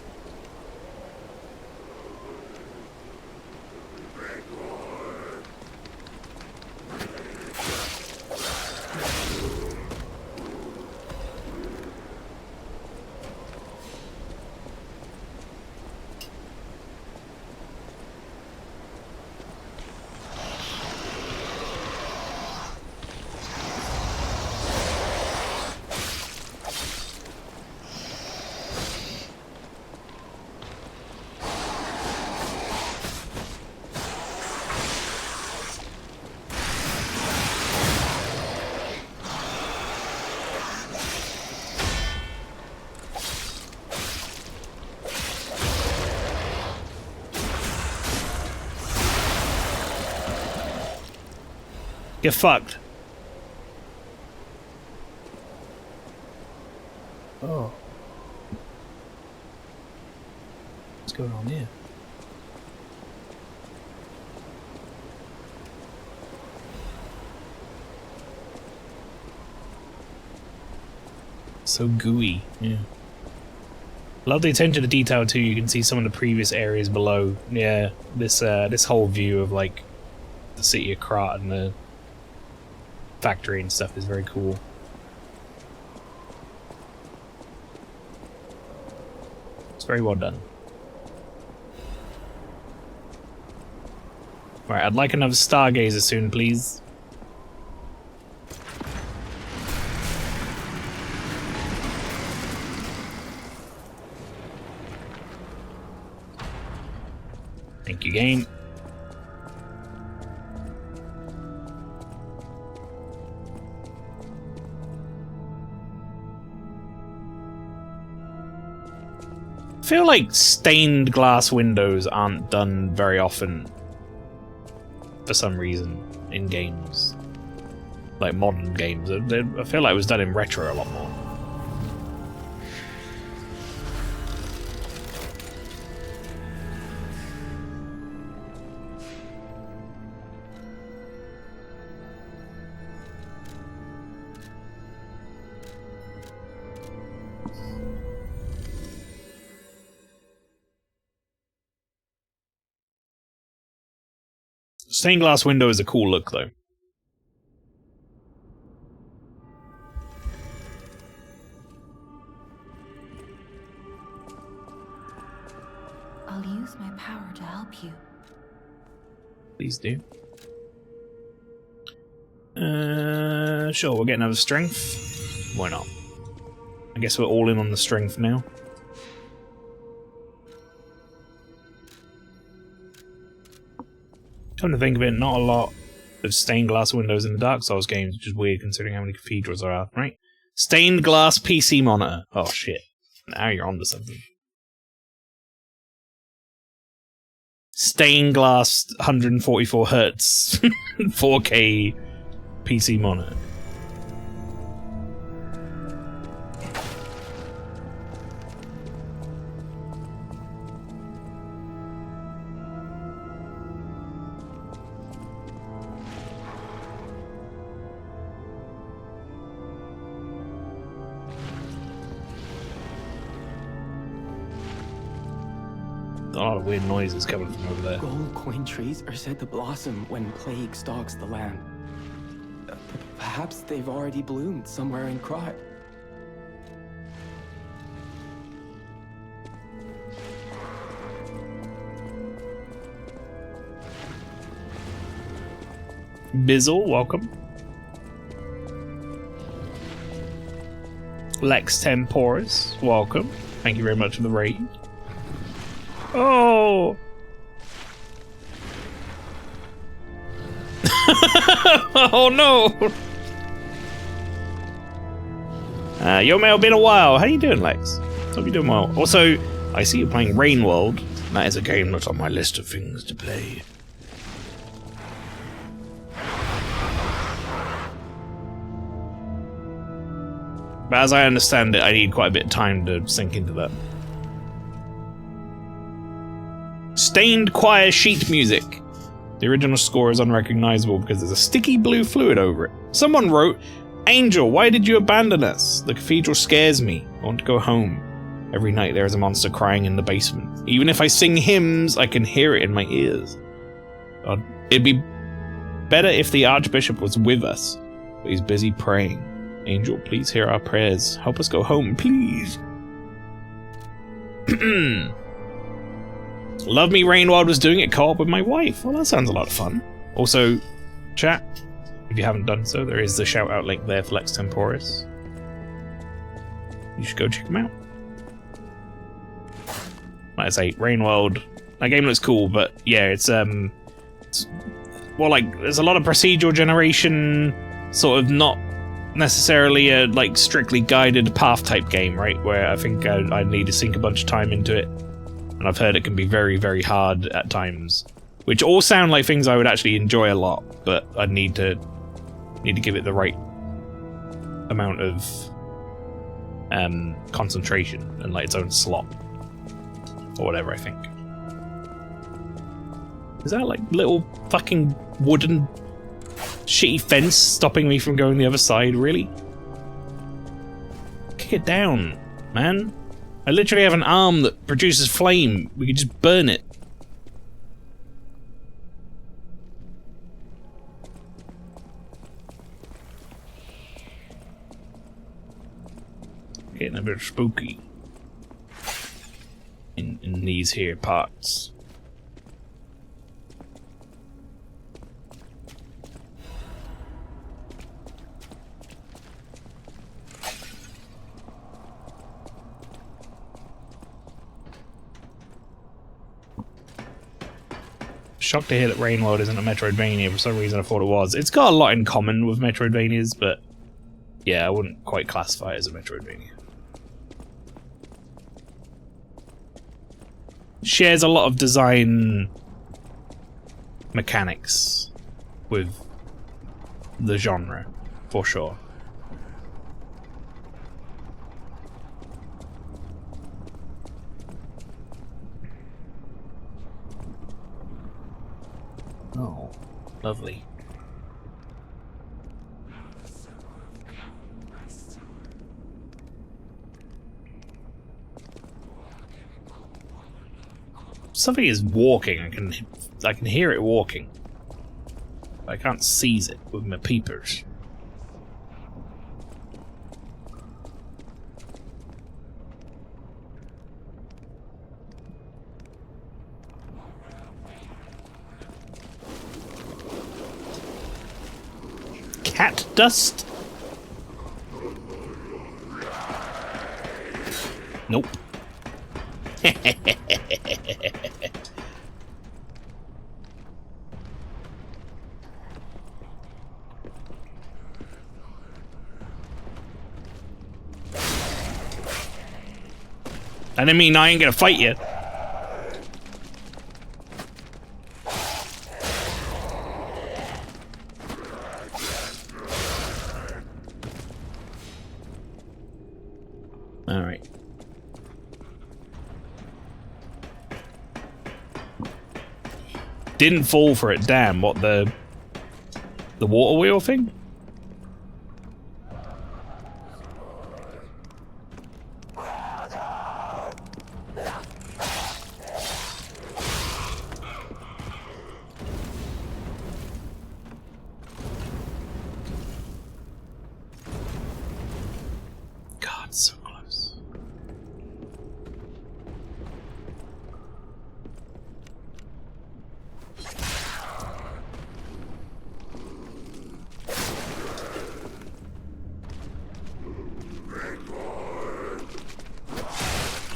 Get fucked. Oh. What's going on here? So gooey, yeah. Love the attention to detail too. You can see some of the previous areas below. Yeah, this whole view of like the city of Krat and the factory and stuff is very cool. It's very well done. Alright, I'd like another Stargazer soon, please. Thank you, game. I feel like stained glass windows aren't done very often for some reason in games, like modern games. I feel like it was done in retro a lot more. Stained glass window is a cool look, though. I'll use my power to help you. Please do. Sure, we'll get another strength. Why not? I guess we're all in on the strength now. Come to think of it, not a lot of stained glass windows in the Dark Souls games, which is weird considering how many cathedrals there are, right? Stained glass PC monitor. Oh shit. Now you're onto something. Stained glass 144 hertz 4K PC monitor. A lot of weird noises coming from over there. Gold coin trees are said to blossom when plague stalks the land. Perhaps they've already bloomed somewhere in Krat. Bizzle, welcome. Lex Temporis, welcome. Thank you very much for the raid. Oh! Oh no! Yo, Mail, been a while. How you doing, Lex? Hope you're doing well. Also, I see you're playing Rainworld. That is a game that's on my list of things to play. But as I understand it, I need quite a bit of time to sink into that. Stained choir sheet music. The original score is unrecognizable because there's a sticky blue fluid over it. Someone wrote, "Angel, why did you abandon us? The cathedral scares me. I want to go home. Every night there is a monster crying in the basement. Even if I sing hymns, I can hear it in my ears. It'd be better if the Archbishop was with us, but he's busy praying. Angel, please hear our prayers. Help us go home, please." Love Me Rainwild was doing it co-op with my wife. Well, that sounds a lot of fun. Also, chat, if you haven't done so, there is the shout-out link there for Lex Temporis. You should go check them out. Like I say, Rainworld, that game looks cool, but yeah, it's well, like, there's a lot of procedural generation, sort of not necessarily a, like, strictly guided path type game, right? Where I think I need to sink a bunch of time into it. And I've heard it can be very, very hard at times, which all sound like things I would actually enjoy a lot, but I'd need to give it the right amount of concentration and like its own slot or whatever. I think. Is that like little fucking wooden shitty fence stopping me from going the other side? Really? Kick it down, man. I literally have an arm that produces flame. We could just burn it. Getting a bit spooky in these here parts. Shocked to hear that Rainworld isn't a Metroidvania. For some reason I thought it was. It's got a lot in common with Metroidvanias, but yeah, I wouldn't quite classify it as a Metroidvania. Shares a lot of design mechanics with the genre, for sure. Oh, lovely. Something is walking. I can hear it walking. I can't seize it with my peepers. Cat dust? Nope. I didn't mean I ain't gonna fight you. Alright. Didn't fall for it, damn. What, the water wheel thing? God, so close.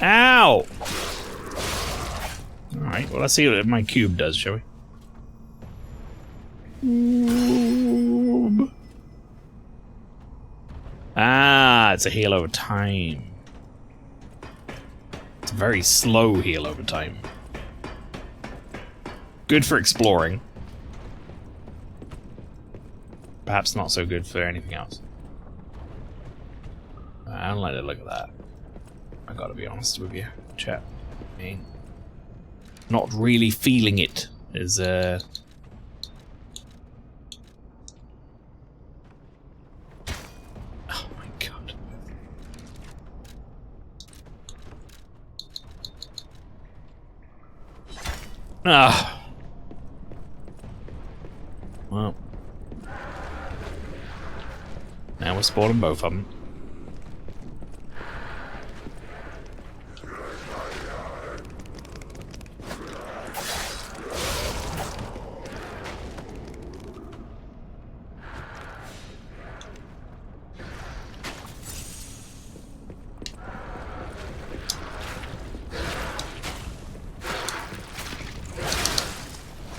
Ow! Alright, well, let's see what my cube does, shall we? Ah, it's a heal over time. It's a very slow heal over time. Good for exploring. Perhaps not so good for anything else. I don't like the look of that. I gotta be honest with you, chat. I mean, not really feeling it is oh my god. Ah. Well. Now we're spawning both of them.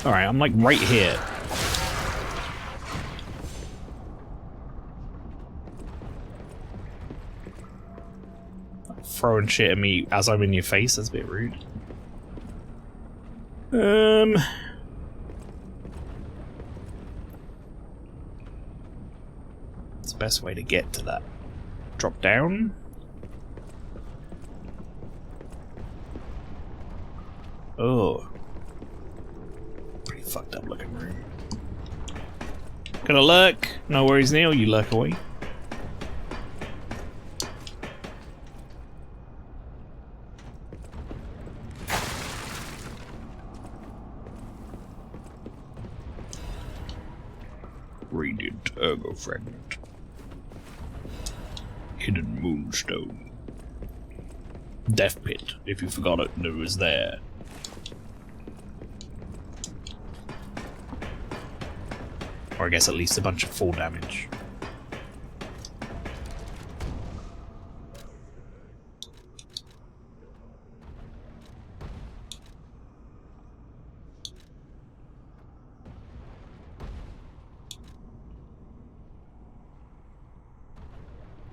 Alright, I'm like right here. Throwing shit at me as I'm in your face, that's a bit rude. It's the best way to get to that. Drop down? Oh. Pretty fucked up looking room. Gonna lurk. No worries, Neil, you lurk away. Radiant ergo fragment. Hidden moonstone. Death pit. If you forgot it, it was there. Or I guess at least a bunch of full damage.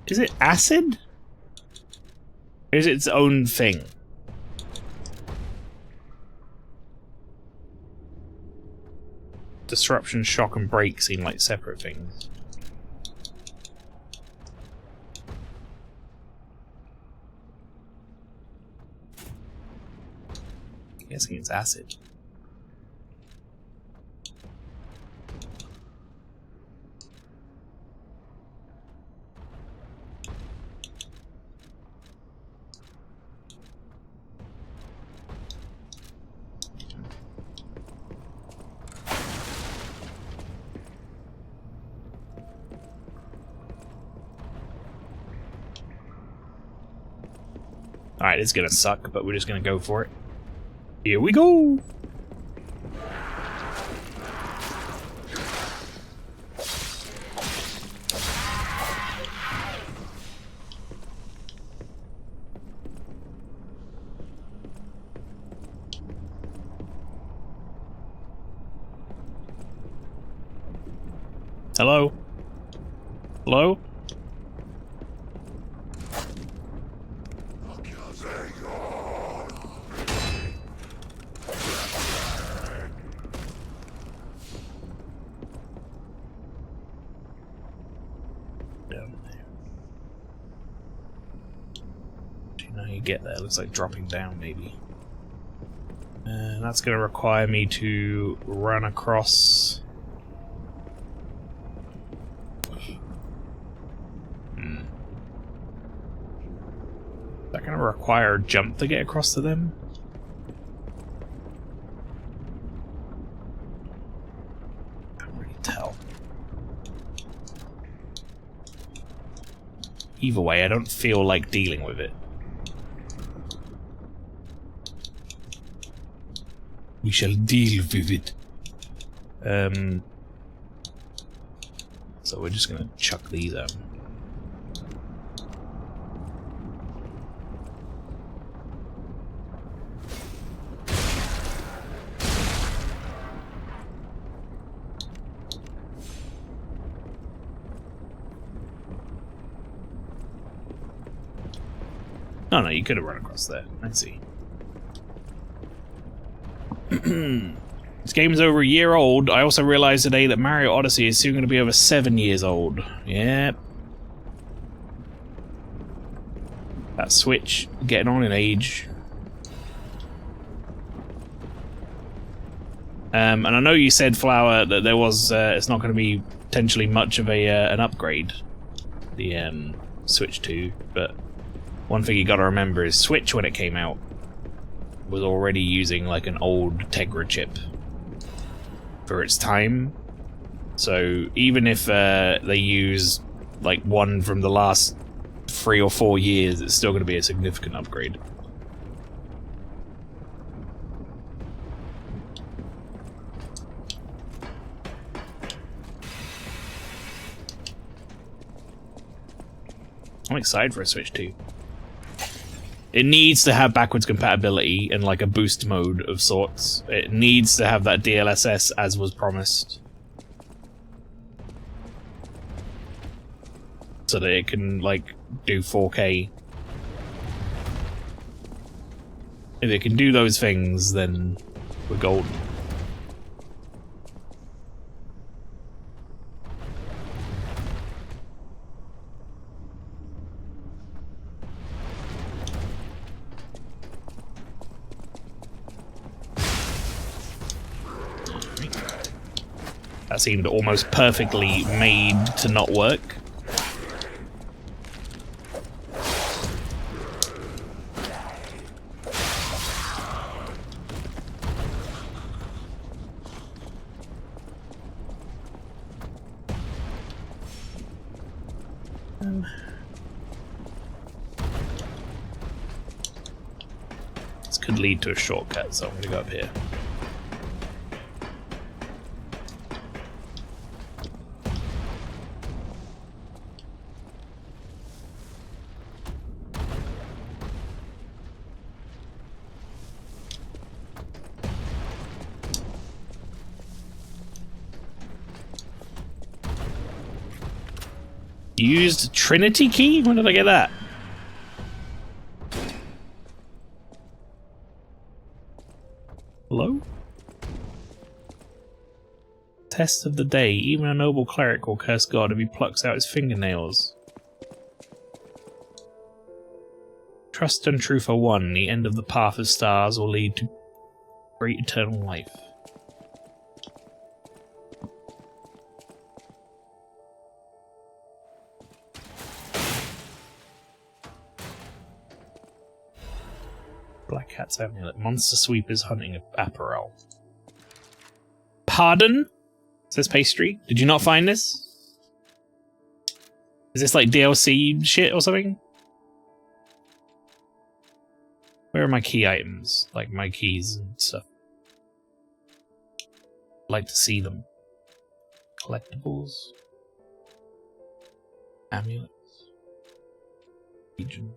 Is it acid? Or is it its own thing? Disruption, shock, and break seem like separate things. I'm guessing it's acid. Alright, it's gonna suck, but we're just gonna go for it. Here we go! Hello? Hello? Down there. Do you know how you get there? It looks like dropping down, maybe. And that's going to require me to run across. Is that going to require a jump to get across to them? Can't really tell. Either way, I don't feel like dealing with it. We shall deal with it. So we're just gonna chuck these out. Oh no, you could have run across there. I see. This game is over a year old. I also realized today that Mario Odyssey is soon going to be over 7 years old. Yep. That Switch getting on in age. And I know you said, Flower, that there was it's not going to be potentially much of a an upgrade, the Switch 2, but one thing you got to remember is Switch, when it came out, was already using like an old Tegra chip for its time. So even if they use like one from the last 3 or 4 years, it's still going to be a significant upgrade. I'm excited for a Switch 2. It needs to have backwards compatibility and like a boost mode of sorts. It needs to have that DLSS as was promised, so that it can like do 4K. If it can do those things, then we're golden. That seemed almost perfectly made to not work. This could lead to a shortcut, so I'm going to go up here. Used Trinity key? When did I get that? Hello? Test of the day. Even a noble cleric will curse God if he plucks out his fingernails. Trust and truth are one. The end of the path of stars will lead to great eternal life. Black Cat's Amulet. Monster Sweepers hunting apparel. Pardon? Says Pastry. Did you not find this? Is this like DLC shit or something? Where are my key items? Like my keys and stuff. I'd like to see them. Collectibles. Amulets. Region.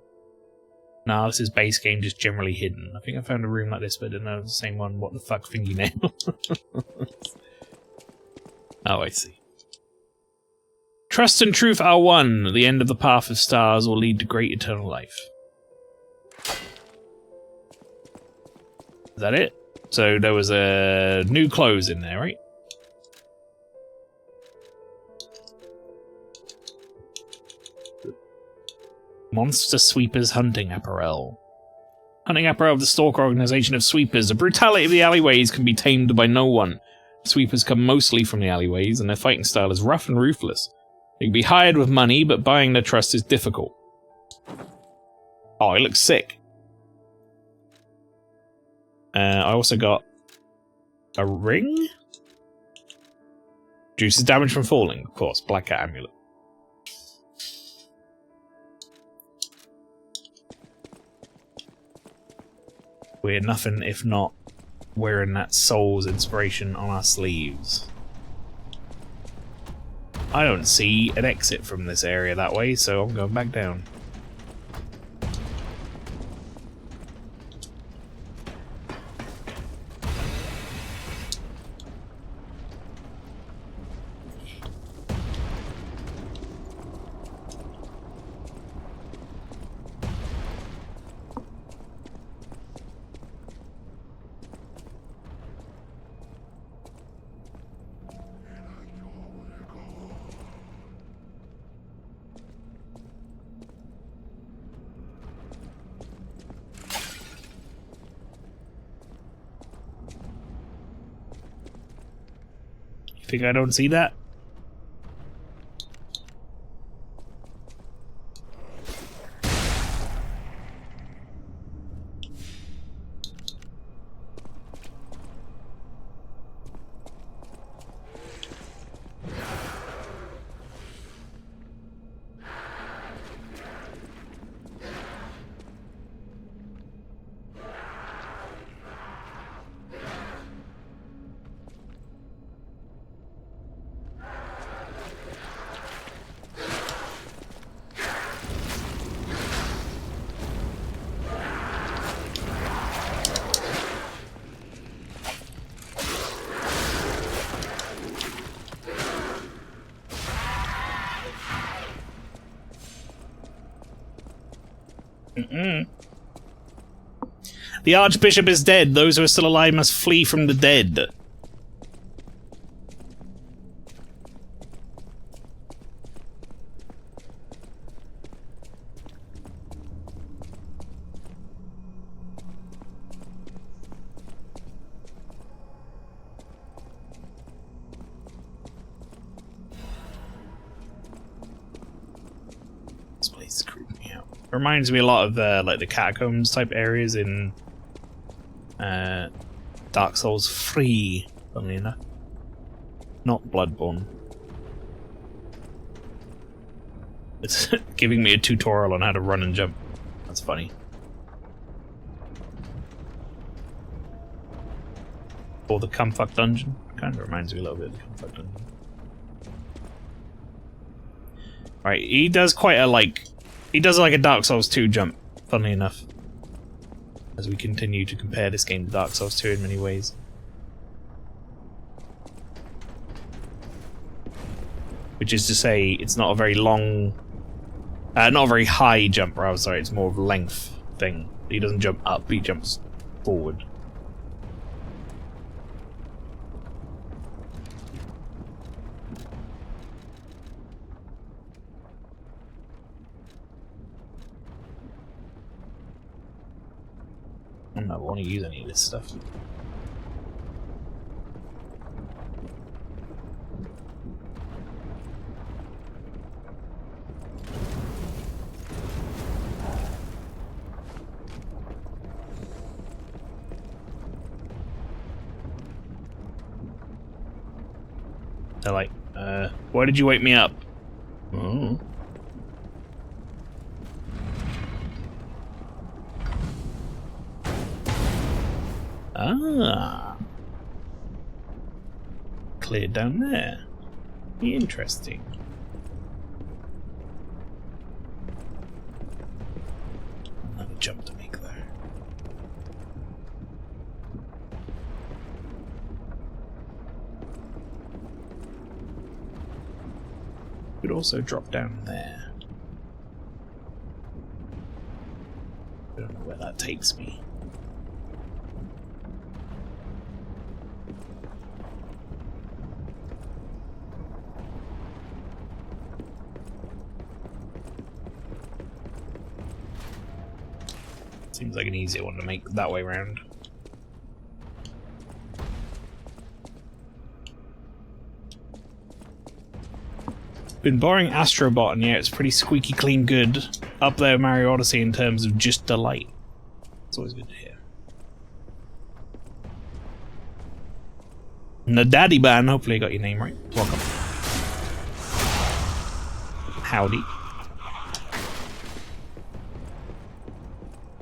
No, this is base game, just generally hidden. I think I found a room like this, but I didn't know it was the same one. What the fuck, thingy nail? Oh, I see. Trust and truth are one. The end of the path of stars will lead to great eternal life. Is that it? So there was a new clothes in there, right? Monster Sweepers Hunting Apparel. Hunting apparel of the Stalker organization of sweepers. The brutality of the alleyways can be tamed by no one. Sweepers come mostly from the alleyways, and their fighting style is rough and ruthless. They can be hired with money, but buying their trust is difficult. Oh, it looks sick. I also got a ring? Reduces damage from falling, of course. Black Cat Amulet. We're nothing if not wearing that Soul's inspiration on our sleeves. I don't see an exit from this area that way, so I'm going back down. Think I don't see that? The Archbishop is dead. Those who are still alive must flee from the dead. This place is creeping me out. Reminds me a lot of like the catacombs type areas in Dark Souls 3, funnily enough. Not Bloodborne. It's giving me a tutorial on how to run and jump. That's funny. Or the Cumfuck Dungeon. Kind of reminds me a little bit of the Cumfuck Dungeon. Right, he does quite a he does like a Dark Souls 2 jump, funnily enough. As we continue to compare this game to Dark Souls 2 in many ways. Which is to say, it's not a very long... not a very high jump, rather, sorry, it's more of a length thing. He doesn't jump up, he jumps forward. I don't want to use any of this stuff. They're like, why did you wake me up? Oh. Ah. Cleared down there. Interesting. Another jump to make there. Could also drop down there. I don't know where that takes me. Seems like an easier one to make that way round. Been borrowing Astrobot, and yeah, it's pretty squeaky clean good. Up there, Mario Odyssey, in terms of just delight. It's always good to hear. Nadaddy Ban, hopefully I got your name right. Welcome. Howdy.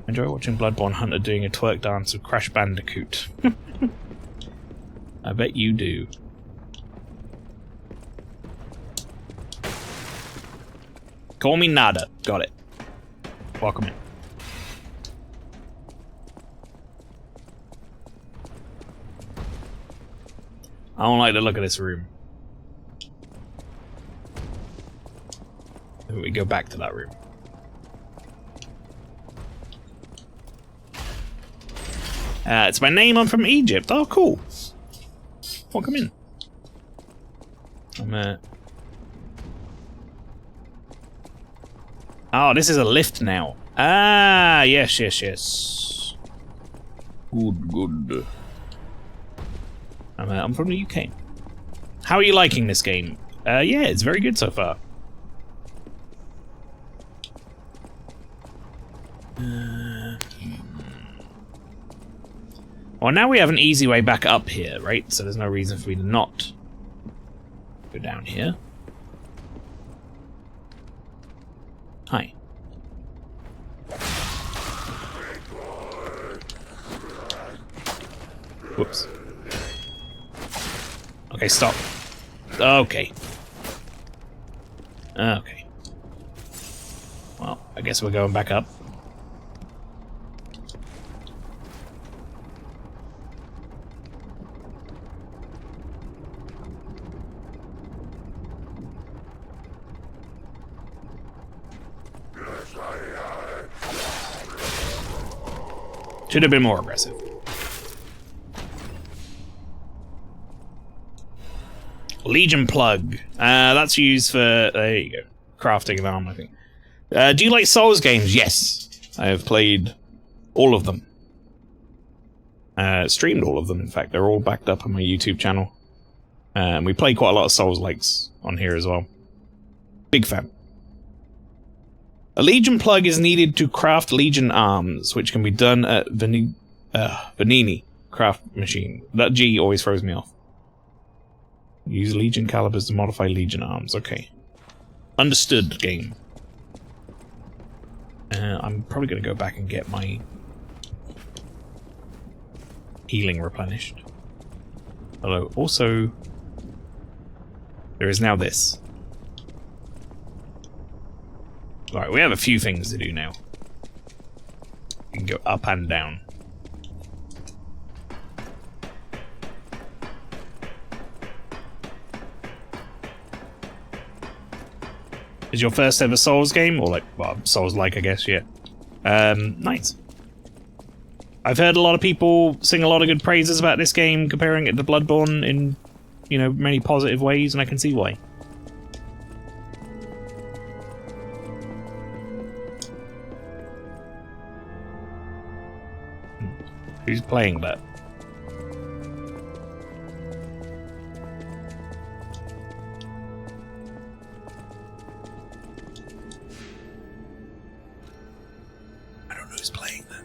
Enjoy watching Bloodborne Hunter doing a twerk dance with Crash Bandicoot. I bet you do. Call me Nada. Got it. Welcome in. I don't like the look of this room. We go back to that room. It's my name. I'm from Egypt. Oh, cool. Welcome in. Oh, this is a lift now. Ah, yes, yes, yes. Good, good. I'm from the UK. How are you liking this game? Yeah, it's very good so far. Well, now we have an easy way back up here, right? So there's no reason for me to not go down here. Hi. Whoops. Okay, stop. Okay. Okay. Well, I guess we're going back up. Should have been more aggressive. Legion plug. That's used for, there you go, crafting an arm, I think. Do you like Souls games? Yes. I have played all of them. Streamed all of them, in fact. They're all backed up on my YouTube channel. We play quite a lot of Souls-likes on here as well. Big fan. A Legion plug is needed to craft Legion arms, which can be done at Vanini craft machine. That G always throws me off. Use Legion calibers to modify Legion arms. Okay. Understood, game. I'm probably going to go back and get my healing replenished. Although, also, there is now this. Right, we have a few things to do now. We can go up and down. Is your first ever Souls game? Or like, well, Souls-like, I guess, yeah. Nice. I've heard a lot of people sing a lot of good praises about this game, comparing it to Bloodborne in, you know, many positive ways, and I can see why. Who's playing that? I don't know who's playing that.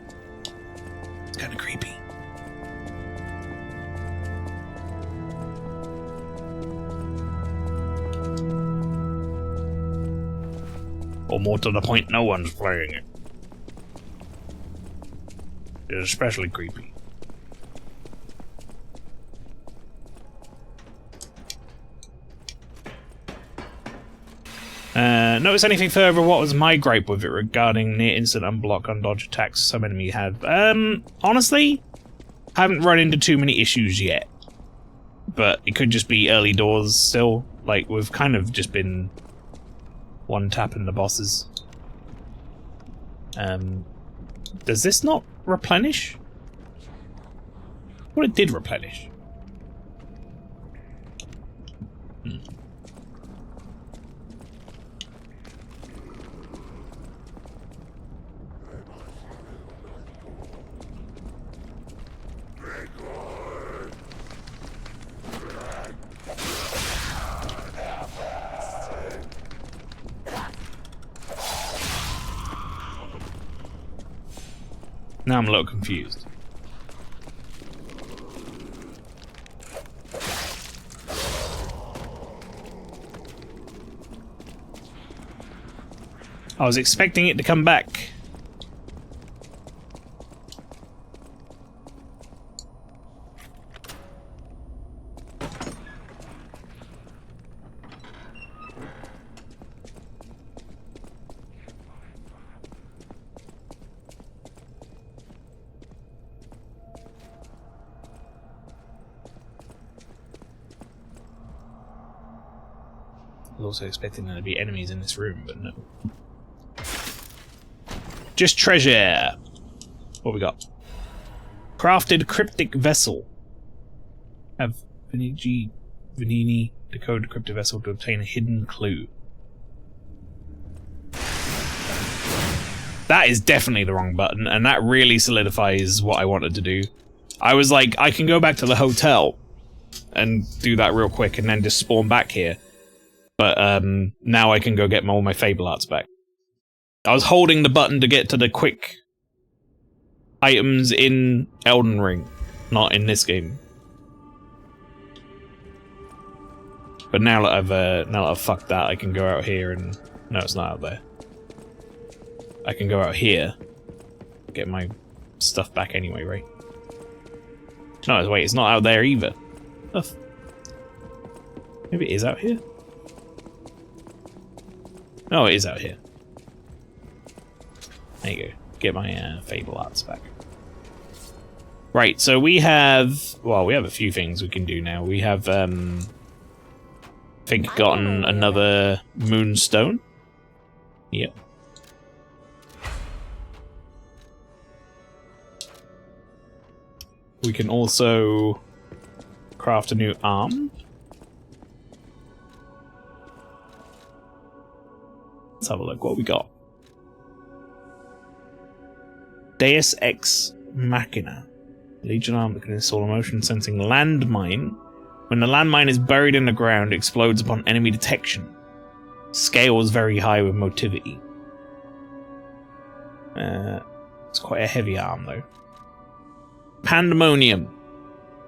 It's kind of creepy. Or more to the point, no one's playing it. It's especially creepy. Notice anything further? What was my gripe with it regarding near instant unblock, undodge attacks some enemy have? Honestly, haven't run into too many issues yet. But it could just be early doors still. Like, we've kind of just been one-tapping the bosses. Does this not replenish? Well, it did replenish. Now I'm a little confused. I was expecting it to come back. I was also expecting there to be enemies in this room, but no. Just treasure! What we got? Crafted cryptic vessel. Have Venini decode cryptic vessel to obtain a hidden clue. That is definitely the wrong button, and that really solidifies what I wanted to do. I was like, I can go back to the hotel and do that real quick and then just spawn back here. But now I can go get all my Fable Arts back. I was holding the button to get to the quick items in Elden Ring, not in this game. But now that I've fucked that, I can go out here and no, it's not out there. I can go out here, get my stuff back anyway, right? No, wait, it's not out there either. Maybe it is out here. No, it is out here. There you go. Get my Fable Arts back. Right, so we have... Well, we have a few things we can do now. We have, I think, gotten another Moonstone. Yep. We can also craft a new arm. Let's have a look what we got. Deus Ex Machina. Legion arm that can install a motion sensing landmine. When the landmine is buried in the ground, it explodes upon enemy detection. Scale is very high with motivity. It's quite a heavy arm though. Pandemonium.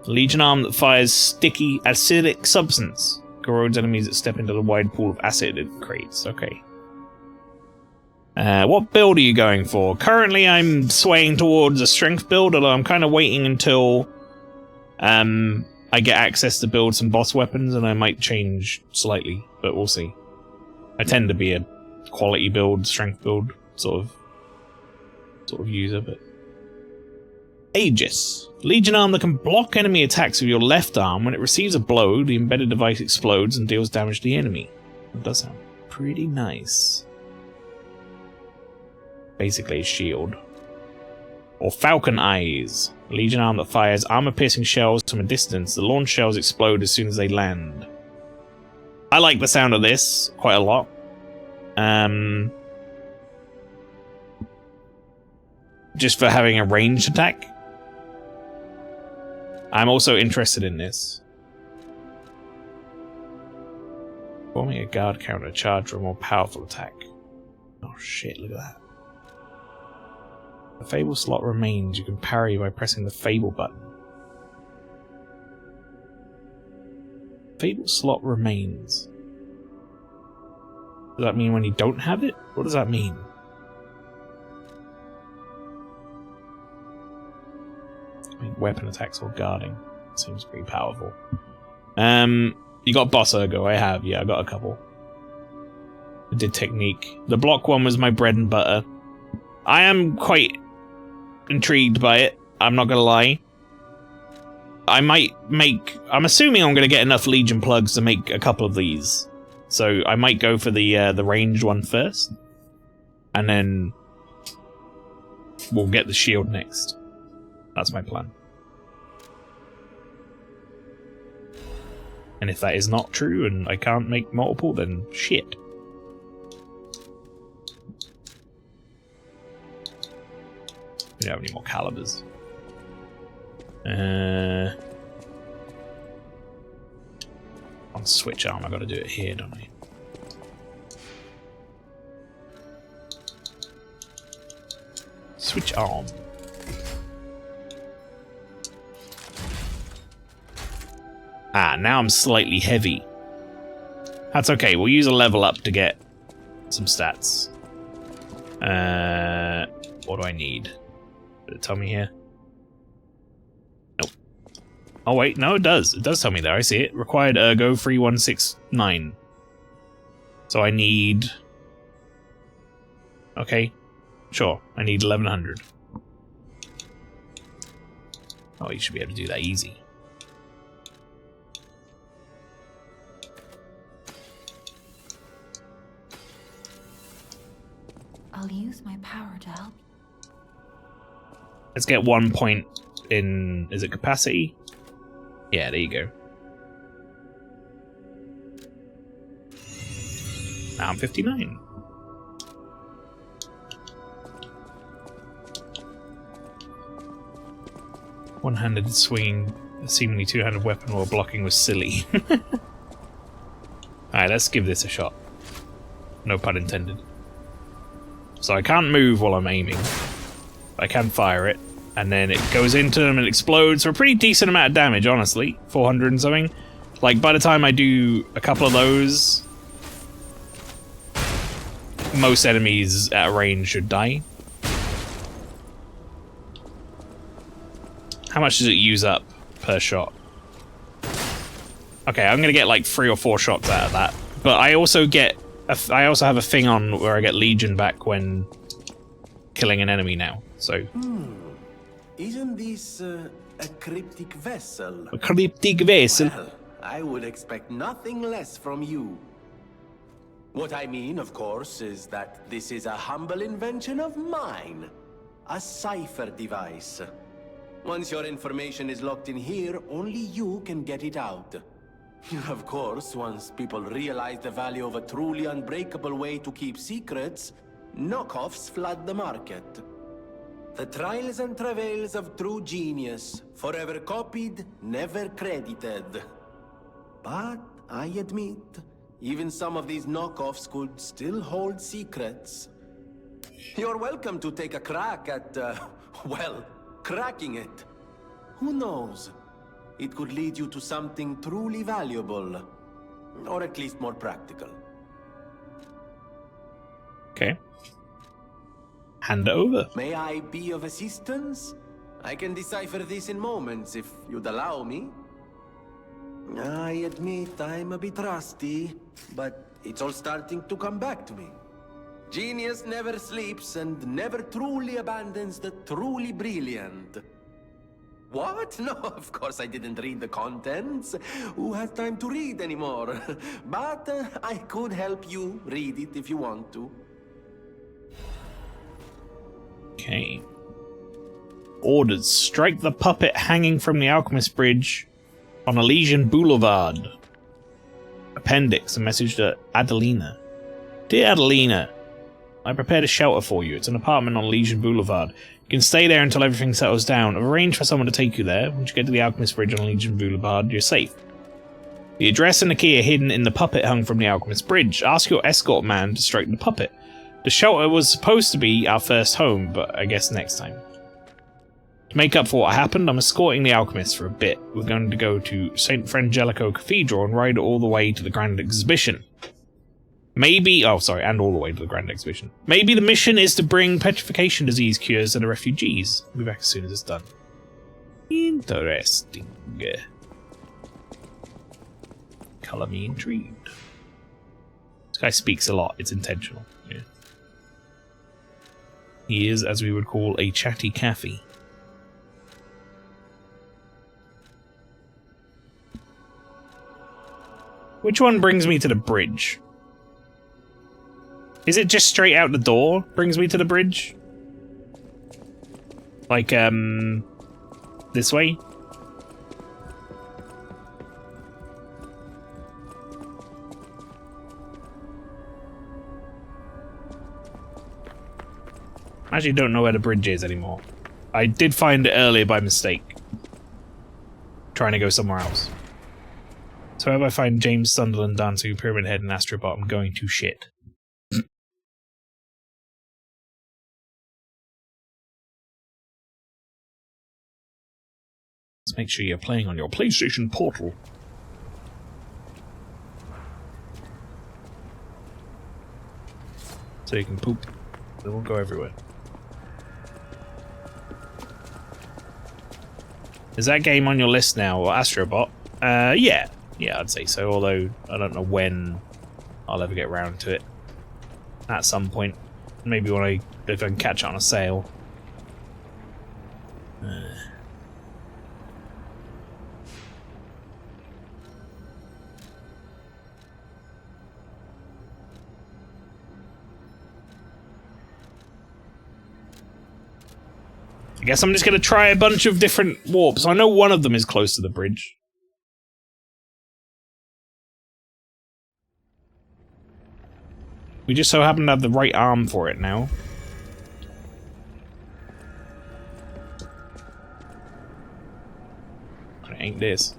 Legion arm that fires sticky acidic substance. Corrodes enemies that step into the wide pool of acid it creates. Okay. What build are you going for? Currently I'm swaying towards a strength build, although I'm kind of waiting until I get access to build some boss weapons and I might change slightly, but we'll see. I tend to be a quality build, strength build sort of user, but... Aegis. Legion arm that can block enemy attacks with your left arm. When it receives a blow, the embedded device explodes and deals damage to the enemy. That does sound pretty nice. Basically a shield. Or Falcon Eyes. Legion arm that fires armor-piercing shells from a distance. The launch shells explode as soon as they land. I like the sound of this quite a lot. Just for having a ranged attack. I'm also interested in this. Forming a guard counter charge for a more powerful attack. Oh shit, look at that. The Fable slot remains. You can parry by pressing the Fable button. Fable slot remains. Does that mean when you don't have it? What does that mean? I mean, weapon attacks or guarding. Seems pretty powerful. You got Boss Ergo, I have. Yeah, I got a couple. I did technique. The block one was my bread and butter. I am quite intrigued by it, I'm not gonna lie. I'm assuming I'm gonna get enough Legion plugs to make a couple of these. So I might go for the ranged one first. And then we'll get the shield next. That's my plan. And if that is not true and I can't make multiple, then shit. We don't have any more calibers. On switch arm, I gotta do it here, don't I? Switch arm. Ah, now I'm slightly heavy. That's okay, we'll use a level up to get some stats. What do I need? Did it tell me here? Nope. Oh wait, no it does. It does tell me there, I see it. Required ergo 3169. So I need... Okay, sure, I need 1100. Oh, you should be able to do that easy. I'll use my power to help. Let's get 1 point in... Is it capacity? Yeah, there you go. Now I'm 59. One-handed swinging a seemingly two-handed weapon while blocking was silly. Alright, let's give this a shot. No pun intended. So I can't move while I'm aiming. I can fire it, and then it goes into them and explodes for a pretty decent amount of damage, honestly. 400 and something. Like, by the time I do a couple of those, most enemies at range should die. How much does it use up per shot? Okay, I'm gonna get like 3 or 4 shots out of that. But I also get... I also have a thing on where I get Legion back when killing an enemy now, so... Isn't this a cryptic vessel? A cryptic vessel? Well, I would expect nothing less from you. What I mean, of course, is that this is a humble invention of mine. A cipher device. Once your information is locked in here, only you can get it out. Of course, once people realize the value of a truly unbreakable way to keep secrets, knockoffs flood the market. The trials and travails of true genius, forever copied, never credited. But I admit, even some of these knockoffs could still hold secrets. You're welcome to take a crack at, well, cracking it. Who knows? It could lead you to something truly valuable. Or at least more practical. Okay. Hand it over. May I be of assistance? I can decipher this in moments, if you'd allow me. I admit I'm a bit rusty, but it's all starting to come back to me. Genius never sleeps and never truly abandons the truly brilliant. What? No, of course I didn't read the contents. Who has time to read anymore? But I could help you read it if you want to. Okay. Orders. Strike the puppet hanging from the Alchemist Bridge on Elysian Boulevard. Appendix. A message to Adelina. Dear Adelina, I prepared a shelter for you. It's an apartment on Elysian Boulevard. You can stay there until everything settles down. I've arranged for someone to take you there. Once you get to the Alchemist Bridge on Elysian Boulevard, you're safe. The address and the key are hidden in the puppet hung from the Alchemist Bridge. Ask your escort man to strike the puppet. The shelter was supposed to be our first home, but I guess next time. To make up for what happened, I'm escorting the Alchemist for a bit. We're going to go to St. Frangelico Cathedral and ride all the way to the Grand Exhibition. Maybe... Oh, sorry, and all the way to the Grand Exhibition. Maybe the mission is to bring petrification disease cures to the refugees. I'll be back as soon as it's done. Interesting. Colour me intrigued. Let's guy speaks a lot. It's intentional. Yeah. He is, as we would call, a chatty Cathy. Which one brings me to the bridge? Is it just straight out the door brings me to the bridge? Like, this way? I actually don't know where the bridge is anymore. I did find it earlier by mistake. Trying to go somewhere else. So if I find James Sunderland dancing Pyramid Head and Astrobot, I'm going to shit. Let's make sure you're playing on your PlayStation Portal. So you can poop. It will go everywhere. Is that game on your list now, or Astrobot? Yeah. Yeah, I'd say so, although I don't know when I'll ever get around to it. At some point. Maybe when if I can catch it on a sale. I guess I'm just going to try a bunch of different warps. I know one of them is close to the bridge. We just so happen to have the right arm for it now. It ain't this.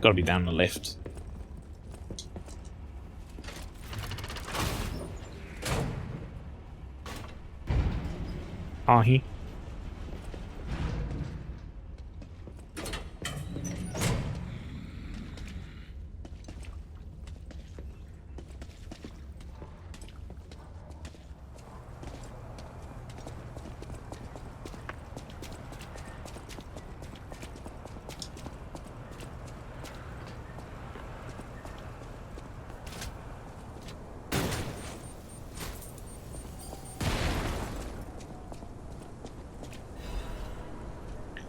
Gotta be down the lift. Are he?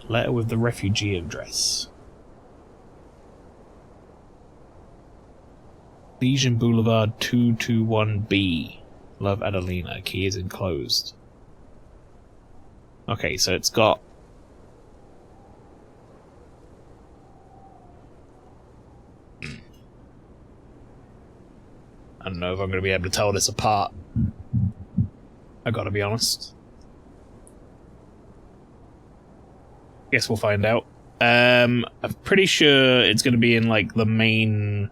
Letter with the refugee address. Legion Boulevard 221B. Love, Adelina. Key is enclosed. Okay, so it's got... I don't know if I'm going to be able to tell this apart. I gotta be honest. Guess we'll find out. I'm pretty sure it's going to be in like the main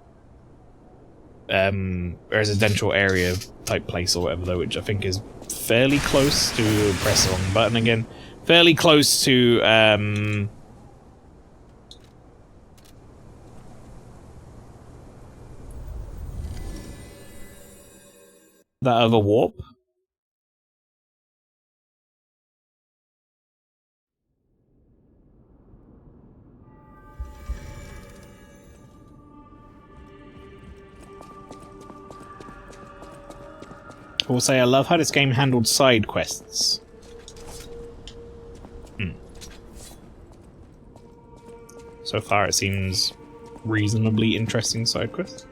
residential area type place or whatever, though, which I think is fairly close to press the wrong button again. Fairly close to that other warp. I will say I love how this game handled side quests. So far it seems reasonably interesting side quest.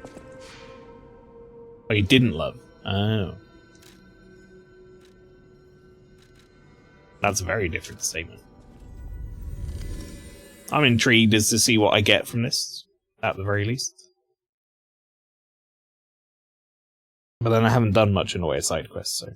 Oh, you didn't love? Oh. That's a very different statement. I'm intrigued as to see what I get from this, at the very least. But then I haven't done much in the way of side quests, so...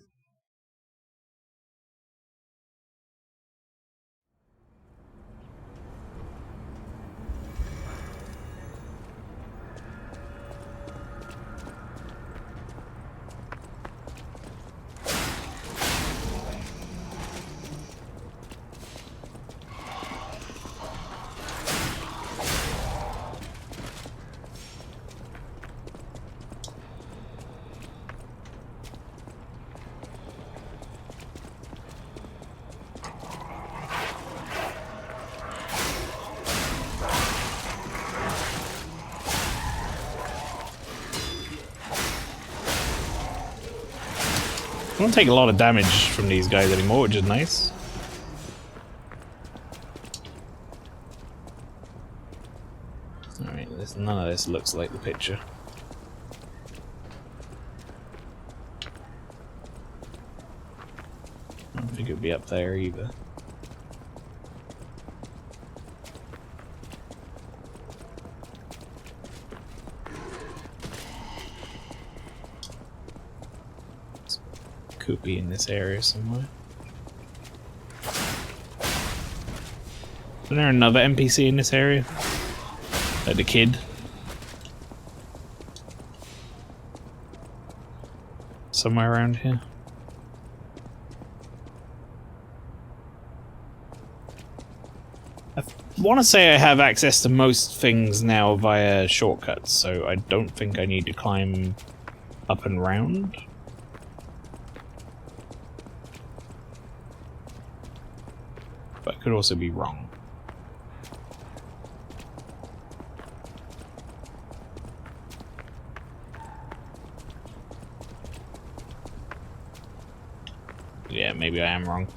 I don't take a lot of damage from these guys anymore, which is nice. Alright, none of this looks like the picture. I don't think it would be up there either. Could be in this area somewhere. Isn't there another NPC in this area? Like the kid? Somewhere around here? I want to say I have access to most things now via shortcuts, so I don't think I need to climb up and round. But I could also be wrong. Yeah, maybe I am wrong.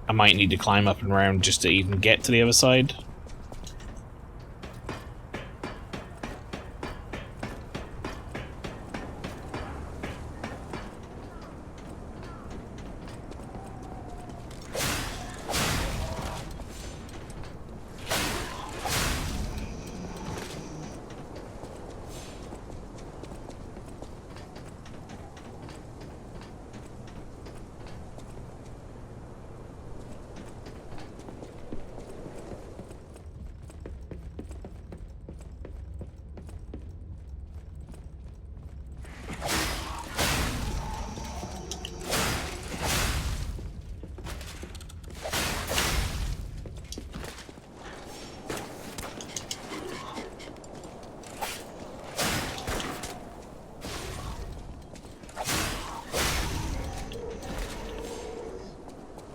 I might need to climb up and around just to even get to the other side.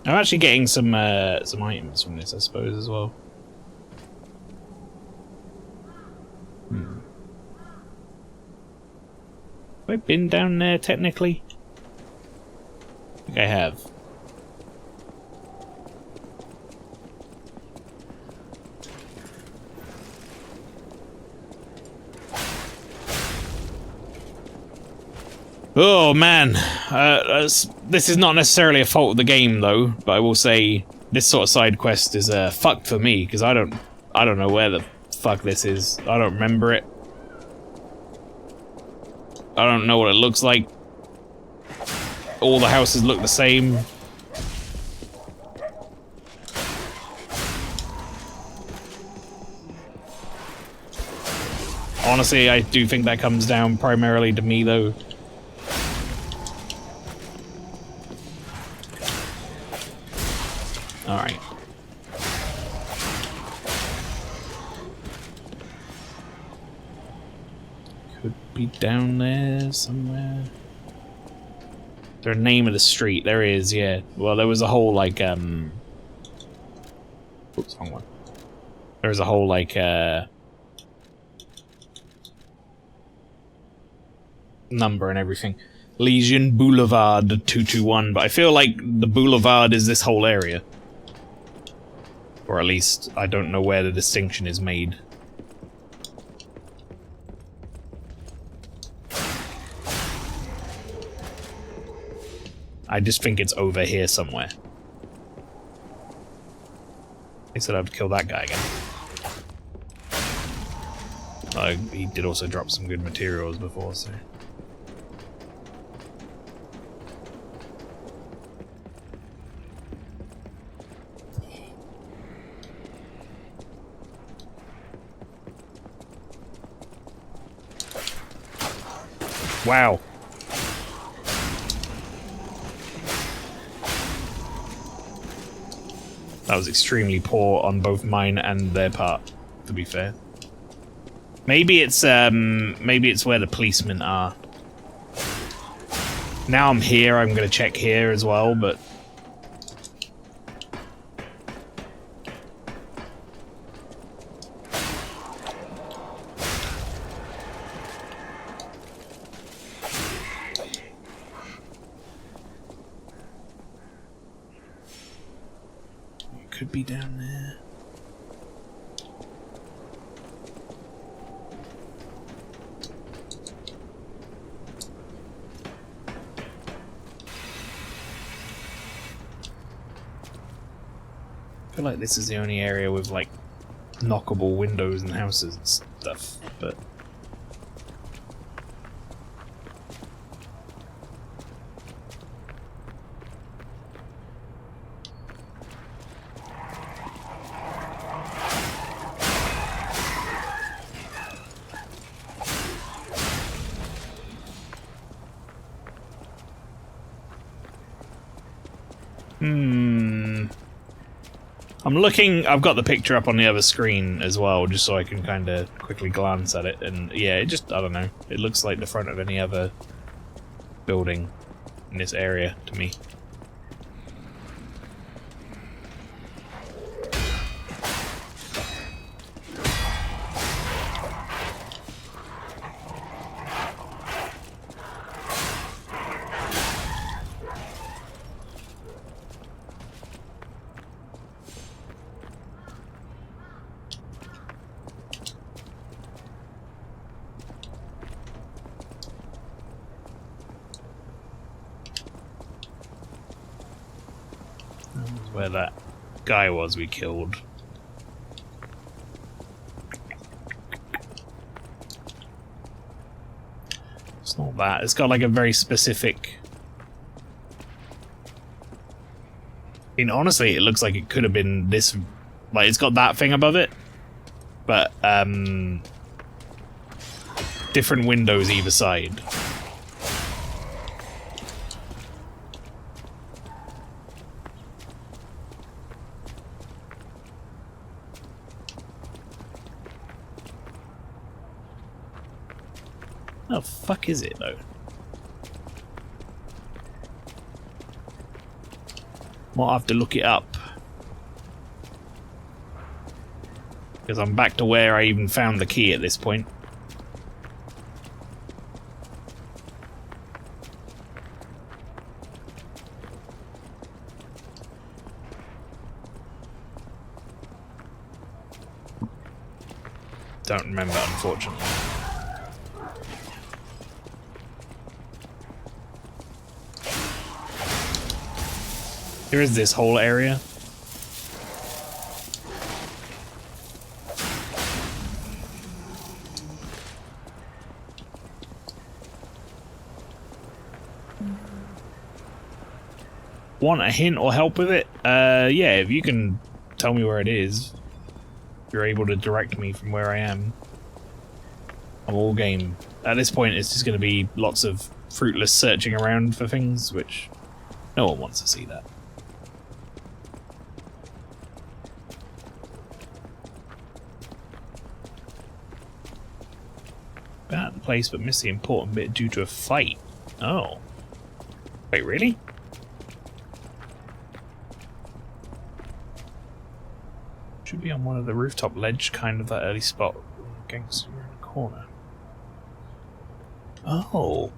I'm actually getting some items from this, I suppose, as well. Have I been down there, technically? I think I have. Oh man, this is not necessarily a fault of the game though, but I will say this sort of side quest is fucked for me because I don't know where the fuck this is. I don't remember it. I don't know what it looks like. All the houses look the same. Honestly, I do think that comes down primarily to me though. Alright. Could be down there somewhere. Is there a name of the street? There is, yeah. Well, there was a whole, like, oops, wrong one. There was a whole, like, number and everything. Legion Boulevard 221, but I feel like the Boulevard is this whole area. Or at least, I don't know where the distinction is made. I just think it's over here somewhere. They said I'd kill that guy again. He did also drop some good materials before, so... Wow. That was extremely poor on both mine and their part, to be fair. Maybe it's where the policemen are. Now I'm here, I'm gonna check here as well, but... could be down there. I feel like this is the only area with like knockable windows and houses and stuff, but I'm looking, I've got the picture up on the other screen as well, just so I can kind of quickly glance at it, and yeah, it just, I don't know, it looks like the front of any other building in this area to me. Where that guy was we killed. It's not that. It's got like a very specific... I mean, honestly, it looks like it could have been this... Like, it's got that thing above it, but, different windows either side. How the fuck is it, though? Might have to look it up. Because I'm back to where I even found the key at this point. Don't remember, unfortunately. Here is this whole area. Want a hint or help with it? Yeah, if you can tell me where it is, if you're able to direct me from where I am, I'm all game. At this point, it's just going to be lots of fruitless searching around for things, which no one wants to see that. At the place, but missed the important bit due to a fight. Oh. Wait, really? Should be on one of the rooftop ledge, kind of that early spot. Gangster in the corner. Oh.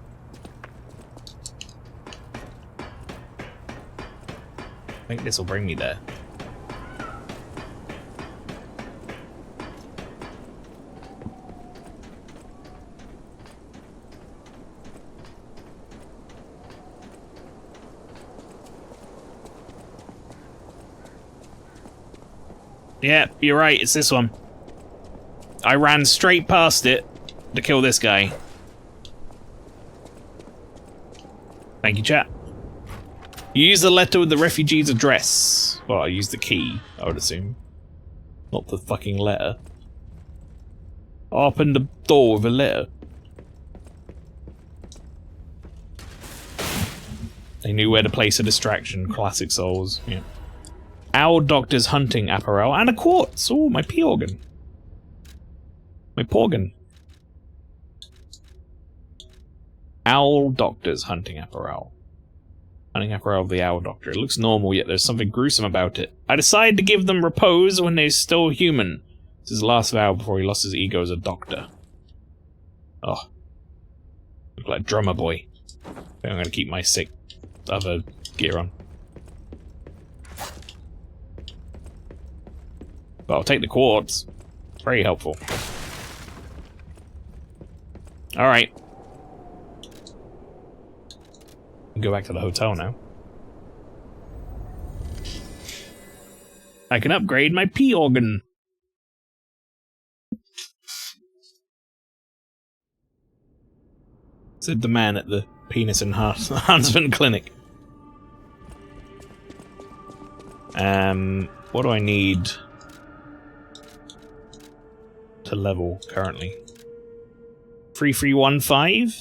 I think this will bring me there. Yeah, you're right, it's this one. I ran straight past it to kill this guy. Thank you, chat. You use the letter with the refugee's address. Well, I used the key, I would assume. Not the fucking letter. I opened the door with a letter. They knew where to place a distraction. Classic Souls, yeah. Owl Doctor's hunting apparel and a quartz. Oh, my pea organ. My porgan. Owl Doctor's hunting apparel. Hunting apparel of the Owl Doctor. It looks normal, yet there's something gruesome about it. I decided to give them repose when they're still human. This is the last vow before he lost his ego as a doctor. Oh. Look like Drummer Boy. I think I'm gonna keep my sick other gear on. But I'll take the quartz. Very helpful. Alright. Go back to the hotel now. I can upgrade my pee organ. Said the man at the penis enhancement clinic. What do I need to level currently? 3315?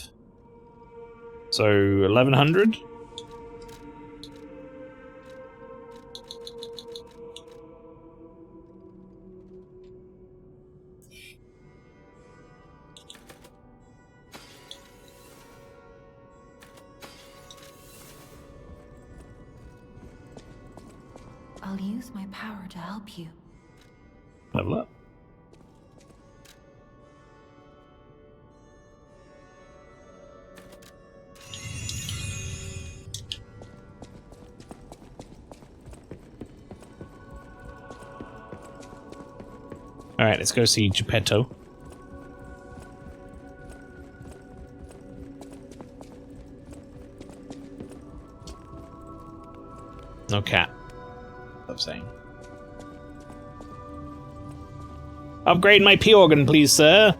So 1100? I'll use my power to help you. Level up. Alright, let's go see Geppetto. No cat. I'm saying. Upgrade my P organ, please, sir.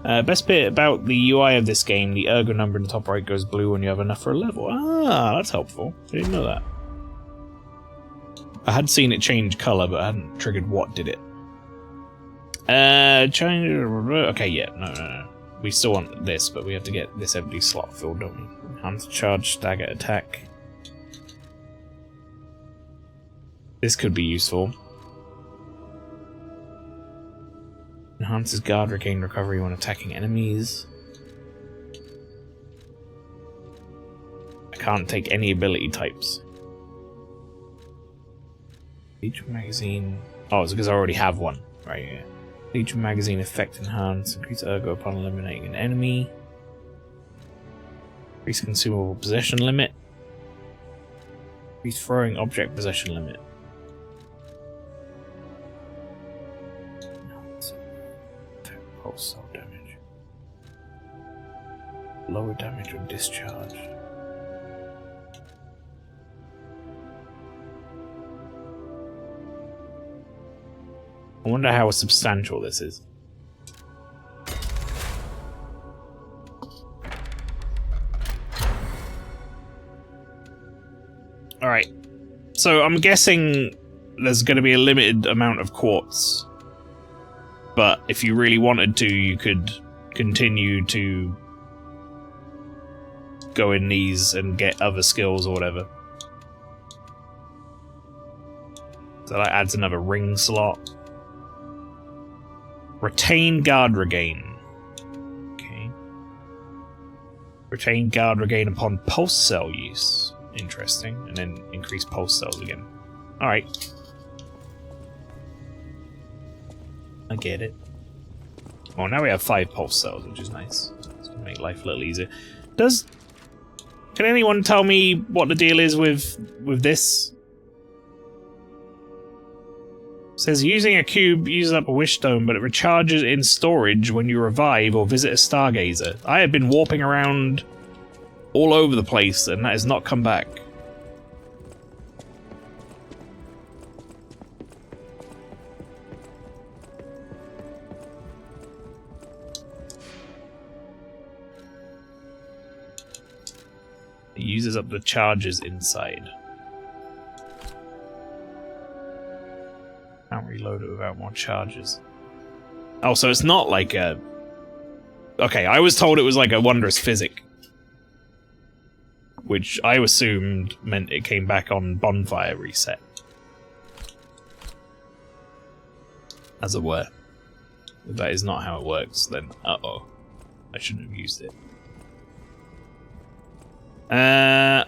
Best bit about the UI of this game, the ergo number in the top right goes blue when you have enough for a level. Ah, that's helpful. I didn't know that. I had seen it change colour, but I hadn't triggered what did it. Change. Okay, yeah, no. We still want this, but we have to get this empty slot filled, don't we? Enhanced charge, stagger attack. This could be useful. Enhances guard, regain recovery when attacking enemies. I can't take any ability types. Each magazine. Oh, it's because I already have one. Right here. Each magazine effect enhance. Increase ergo upon eliminating an enemy. Increase consumable possession limit. Increase throwing object possession limit. Pulse cell damage. Lower damage when discharged. I wonder how substantial this is. Alright. So I'm guessing there's going to be a limited amount of quartz. But if you really wanted to, you could continue to go in these and get other skills or whatever. So that adds another ring slot. Retain guard regain. Okay. Retain guard regain upon pulse cell use. Interesting. And then increase pulse cells again. Alright. I get it. Well, now we have 5 pulse cells, which is nice. It's gonna make life a little easier. Can anyone tell me what the deal is with this? It says using a cube uses up a wish stone, but it recharges in storage when you revive or visit a stargazer. I have been warping around all over the place, and that has not come back. It uses up the charges inside. Can't reload it without more charges. Oh, so it's not like a... Okay, I was told it was like a wondrous physic. Which I assumed meant it came back on bonfire reset. As it were. If that is not how it works, then uh-oh. I shouldn't have used it.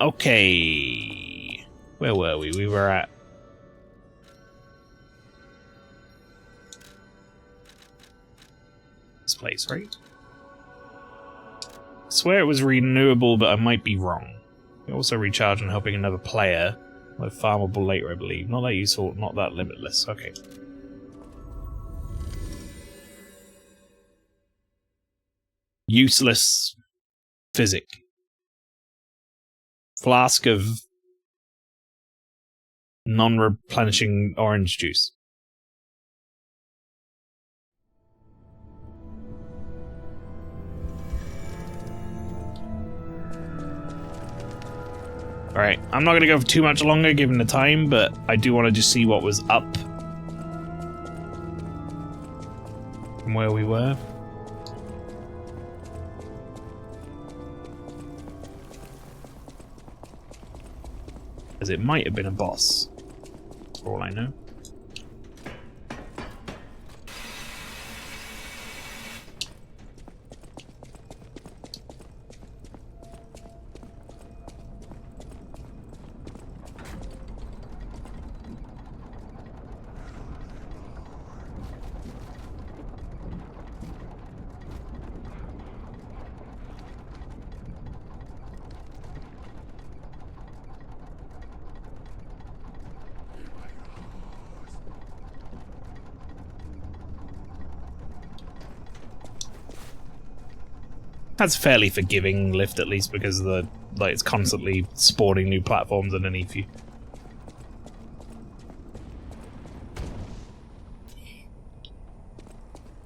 Okay. Where were we? We were at... this place, right? I swear it was renewable, but I might be wrong. You also recharge when helping another player. Like farmable later, I believe. Not that useful, not that limitless. Okay. useless physic. Flask of non-replenishing orange juice. Alright, I'm not going to go for too much longer given the time, but I do want to just see what was up from where we were. As it might have been a boss, for all I know. That's a fairly forgiving lift, at least, because of the it's constantly spawning new platforms underneath you.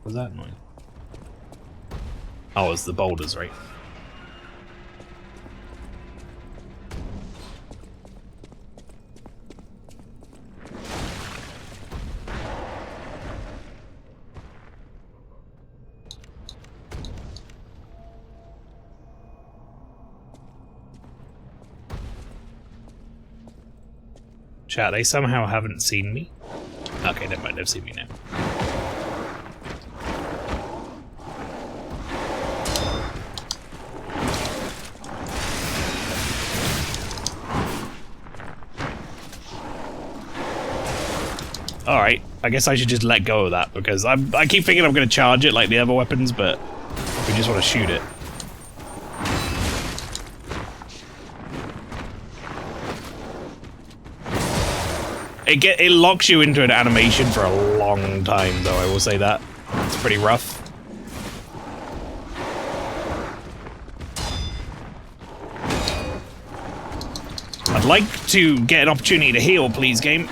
What was that noise? Oh, it's the boulders, right? Chat, they somehow haven't seen me. Okay, never mind, they've seen me now. Alright, I guess I should just let go of that, because I keep thinking I'm going to charge it like the other weapons, but we just want to shoot it. It locks you into an animation for a long time, though, I will say that. It's pretty rough. I'd like to get an opportunity to heal, please, game.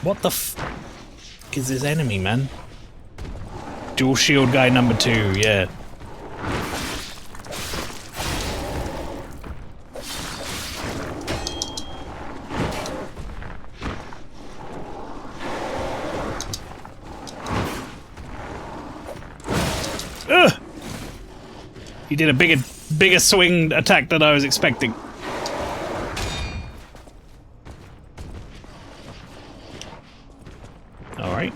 What the f is this enemy, man? Dual shield guy number 2, yeah. Ugh! He did a bigger swing attack than I was expecting. Alright.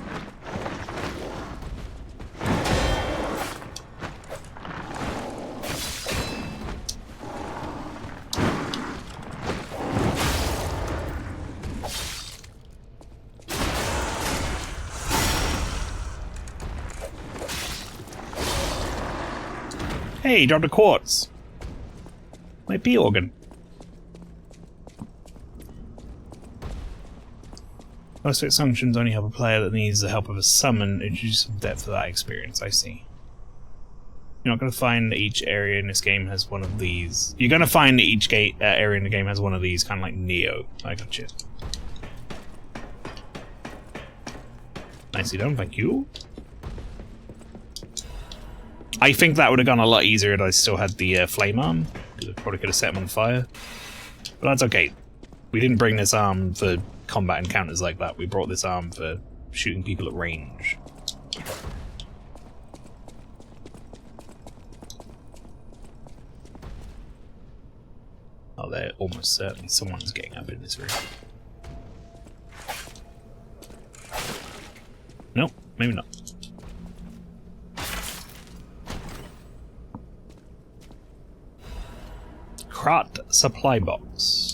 Hey, he dropped a quartz. My pea organ. Most of its functions only help a player that needs the help of a summon, introduce some depth to that experience, I see. You're not going to find that each area in this game has one of these. You're going to find that each area in the game has one of these, kind of like Neo. I gotcha. Nicely done, thank you. I think that would have gone a lot easier if I still had the flame arm, because I probably could have set him on fire. But that's okay. We didn't bring this arm for combat encounters like that. We brought this arm for shooting people at range. Oh, there almost certainly someone's getting up in this room. Nope, maybe not. Krat supply box.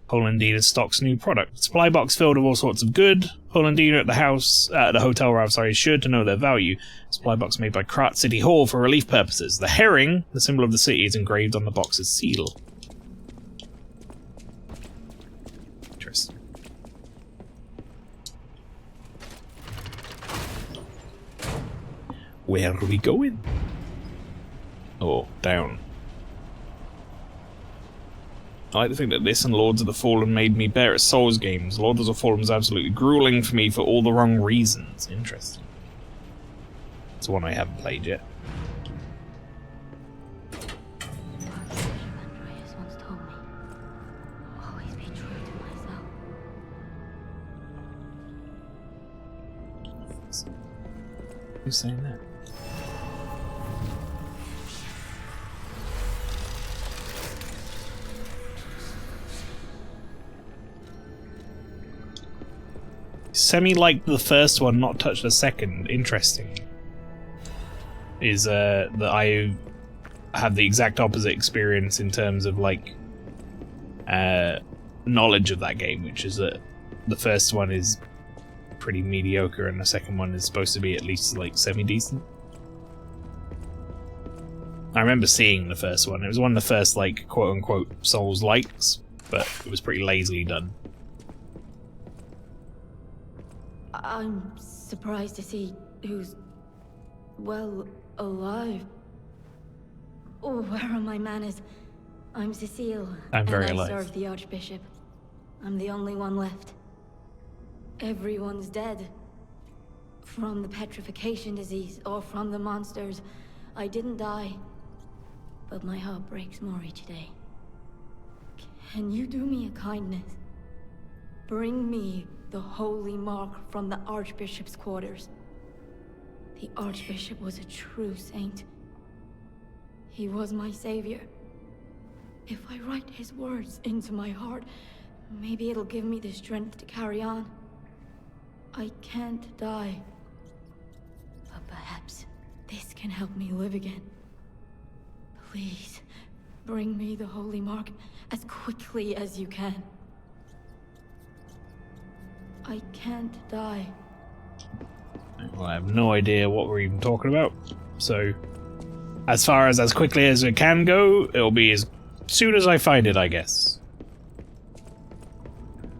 Hollandina stocks new product. Supply box filled with all sorts of good. Hollandina at the hotel rather, sorry, is sure to know their value. Supply box made by Krat City Hall for relief purposes. The herring, the symbol of the city, is engraved on the box's seal. Interesting. Where are we going? Oh, down. I like to think that this and Lords of the Fallen made me better at Souls games. Lords of the Fallen was absolutely grueling for me for all the wrong reasons. Interesting. It's one I haven't played yet. Who's saying that? Semi like the first one, not touch the second. Interesting. Is that I have the exact opposite experience in terms of like knowledge of that game, which is that the first one is pretty mediocre and the second one is supposed to be at least like semi-decent. I remember seeing the first one. It was one of the first like quote-unquote Souls likes, but it was pretty lazily done. I'm surprised to see who's, well, alive. Oh, where are my manners? I'm Cecile. I'm very and I alive. serve the Archbishop. I'm the only one left. Everyone's dead. From the petrification disease, or from the monsters. I didn't die. But my heart breaks more each day. Can you do me a kindness? Bring me the holy mark from the Archbishop's quarters. The Archbishop was a true saint. He was my savior. If I write his words into my heart, maybe it'll give me the strength to carry on. I can't die. But perhaps this can help me live again. Please, bring me the holy mark as quickly as you can. I can't die. Well, I have no idea what we're even talking about. So, as far as quickly as it can go, it'll be as soon as I find it, I guess.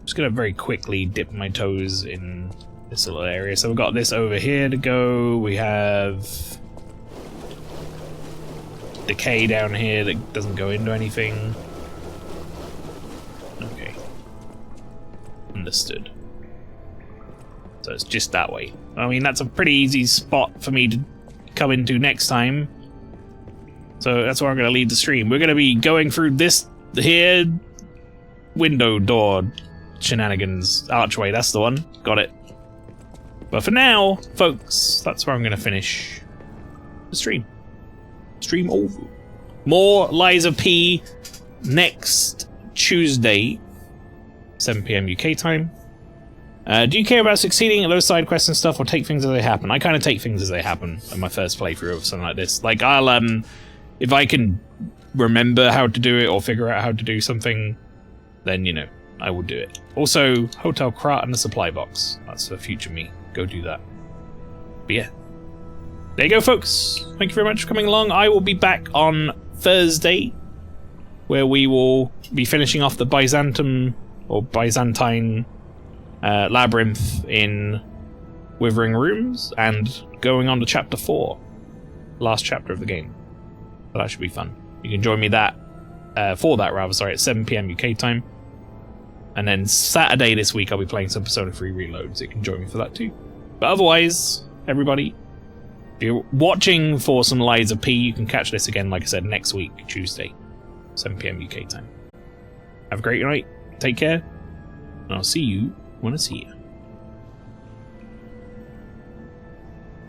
Just gonna very quickly dip my toes in this little area. So we've got this over here to go. We have decay down here that doesn't go into anything. Okay. Understood. So it's just that way. I mean, that's a pretty easy spot for me to come into next time. So that's where I'm going to lead the stream. We're going to be going through this here window door shenanigans. Archway, that's the one. Got it. But for now, folks, that's where I'm going to finish the stream. Stream over. More Lies of P next Tuesday, 7 PM UK time. Do you care about succeeding at those side quests and stuff, or take things as they happen? I kind of take things as they happen in my first playthrough of something like this. Like, I'll, if I can remember how to do it or figure out how to do something, then, you know, I will do it. Also, Hotel Krat and the supply box. That's for future me. Go do that. But yeah. There you go, folks. Thank you very much for coming along. I will be back on Thursday, where we will be finishing off the Byzantium, or Byzantine labyrinth in Withering Rooms, and going on to chapter 4, last chapter of the game. So that should be fun. You can join me for that at 7 PM UK time. And then Saturday this week I'll be playing some Persona 3 Reload, so you can join me for that too. But otherwise, everybody, if you're watching for some Lies of P, you can catch this again, like I said, next week, Tuesday, 7 PM UK time. Have a great night, take care, and I'll see you when I see you.